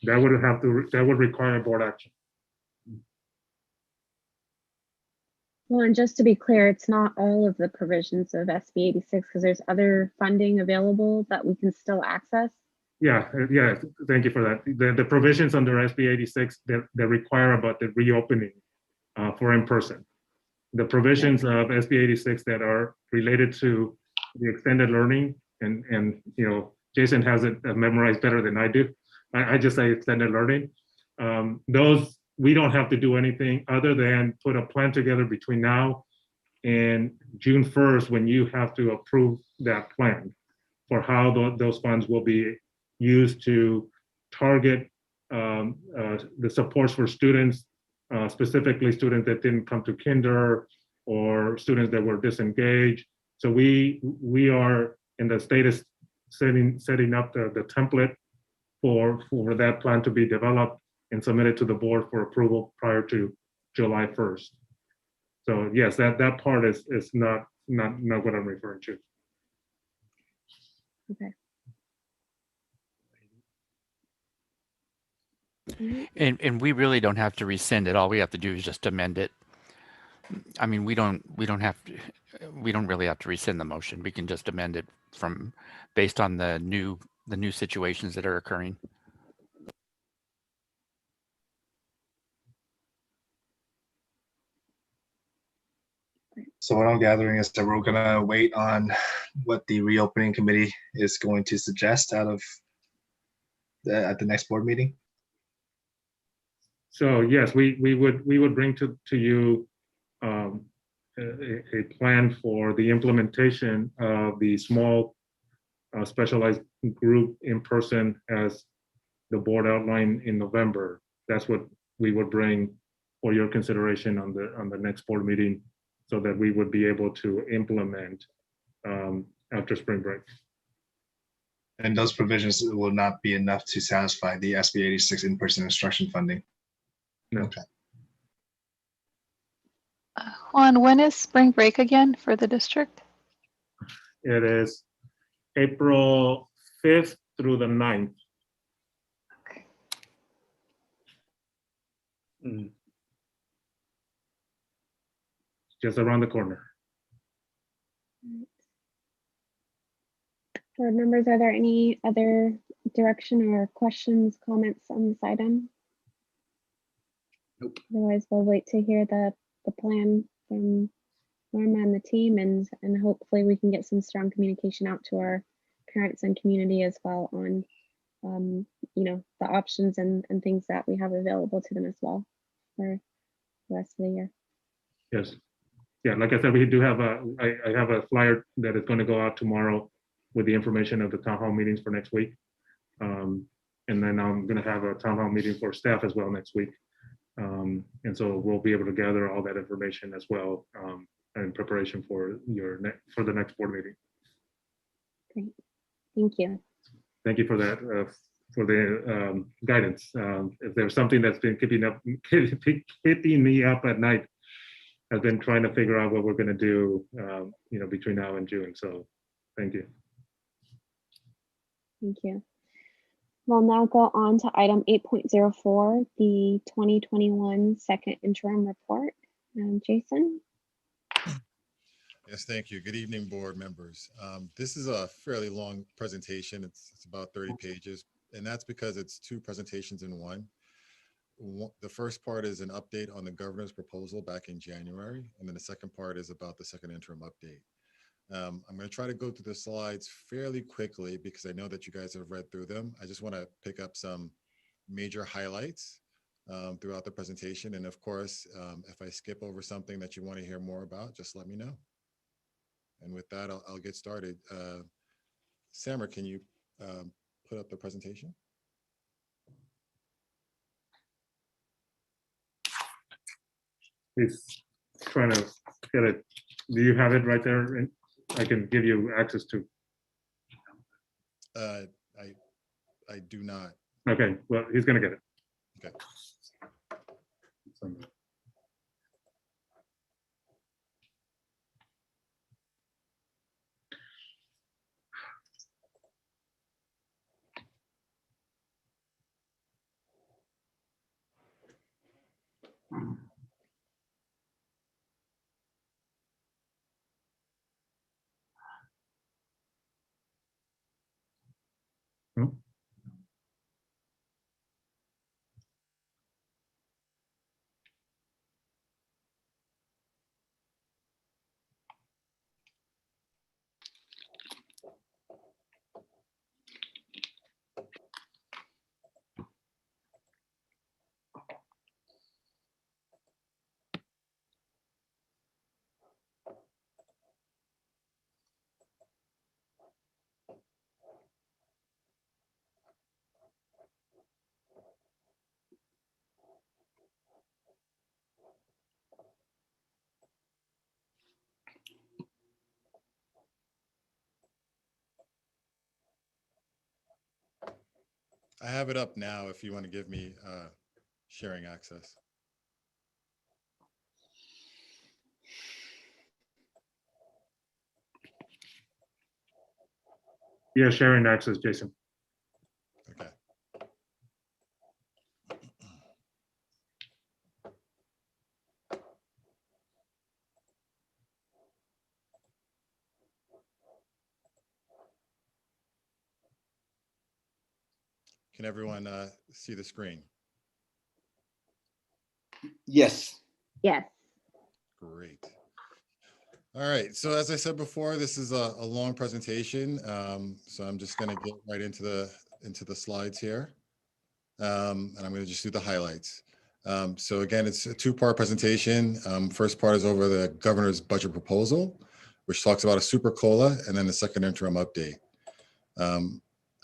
That would require board action. Well, and just to be clear, it's not all of the provisions of SB 86 because there's other funding available that we can still access. Yeah, thank you for that. The provisions under SB 86 that require about the reopening for in-person. The provisions of SB 86 that are related to the extended learning, and Jason has it memorized better than I do. I just say extended learning. Those, we don't have to do anything other than put a plan together between now and June 1st, when you have to approve that plan for how those funds will be used to target the supports for students, specifically students that didn't come to kinder or students that were disengaged. So we are in the status setting up the template for that plan to be developed and submitted to the board for approval prior to July 1st. So yes, that part is not what I'm referring to. Okay. And we really don't have to rescind it. All we have to do is just amend it. I mean, we don't really have to rescind the motion. We can just amend it based on the new situations that are occurring. So what I'm gathering is that we're gonna wait on what the reopening committee is going to suggest at the next board meeting. So yes, we would bring to you a plan for the implementation of the small specialized group in person as the board outlined in November. That's what we would bring for your consideration on the next board meeting, so that we would be able to implement after spring break. And those provisions will not be enough to satisfy the SB 86 in-person instruction funding. No. Okay. Juan, when is spring break again for the district? It is April 5th through the 9th. Okay. Just around the corner. Board members, are there any other direction or questions, comments on this item? Nope. Otherwise, we'll wait to hear the plan from Norma and the team, and hopefully we can get some strong communication out to our parents and community as well on you know, the options and things that we have available to them as well for the rest of the year. Yes. Yeah, like I said, we do have I have a flyer that is going to go out tomorrow with the information of the town hall meetings for next week. And then I'm going to have a town hall meeting for staff as well next week. And so we'll be able to gather all that information as well in preparation for the next board meeting. Great, thank you. Thank you for that, for the guidance. If there's something that's been keeping me up at night, I've been trying to figure out what we're going to do, you know, between now and June. So, thank you. Thank you. We'll now go on to item 8.04, the 2021 second interim report. Jason? Yes, thank you. Good evening, board members. This is a fairly long presentation. It's about 30 pages, and that's because it's two presentations in one. The first part is an update on the governor's proposal back in January, and then the second part is about the second interim update. I'm going to try to go through the slides fairly quickly because I know that you guys have read through them. I just want to pick up some major highlights throughout the presentation. And of course, if I skip over something that you want to hear more about, just let me know. And with that, I'll get started. Samar, can you put up the presentation? He's trying to get it. Do you have it right there? And I can give you access to. I do not. Okay, well, he's going to get it. Okay. I have it up now if you want to give me sharing access. Yeah, sharing access, Jason. Okay. Can everyone see the screen? Yes. Yes. Great. All right, so as I said before, this is a long presentation, so I'm just going to get right into the slides here, and I'm going to just do the highlights. So again, it's a two-part presentation. First part is over the governor's budget proposal, which talks about a super COLA, and then the second interim update.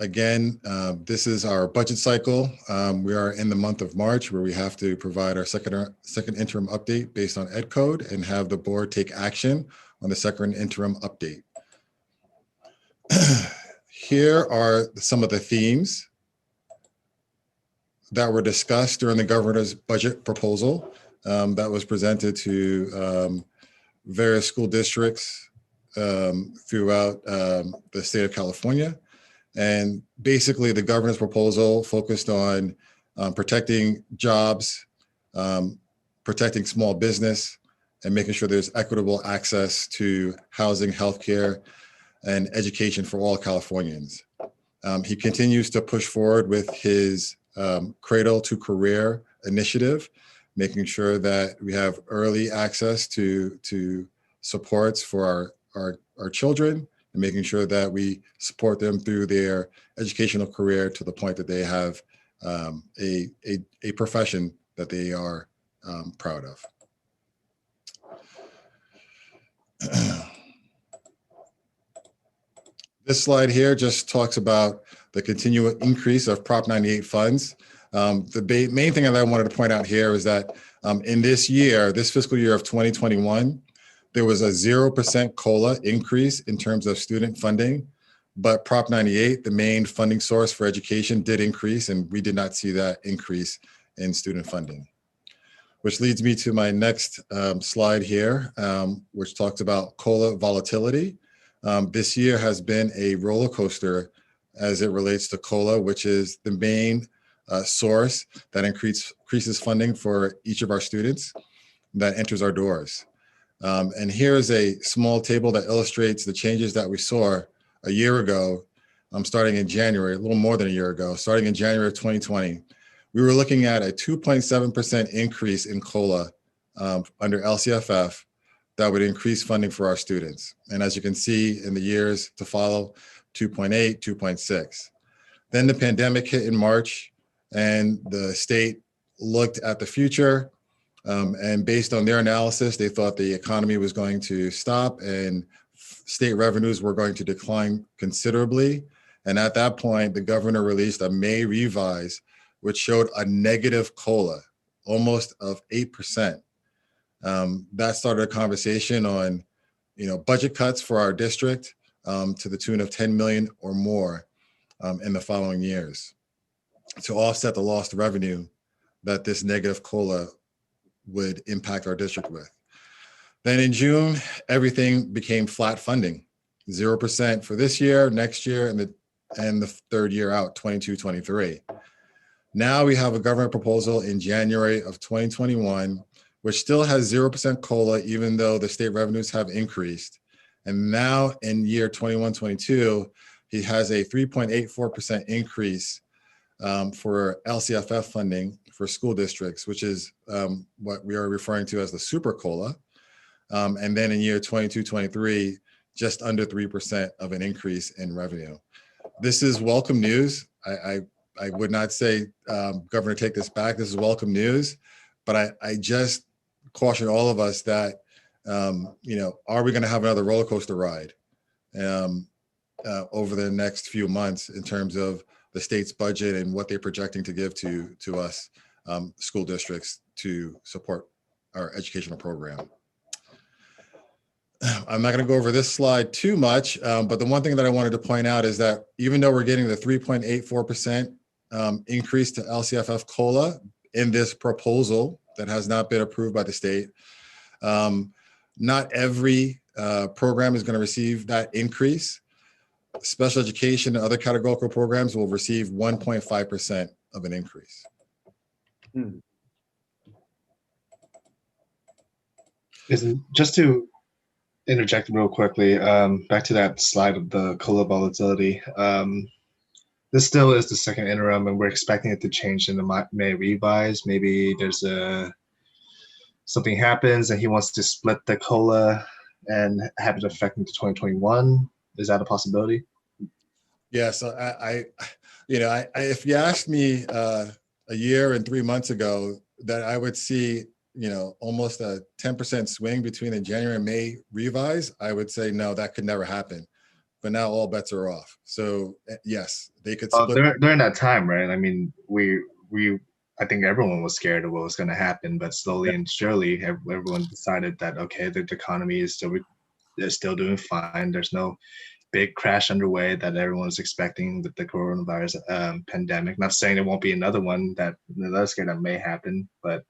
Again, this is our budget cycle. We are in the month of March where we have to provide our second interim update based on Ed Code and have the board take action on the second interim update. Here are some of the themes that were discussed during the governor's budget proposal that was presented to various school districts throughout the state of California. And basically the governor's proposal focused on protecting jobs, protecting small business, and making sure there's equitable access to housing, healthcare, and education for all Californians. He continues to push forward with his Cradle to Career initiative, making sure that we have early access to supports for our children, and making sure that we support them through their educational career to the point that they have a profession that they are proud of. This slide here just talks about the continual increase of Prop 98 funds. The main thing that I wanted to point out here is that in this fiscal year of 2021, there was a 0% COLA increase in terms of student funding, but Prop 98, the main funding source for education, did increase, and we did not see that increase in student funding. Which leads me to my next slide here, which talks about COLA volatility. This year has been a roller coaster as it relates to COLA, which is the main source that increases funding for each of our students that enters our doors. And here's a small table that illustrates the changes that we saw a year ago, starting in January, a little more than a year ago, starting in January of 2020. We were looking at a 2.7% increase in COLA under LCFF that would increase funding for our students. And as you can see in the years to follow, 2.8, 2.6. Then the pandemic hit in March, and the state looked at the future, and based on their analysis, they thought the economy was going to stop and state revenues were going to decline considerably. And at that point, the governor released a May revise, which showed a negative COLA, almost of 8%. That started a conversation on, budget cuts for our district to the tune of 10 million or more in the following years to offset the lost revenue that this negative COLA would impact our district with. Then in June, everything became flat funding, 0% for this year, next year, and the third year out, 22, 23. Now we have a government proposal in January of 2021, which still has 0% COLA, even though the state revenues have increased. And now in year 21, 22, he has a 3.84% increase for LCFF funding for school districts, which is what we are referring to as the super COLA. And then in year 22, 23, just under 3% of an increase in revenue. This is welcome news. I would not say, Governor, take this back. This is welcome news, but I just caution all of us that, are we going to have another roller coaster ride over the next few months in terms of the state's budget and what they're projecting to give to us school districts to support our educational program. I'm not going to go over this slide too much, but the one thing that I wanted to point out is that even though we're getting the 3.84% increase to LCFF COLA in this proposal that has not been approved by the state, not every program is going to receive that increase. Special education and other categorical programs will receive 1.5% of an increase. Just to interject real quickly, back to that slide of the COLA volatility. This still is the second interim, and we're expecting it to change in the May revise. Maybe there's something happens and he wants to split the COLA and have it affect into 2021. Is that a possibility? Yeah, so if you asked me a year and 3 months ago that I would see, almost a 10% swing between the January and May revise, I would say, no, that could never happen. but now all bets are off. So yes, they could Well, split. during that time, right? I mean, I think everyone was scared of what was going to happen, but slowly and surely, everyone decided that okay, the economy is still doing fine. There's no big crash underway that everyone's expecting with the coronavirus pandemic. Not saying there won't be another one that may happen, but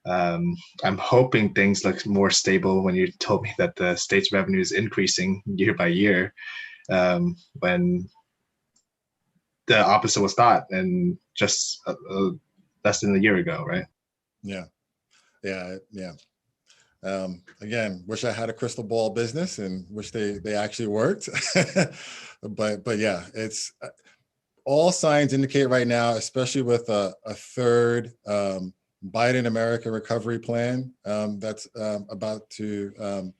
I'm hoping things look more stable when you told me that the state's revenue is increasing year by year, when the opposite was thought, and just less than a year ago, right? Yeah. Again, wish I had a crystal ball business and wish they actually worked. but yeah, it's all signs indicate right now, especially with a third Biden America recovery plan that's about to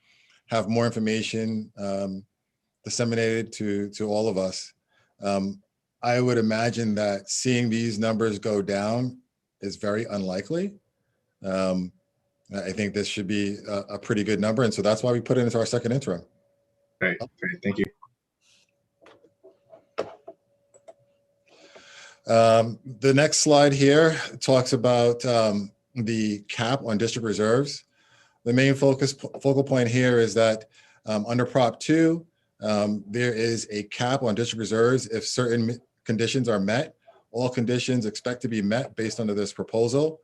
have more information disseminated to all of us. I would imagine that seeing these numbers go down is very unlikely. I think this should be a pretty good number. And so that's why we put it into our second interim. Great, thank you. The next slide here talks about the cap on district reserves. The main focal point here is that under Prop 2, there is a cap on district reserves if certain conditions are met. All conditions expect to be met based under this proposal.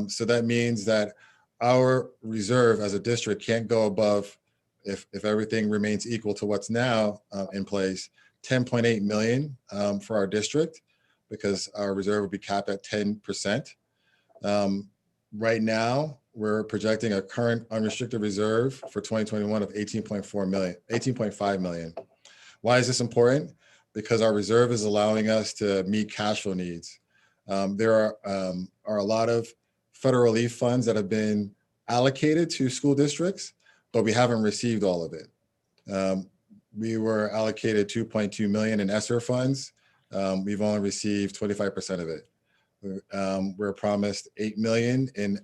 So that means that our reserve as a district can't go above, if everything remains equal to what's now in place, 10.8 million for our district, because our reserve would be capped at 10%. Right now, we're projecting a current unrestricted reserve for 2021 of 18.5 million. Why is this important? Because our reserve is allowing us to meet cash flow needs. There are a lot of federal relief funds that have been allocated to school districts, but we haven't received all of it. We were allocated 2.2 million in ESSER funds. We've only received 25% of it. We're promised 8 million in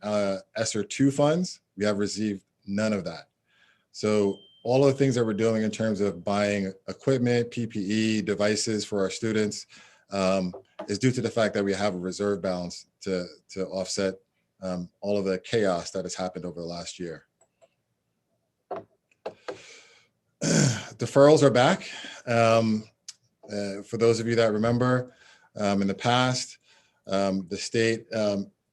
ESSER 2 funds. We have received none of that. So all of the things that we're doing in terms of buying equipment, PPE, devices for our students is due to the fact that we have a reserve balance to offset all of the chaos that has happened over the last year. Deferrals are back. For those of you that remember, in the past, the state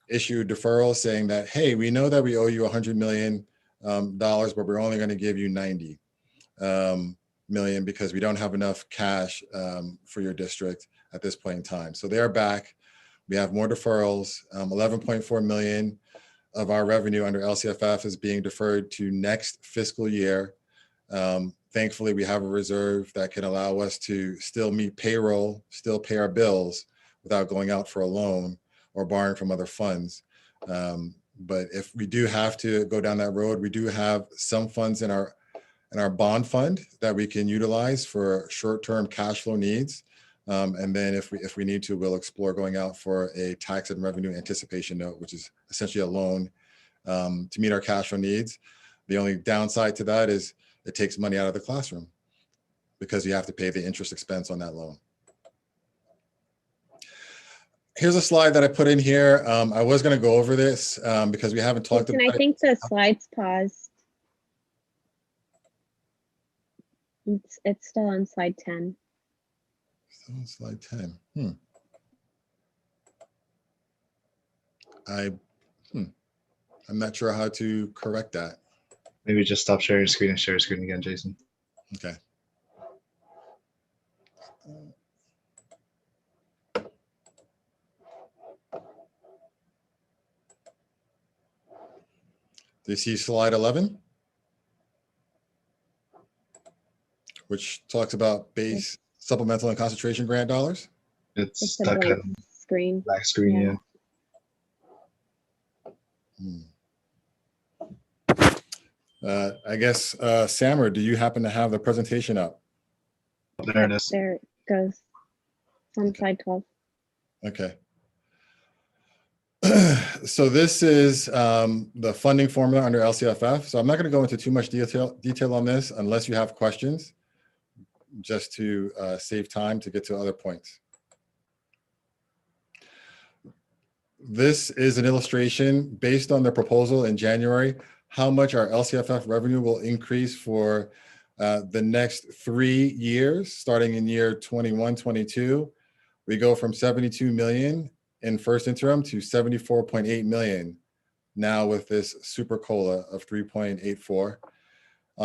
issued deferrals saying that, hey, we know that we owe you $100 million, but we're only going to give you 90 million because we don't have enough cash for your district at this point in time. So they are back. We have more deferrals. 11.4 million of our revenue under LCFF is being deferred to next fiscal year. Thankfully, we have a reserve that can allow us to still meet payroll, still pay our bills without going out for a loan or borrowing from other funds. But if we do have to go down that road, we do have some funds in our bond fund that we can utilize for short-term cash flow needs. And then if we need to, we'll explore going out for a tax and revenue anticipation note, which is essentially a loan to meet our cash flow needs. The only downside to that is it takes money out of the classroom because you have to pay the interest expense on that loan. Here's a slide that I put in here. I was going to go over this because we haven't talked about it. I think the slides paused. It's still on slide 10. Still on slide 10. I'm not sure how to correct that. Maybe just stop sharing your screen and share your screen again, Jason. Okay. Do you see slide 11? Which talks about base, supplemental, and concentration grant dollars? It's a that blank kind of screen. black screen, yeah. I guess, Samar, do you happen to have the presentation up? There it is. There it goes. It's on slide 12. Okay. So this is the funding formula under LCFF. So I'm not going to go into too much detail on this unless you have questions. just to save time to get to other points. This is an illustration based on the proposal in January, how much our LCFF revenue will increase for the next 3 years, starting in year 21, 22. We go from 72 million in first interim to 74.8 million now with this super COLA of 3.84.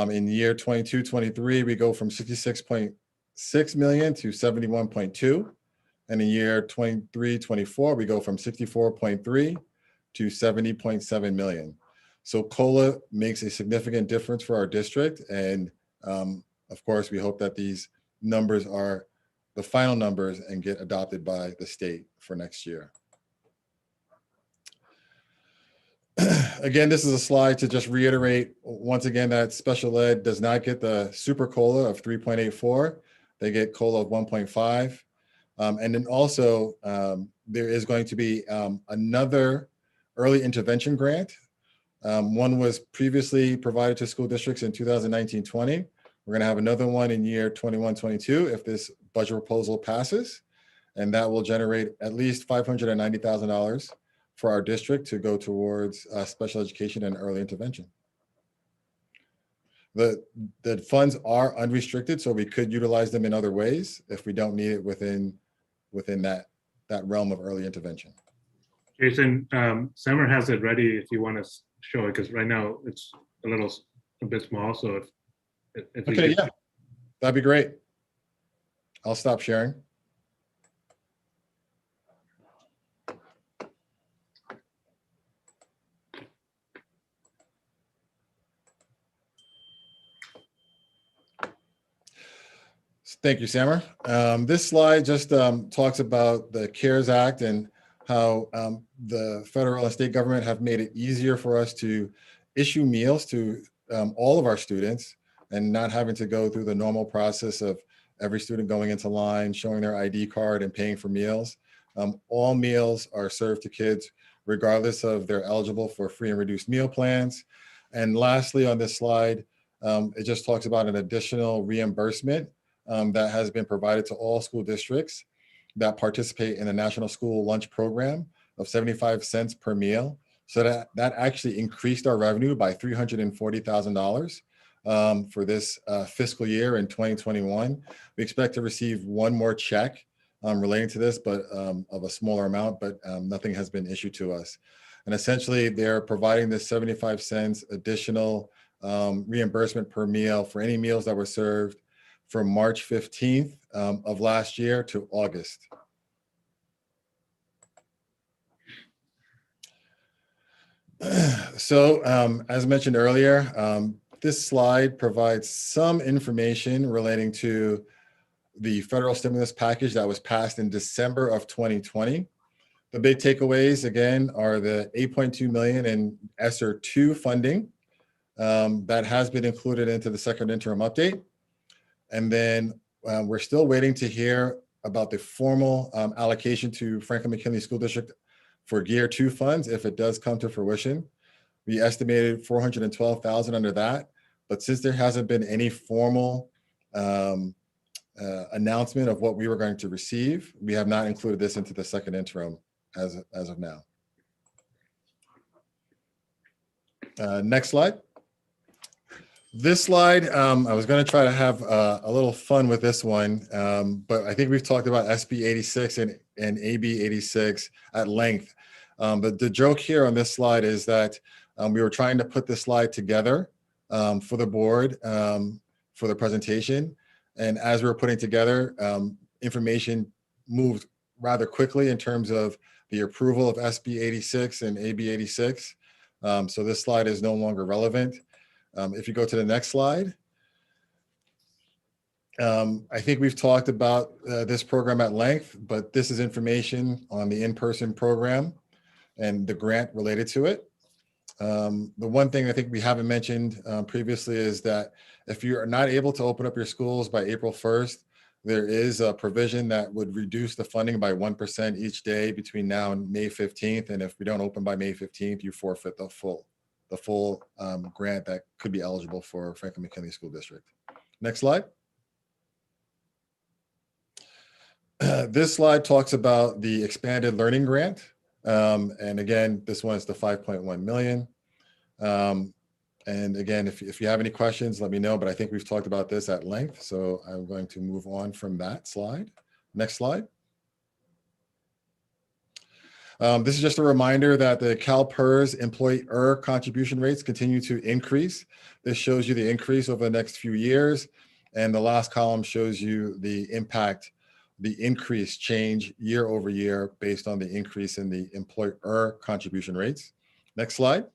In year 22, 23, we go from 66.6 million to 71.2. And in year 23, 24, we go from 64.3 to 70.7 million. So COLA makes a significant difference for our district. And of course, we hope that these numbers are the final numbers and get adopted by the state for next year. Again, this is a slide to just reiterate once again that special ed does not get the super COLA of 3.84. They get COLA of 1.5. And then also there is going to be another early intervention grant. One was previously provided to school districts in 2019-20. We're going to have another one in year 21-22 if this budget proposal passes, and that will generate at least $590,000 for our district to go towards special education and early intervention. The funds are unrestricted, so we could utilize them in other ways if we don't need it within that realm of early intervention. Jason, Summer has it ready if you want to show it, because right now it's a bit small. So if okay, yeah, that'd be great. I'll stop sharing. Thank you, Sammer. This slide just talks about the CARES Act and how the federal and state government have made it easier for us to issue meals to all of our students and not having to go through the normal process of every student going into line, showing their ID card and paying for meals. All meals are served to kids regardless of they're eligible for free and reduced meal plans. And lastly, on this slide, it just talks about an additional reimbursement that has been provided to all school districts that participate in the National School Lunch Program of 75 cents per meal. So that actually increased our revenue by $340,000 for this fiscal year in 2021. We expect to receive one more check relating to this, but of a smaller amount, but nothing has been issued to us. And essentially they're providing this 75 cents additional reimbursement per meal for any meals that were served from March 15th of last year to August. So as mentioned earlier, this slide provides some information relating to the federal stimulus package that was passed in December of 2020. The big takeaways, again, are the $8.2 million in ESSER 2 funding that has been included into the second interim update. And then we're still waiting to hear about the formal allocation to Franklin-McKinley School District for Gear 2 funds if it does come to fruition. We estimated $412,000 under that, but since there hasn't been any formal announcement of what we were going to receive, we have not included this into the second interim as of now. Next slide. This slide, I was going to try to have a little fun with this one, but I think we've talked about SB 86 and AB 86 at length. But the joke here on this slide is that we were trying to put this slide together for the board for the presentation. And as we were putting together, information moved rather quickly in terms of the approval of SB 86 and AB 86. So this slide is no longer relevant. If you go to the next slide, I think we've talked about this program at length, but this is information on the in-person program and the grant related to it. The one thing I think we haven't mentioned previously is that if you are not able to open up your schools by April 1st, there is a provision that would reduce the funding by 1% each day between now and May 15th. And if we don't open by May 15th, you forfeit the full grant that could be eligible for Franklin-McKinley School District. Next slide. This slide talks about the expanded learning grant. And again, this one is the 5.1 million. And again, if you have any questions, let me know, but I think we've talked about this at length. So I'm going to move on from that slide. Next slide. This is just a reminder that the CalPERS employer contribution rates continue to increase. This shows you the increase over the next few years. And the last column shows you the impact, the increase change year over year based on the increase in the employer contribution rates. Next slide.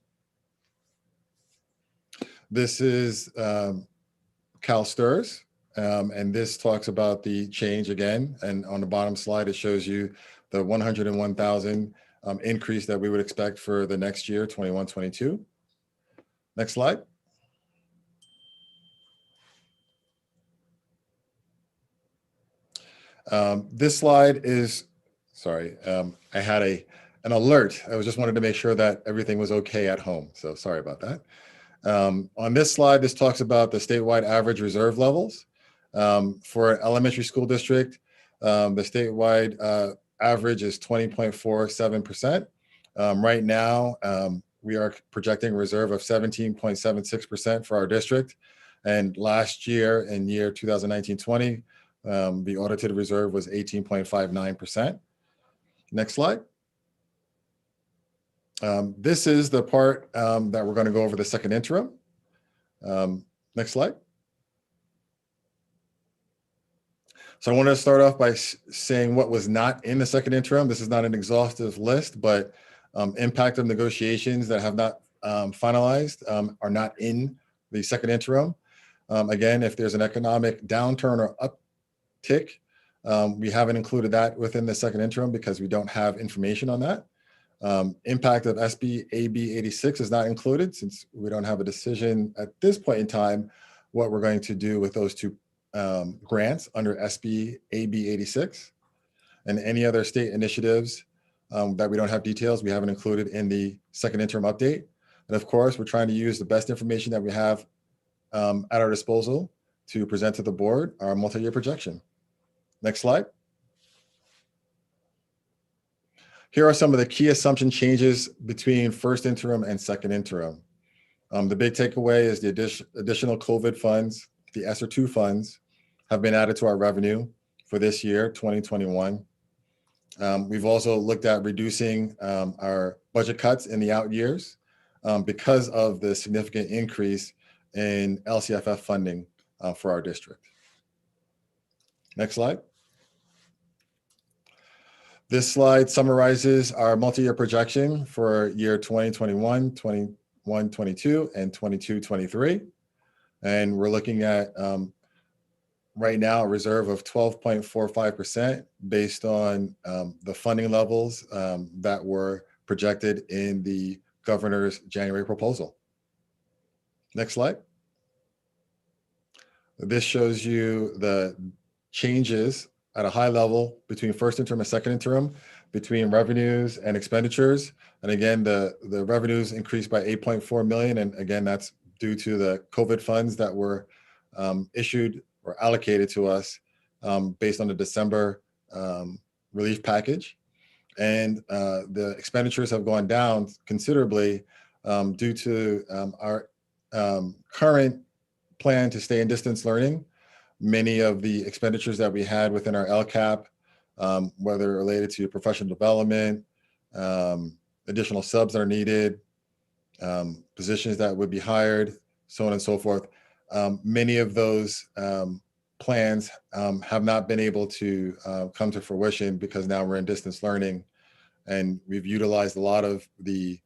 This is CalSTRS, and this talks about the change again. And on the bottom slide, it shows you the 101,000 increase that we would expect for the next year, 21-22. Next slide. This slide is, sorry, I had an alert. I just wanted to make sure that everything was okay at home. So sorry about that. On this slide, this talks about the statewide average reserve levels. For an elementary school district, the statewide average is 20.47%. Right now, we are projecting a reserve of 17.76% for our district. And last year, in year 2019-20, the audited reserve was 18.59%. Next slide. This is the part that we're going to go over the second interim. Next slide. So I want to start off by saying what was not in the second interim. This is not an exhaustive list, but impact of negotiations that have not finalized are not in the second interim. Again, if there's an economic downturn or uptick, we haven't included that within the second interim because we don't have information on that. Impact of SB AB 86 is not included since we don't have a decision at this point in time what we're going to do with those two grants under SB AB 86, and any other state initiatives that we don't have details we haven't included in the second interim update. And of course, we're trying to use the best information that we have at our disposal to present to the board our multi-year projection. Next slide. Here are some of the key assumption changes between first interim and second interim. The big takeaway is the additional COVID funds, the ESSER 2 funds, have been added to our revenue for this year, 2021. We've also looked at reducing our budget cuts in the out years because of the significant increase in LCFF funding for our district. Next slide. This slide summarizes our multi-year projection for year 2021, 21-22, and 22-23. And we're looking at right now a reserve of 12.45% based on the funding levels that were projected in the governor's January proposal. Next slide. This shows you the changes at a high level between first interim and second interim, between revenues and expenditures. And again, the revenues increased by 8.4 million. And again, that's due to the COVID funds that were issued or allocated to us based on the December relief package. And the expenditures have gone down considerably due to our current plan to stay in distance learning. Many of the expenditures that we had within our LCAP, whether related to professional development, additional subs that are needed, positions that would be hired, so on and so forth. Many of those plans have not been able to come to fruition because now we're in distance learning, and we've utilized a lot of the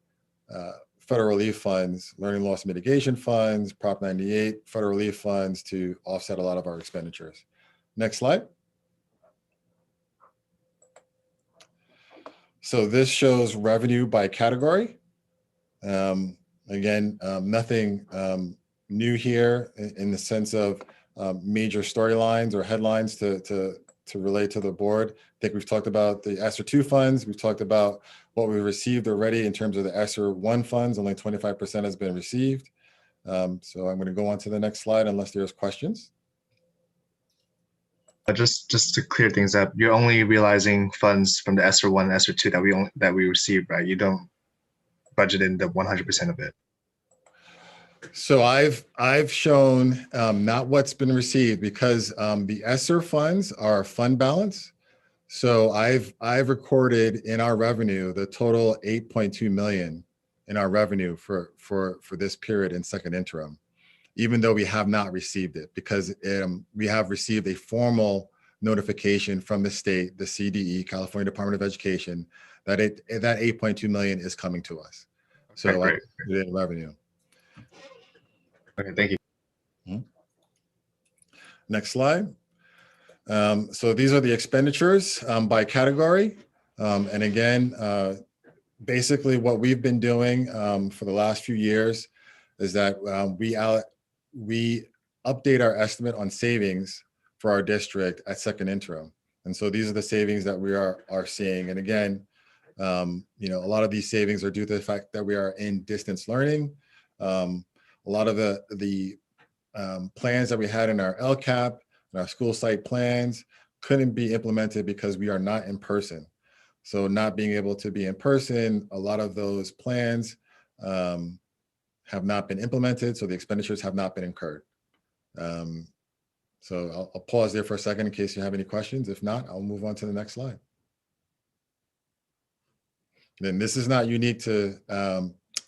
federal relief funds, learning loss mitigation funds, Prop 98, federal relief funds to offset a lot of our expenditures. Next slide. So this shows revenue by category. Again, nothing new here in the sense of major storylines or headlines to relate to the board. I think we've talked about the ESSER 2 funds. We've talked about what we received already in terms of the ESSER 1 funds. Only 25% has been received. So I'm going to go on to the next slide unless there's questions. Just to clear things up, you're only realizing funds from the ESSER 1, ESSER 2 that we received, right? You don't budget in the 100% of it. So I've shown not what's been received, because the ESSER funds are fund balance. So I've recorded in our revenue the total 8.2 million in our revenue for this period in second interim, even though we have not received it, because we have received a formal notification from the state, the CDE, California Department of Education, that that 8.2 million is coming to us. So I put it in revenue. Okay, thank you. Mm-hmm. Next slide. So these are the expenditures by category. And again, basically what we've been doing for the last few years is that we update our estimate on savings for our district at second interim. And so these are the savings that we are seeing. And again, you know, a lot of these savings are due to the fact that we are in distance learning. A lot of the plans that we had in our LCAP and our school site plans couldn't be implemented because we are not in person. So not being able to be in person, a lot of those plans have not been implemented, so the expenditures have not been incurred. So I'll pause there for a second in case you have any questions. If not, I'll move on to the next slide. Then this is not unique to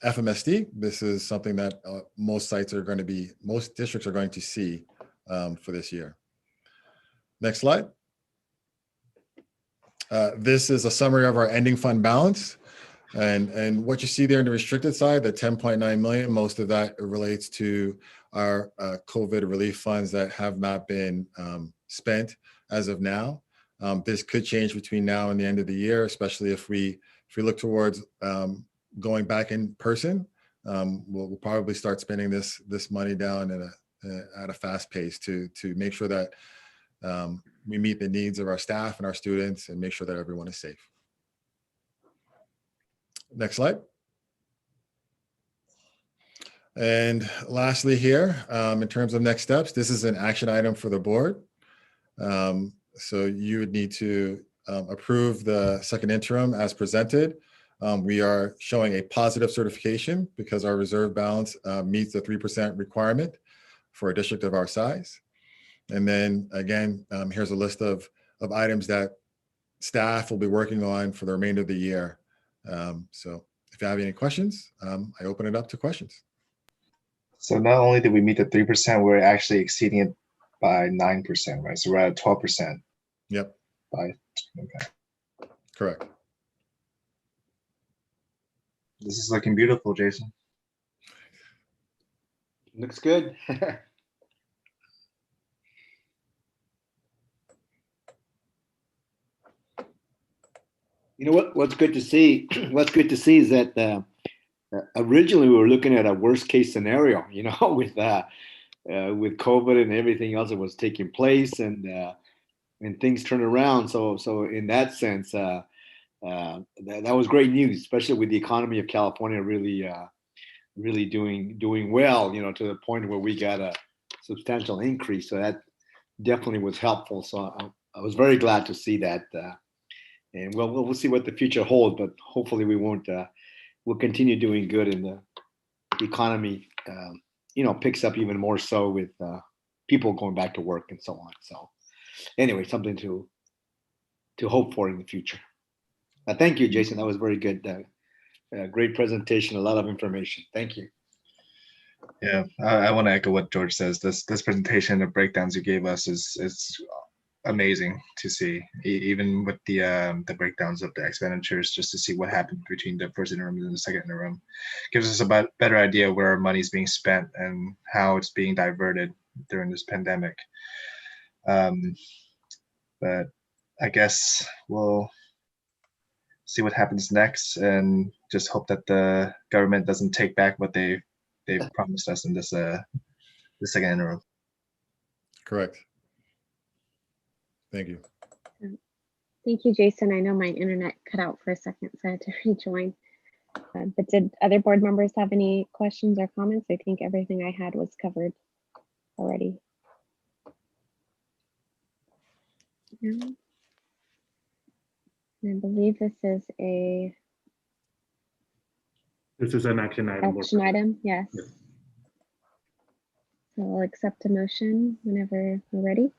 FMSD. This is something that most districts are going to see for this year. Next slide. This is a summary of our ending fund balance. And what you see there in the restricted side, the 10.9 million, most of that relates to our COVID relief funds that have not been spent as of now. This could change between now and the end of the year, especially if we look towards going back in person. We'll probably start spending this money down at a fast pace to make sure that we meet the needs of our staff and our students and make sure that everyone is safe. Next slide. And lastly here, in terms of next steps, this is an action item for the board. So you would need to approve the second interim as presented. We are showing a positive certification because our reserve balance meets the 3% requirement for a district of our size. And then again, here's a list of items that staff will be working on for the remainder of the year. So if you have any questions, I open it up to questions. So not only did we meet the 3%, we're actually exceeding it by 9%, right? So we're at 12%. Yep. Okay. Correct. This is looking beautiful, Jason. Looks good. You know what's good to see? What's good to see is that originally we were looking at a worst case scenario, you know, with COVID and everything else that was taking place, and things turned around. So in that sense, that was great news, especially with the economy of California really doing well, you know, to the point where we got a substantial increase. So that definitely was helpful. So I was very glad to see that. And we'll see what the future holds, but hopefully we won't. We'll continue doing good, and the economy, you know, picks up even more so with people going back to work and so on. So anyway, something to hope for in the future. Thank you, Jason. That was very good. Great presentation. A lot of information. Thank you. Yeah, I want to echo what George says. This presentation, the breakdowns you gave us is amazing to see, even with the breakdowns of the expenditures, just to see what happened between the first interim and the second interim. Gives us a better idea where our money is being spent and how it's being diverted during this pandemic. But I guess we'll see what happens next and just hope that the government doesn't take back what they've promised us in this the second interim. Correct. Thank you. Thank you, Jason. I know my internet cut out for a second, so I had to rejoin. But did other board members have any questions or comments? I think everything I had was covered already. now. And I believe this is a an action item. action item, yes. So I'll accept a motion whenever we're ready.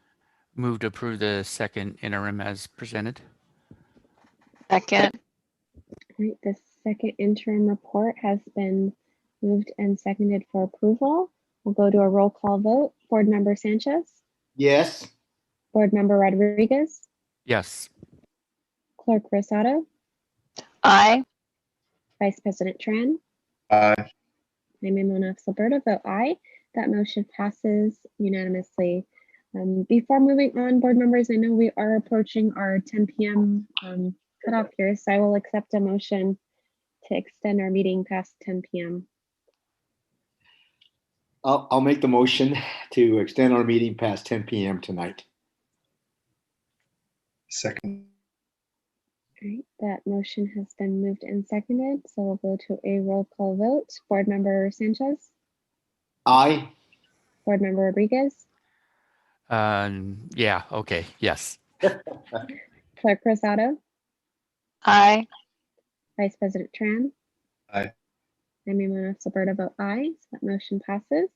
Move to approve the second interim as presented. Second. All right, the second interim report has been moved and seconded for approval. We'll go to a roll call vote. Board Member Sanchez, Yes. Board Member Rodriguez, Yes. Clerk Rosado, Aye. Vice President Tran, Aye. I'm Mona Silverdale, vote aye. That motion passes unanimously. Before moving on, board members, I know we are approaching our 10 p.m. Cutoff here, so I will accept a motion to extend our meeting past 10 p.m. I'll make the motion to extend our meeting past 10 p.m. tonight. Second. All right, that motion has been moved and seconded, so we'll go to a roll call vote. Board Member Sanchez, Aye. Board Member Rodriguez, Yeah, okay, yes. Clerk Rosado, Aye. Vice President Tran, Aye. I'm Mona Silverdale, vote aye. So that motion passes.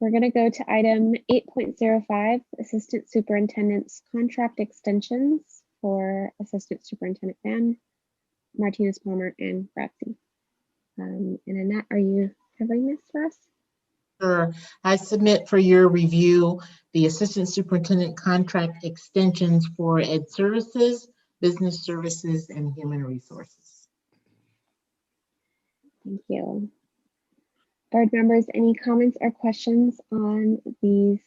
We're going to go to item 8.05, Assistant Superintendent's Contract Extensions for Assistant Superintendent Van, Martinez Palmer, and Bradley. And Annette, are you covering this for us? Sure. I submit for your review the Assistant Superintendent Contract Extensions for Ed Services, Business Services, and Human Resources. Thank you. Board members, any comments or questions on these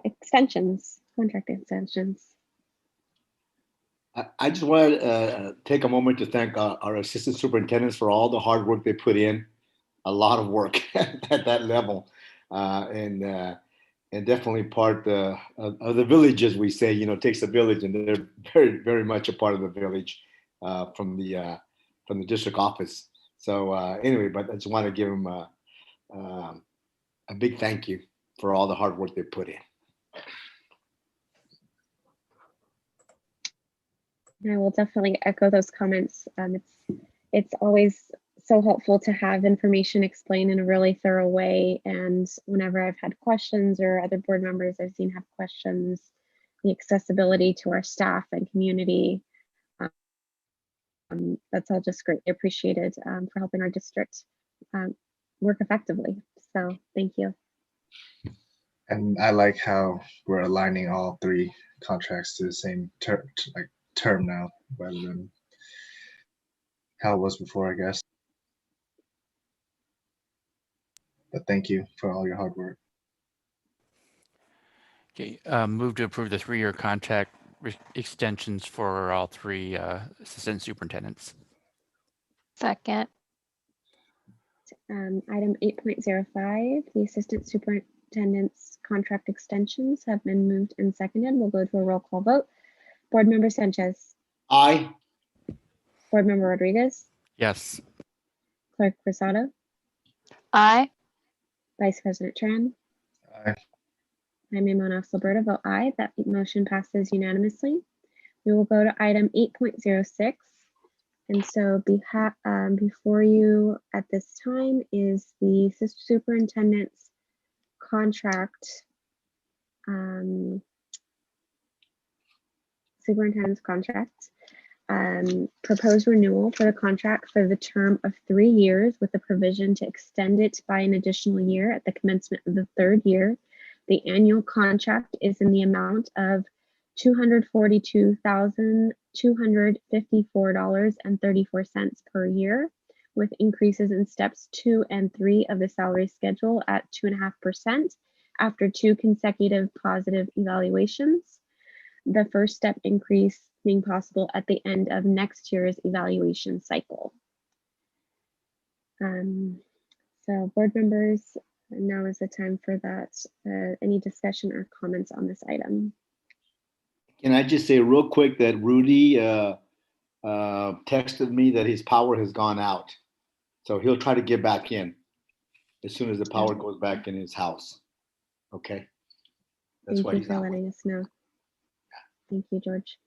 extensions, contract extensions? I just want to take a moment to thank our assistant superintendents for all the hard work they put in. A lot of work at that level, and definitely part of the village, as we say. You know, it takes a village, and they're very, very much a part of the village from the district office. So anyway, but I just want to give them a big thank you for all the hard work they put in. I will definitely echo those comments. It's always so helpful to have information explained in a really thorough way. And whenever I've had questions or other board members I've seen have questions, the accessibility to our staff and community, that's all just greatly appreciated for helping our district work effectively. So thank you. And I like how we're aligning all three contracts to the same term now, rather than how it was before, I guess. But thank you for all your hard work. Okay, move to approve the 3-year contract extensions for all 3 assistant superintendents. Second. Item 8.05, the assistant superintendent's contract extensions have been moved and seconded. We'll go to a roll call vote. Board Member Sanchez. Aye. Board Member Rodriguez. Yes. Clerk Rosado. Aye. Vice President Tran. Aye. I'm Mona Silverdale, vote aye. That motion passes unanimously. We will go to item 8.06. And so before you at this time is the superintendent's contract, proposed renewal for the contract for the term of 3 years with the provision to extend it by an additional year at the commencement of the 3rd year. The annual contract is in the amount of $242,254.34 per year, with increases in steps 2 and 3 of the salary schedule at 2.5% after 2 consecutive positive evaluations. The first step increase being possible at the end of next year's evaluation cycle. So board members, now is the time for that. Any discussion or comments on this item? Can I just say real quick that Rudy texted me that his power has gone out. So he'll try to get back in as soon as the power goes back in his house. Okay. That's why Thank you he's for not. letting us know. Thank you, George.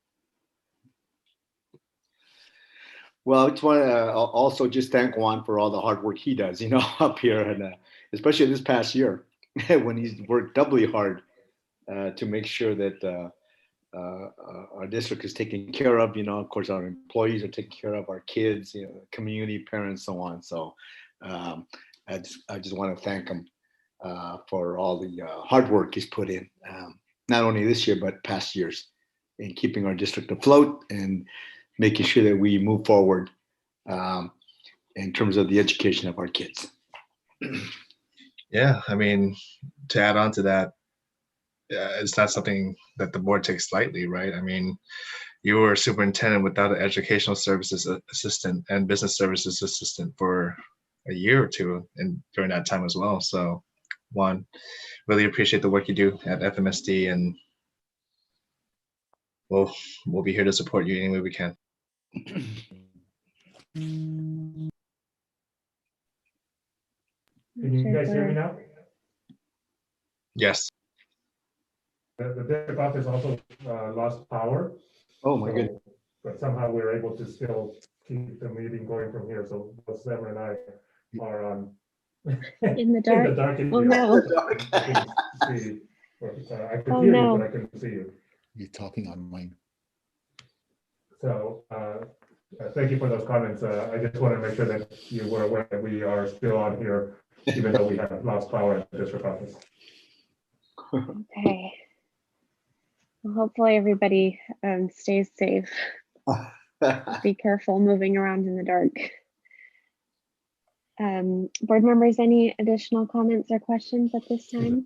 Well, I just want to also just thank Juan for all the hard work he does, up here, and especially this past year when he's worked doubly hard to make sure that our district is taken care of. Of course, our employees are taken care of, our kids, community, parents, so on. So I just want to thank him for all the hard work he's put in, not only this year, but past years, in keeping our district afloat and making sure that we move forward in terms of the education of our kids. Yeah, I mean, to add on to that, it's not something that the board takes lightly, right? I mean, you were superintendent without an educational services assistant and business services assistant for a year or two, and during that time as well. So, Juan, really appreciate the work you do at FMSD, and we'll be here to support you any way we can. Can you guys hear me now? Yes. The district office also lost power. Oh my goodness. But somehow we were able to still keep the meeting going from here. So both Sam and I are on in the dark. In the dark. Oh no. I couldn't see. I could Oh, hear no. you, but I couldn't see you. You're talking on mine. So thank you for those comments. I just want to make sure that you were aware that we are still on here, even though we have lost power at the district office. Okay. Well, hopefully everybody stays safe. Be careful moving around in the dark. Board members, any additional comments or questions at this time?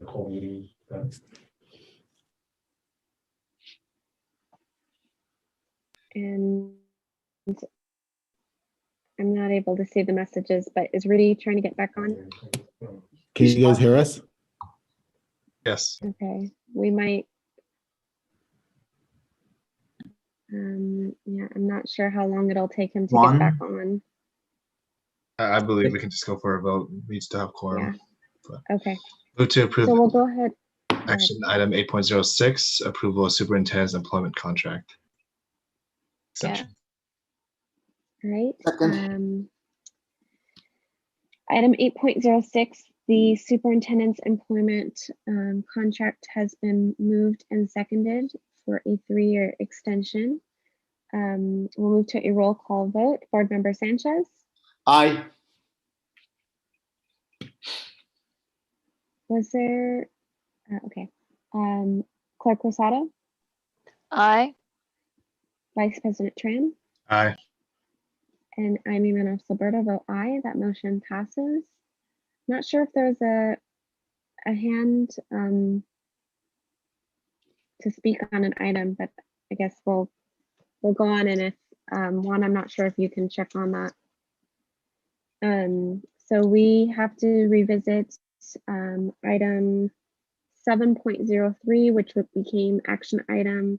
And I'm not able to see the messages, but is Rudy trying to get back on? Can you guys hear us? Yes. Okay, we might. Yeah, I'm not sure how long it'll take him to get back on. I believe we can just go for a vote. We need to have quorum. Yeah. Okay. Move to approve So we'll go ahead. action item 8.06, approval of superintendent's employment contract. Yeah. All right. Item 8.06, the superintendent's employment contract has been moved and seconded for a 3-year extension. We'll move to a roll call vote. Board Member Sanchez? Aye. Was there, okay. Clerk Rosado? Aye. Vice President Tran? Aye. And I'm Emanuel Silberto, vote aye. That motion passes. Not sure if there's a hand to speak on an item, but I guess we'll go on, and if Juan, I'm not sure if you can check on that. So we have to revisit item 7.03, which became action item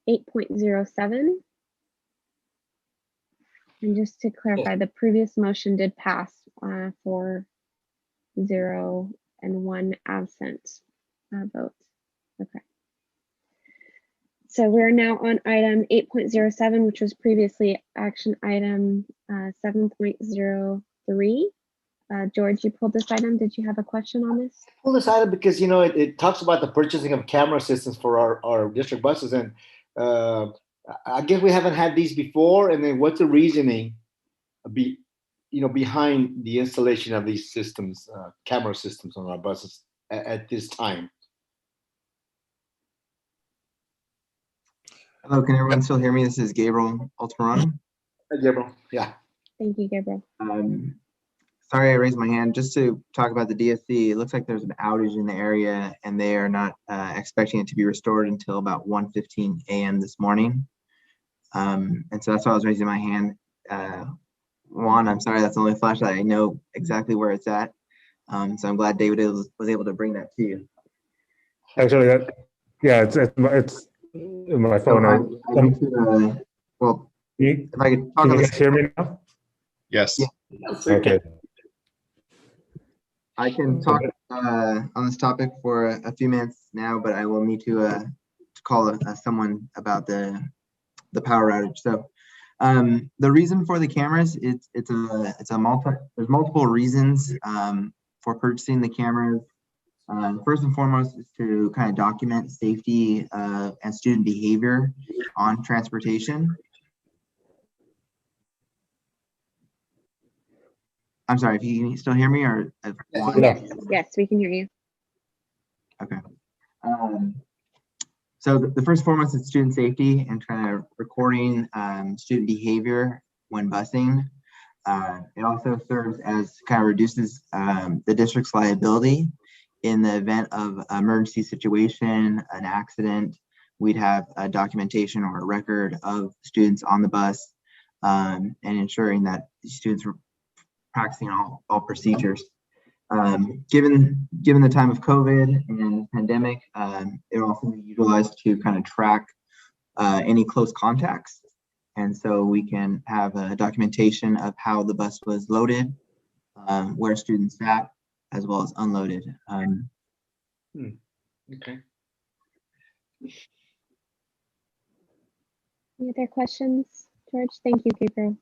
8.07. And just to clarify, the previous motion did pass 4-0 and 1 absent vote. Okay. So we're now on item 8.07, which was previously action item 7.03. George, you pulled this item. Did you have a question on this? I pulled this item because it talks about the purchasing of camera systems for our district buses, and I guess we haven't had these before. And then what's the reasoning behind the installation of these systems, camera systems on our buses at this time? Hello, can everyone still hear me? This is Gabriel Altamirano. Hi, Gabriel. Yeah. Thank you, Gabriel. Sorry, I raised my hand just to talk about the DSC. It looks like there's an outage in the area, and they are not expecting it to be restored until about 1:15 a.m. this morning. And so that's why I was raising my hand. Juan, I'm sorry, that's the only flashlight I know exactly where it's at. So I'm glad David was able to bring that to you. Actually, it's in my phone. Well, if I could talk can on you this. guys hear me now? Yes. Yeah. Okay. I can talk on this topic for a few minutes now, but I will need to call someone about the power outage. So the reason for the cameras, there's multiple reasons for purchasing the cameras. First and foremost is to kind of document safety and student behavior on transportation. I'm sorry, if you can still hear me or yes, we can hear you. Okay. So the first and foremost is student safety and kind of recording student behavior when busing. It also serves as kind of reduces the district's liability in the event of emergency situation, an accident. We'd have a documentation or a record of students on the bus and ensuring that students were practicing all procedures. Given the time of COVID and pandemic, it will also be utilized to kind of track any close contacts. And so we can have a documentation of how the bus was loaded, where students sat, as well as unloaded. Okay. Any other questions, George? Thank you, Gabriel.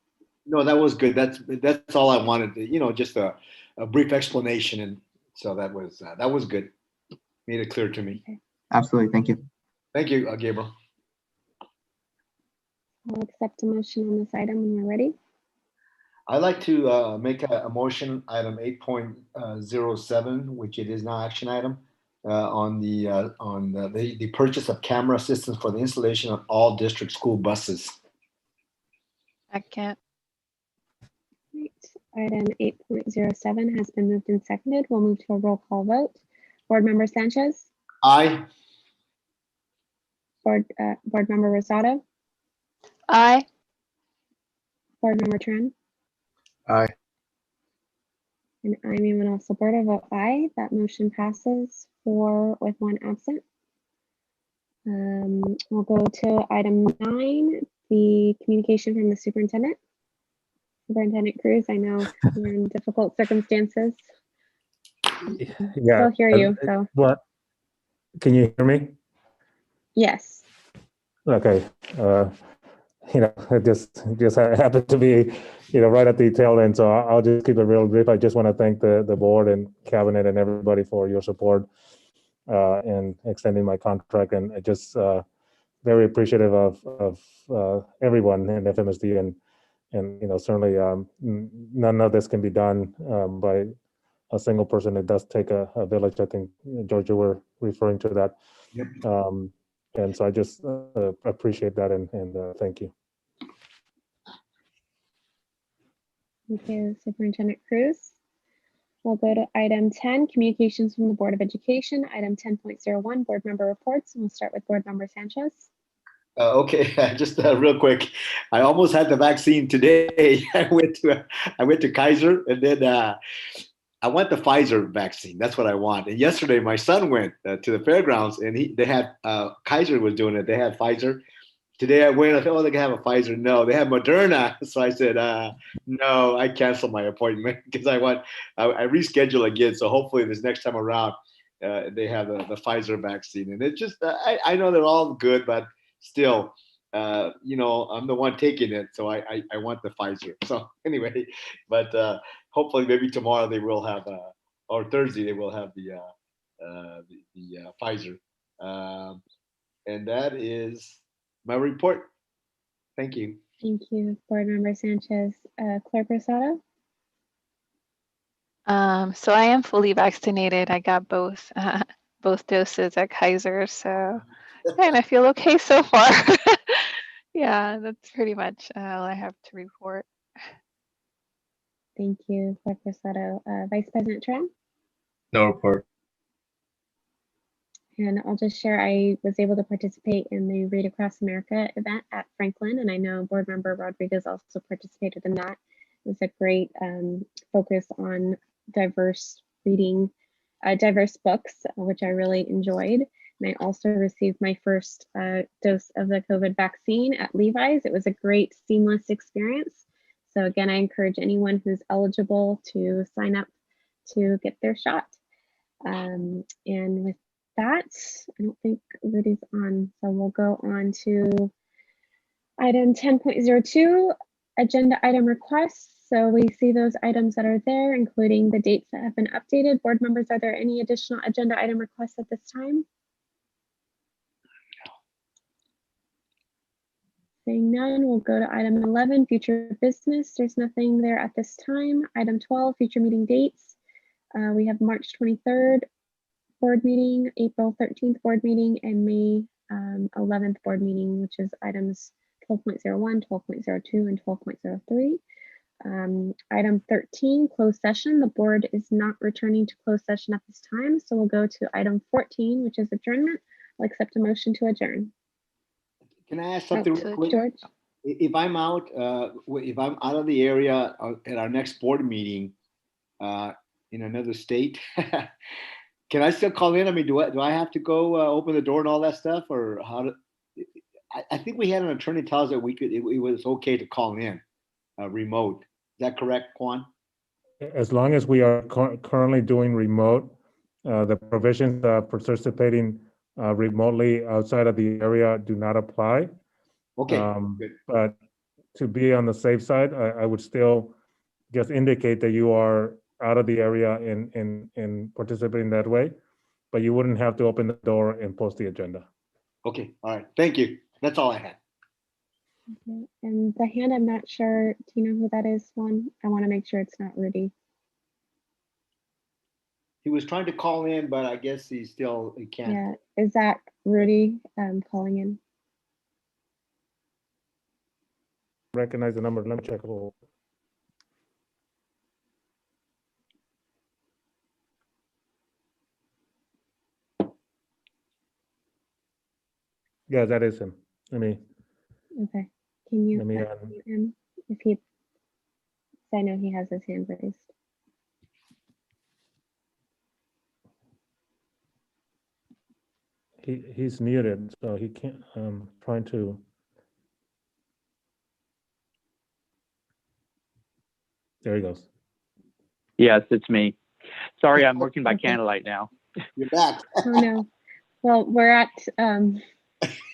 No, that was good. That's all I wanted. Just a brief explanation, and so that was good. Made it clear to me. Okay. Absolutely, thank you. Thank you, Gabriel. I'll accept a motion on this item when we're ready. I'd like to make a motion, item 8.07, which it is now action item, on the purchase of camera systems for the installation of all district school buses. Second. Right. Item 8.07 has been moved and seconded. We'll move to a roll call vote. Board Member Sanchez. Aye. Board Member Rosado. Aye. Board Member Tran. Aye. And I'm Emanuel Silverdale, vote aye. That motion passes 4 with 1 absent. We'll go to item 9, the communication from the superintendent. Superintendent Cruz, I know you're in difficult circumstances. Yeah. Still hear you. So What? Can you hear me? yes. Okay. It just happened to be, right at the tail end. So I'll just keep it real brief. I just want to thank the board and cabinet and everybody for your support in extending my contract, and just very appreciative of everyone in FMSD, and certainly none of this can be done by a single person. It does take a village. I think, George, you were referring to that. Yep. And so I just appreciate that, and thank you. Thank you, Superintendent Cruz. We'll go to item 10, communications from the Board of Education. Item 10.01, board member reports. And we'll start with Board Member Sanchez. Okay, just real quick. I almost had the vaccine today. I went to Kaiser, and then I want the Pfizer vaccine. That's what I want. And yesterday, my son went to the fairgrounds, and they had Kaiser was doing it. They had Pfizer. Today I went. I thought, oh, they can have a Pfizer. No, they have Moderna. So I said, no, I canceled my appointment because I reschedule again. So hopefully this next time around, they have the Pfizer vaccine. And it just, I know they're all good, but still, I'm the one taking it. So I want the Pfizer. So anyway, but hopefully maybe tomorrow they will have, or Thursday they will have the Pfizer. And that is my report. Thank you. Thank you, Board Member Sanchez. Clerk Rosado. So I am fully vaccinated. I got both doses at Kaiser, so and I feel okay so far. Yeah, that's pretty much all I have to report. Thank you, Clerk Rosado. Vice President Tran. No report. And I'll just share, I was able to participate in the Read Across America event at Franklin, and I know Board Member Rodriguez also participated in that. It was a great focus on diverse reading, diverse books, which I really enjoyed. And I also received my first dose of the COVID vaccine at Levi's. It was a great seamless experience. So again, I encourage anyone who's eligible to sign up to get their shot. And with that, I don't think Rudy's on, so we'll go on to item 10.02, agenda item requests. So we see those items that are there, including the dates that have been updated. Board members, are there any additional agenda item requests at this time? Seeing none, we'll go to item 11, future business. There's nothing there at this time. Item 12, future meeting dates. We have March 23rd board meeting, April 13th board meeting, and May 11th board meeting, which is items 12.01, 12.02, and 12.03. Item 13, closed session. The board is not returning to closed session at this time, so we'll go to item 14, which is adjournment. I'll accept a motion to adjourn. Can I ask something real quick? George? If I'm out of the area at our next board meeting in another state, can I still call in? I mean, do I have to go open the door and all that stuff, or how do? I think we had an attorney tell us that it was okay to call in remote. Is that correct, Juan? As long as we are currently doing remote, the provisions participating remotely outside of the area do not apply. Okay. But to be on the safe side, I would still just indicate that you are out of the area in participating that way, but you wouldn't have to open the door and post the agenda. Okay. All right. Thank you. That's all I had. Okay. And the hand, I'm not sure. Do you know who that is, Juan? I want to make sure it's not Rudy. He was trying to call in, but I guess he can't. Yeah. Is that Rudy calling in? Recognize the number. Let me check. Yeah, that is him. Okay. Can you unmute him if he? I know he has his hand raised. He's muted, so he can't. Trying to. There he goes. Yes, it's me. Sorry, I'm working by candlelight now. You're back. Oh no. Well,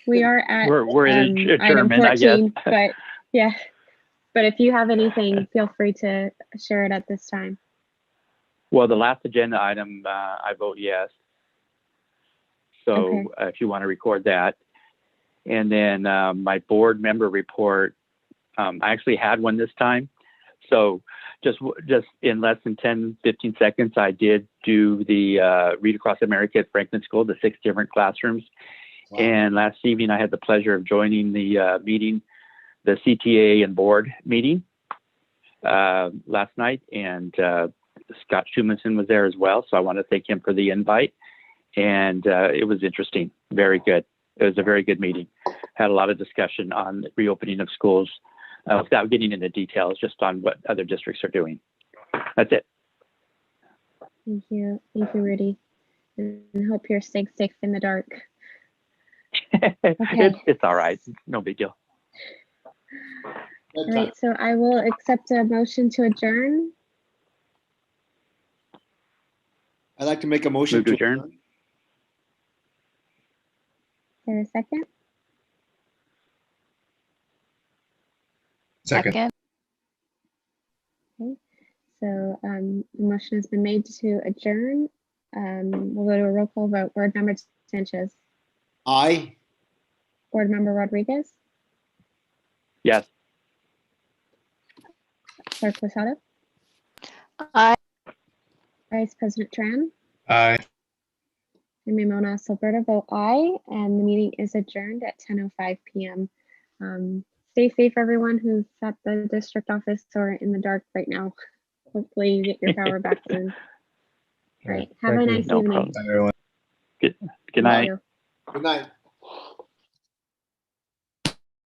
we are at we're in item 14, I guess. but yeah. But if you have anything, feel free to share it at this time. Well, the last agenda item, I vote yes. So Okay. If you want to record that. And then my board member report, I actually had one this time. So just in less than 10, 15 seconds, I did do the Read Across America at Franklin School, the 6 different classrooms. Wow. And last evening, I had the pleasure of joining the meeting, the CTA and board meeting last night. And Scott Schumanson was there as well. So I want to thank him for the invite. And it was interesting, very good. It was a very good meeting. Had a lot of discussion on the reopening of schools without getting into details, just on what other districts are doing. That's it. Thank you, Rudy. And hope you're staying safe in the dark. Okay. It's all right. No big deal. All right, so I will accept a motion to adjourn. I'd like to make a motion to adjourn. Is there a second? Second. Okay, so the motion has been made to adjourn. We'll go to a roll call vote. Board Member Sanchez. Aye. Board Member Rodriguez. Yes. Clerk Posada. Aye. Vice President Tran. Aye. And Mimona Silverdale vote aye, and the meeting is adjourned at 10:05 p.m. Stay safe, everyone who's at the district office or in the dark right now. Hopefully you get your power back soon. All right, have a nice evening. No problem. Good night. Good night.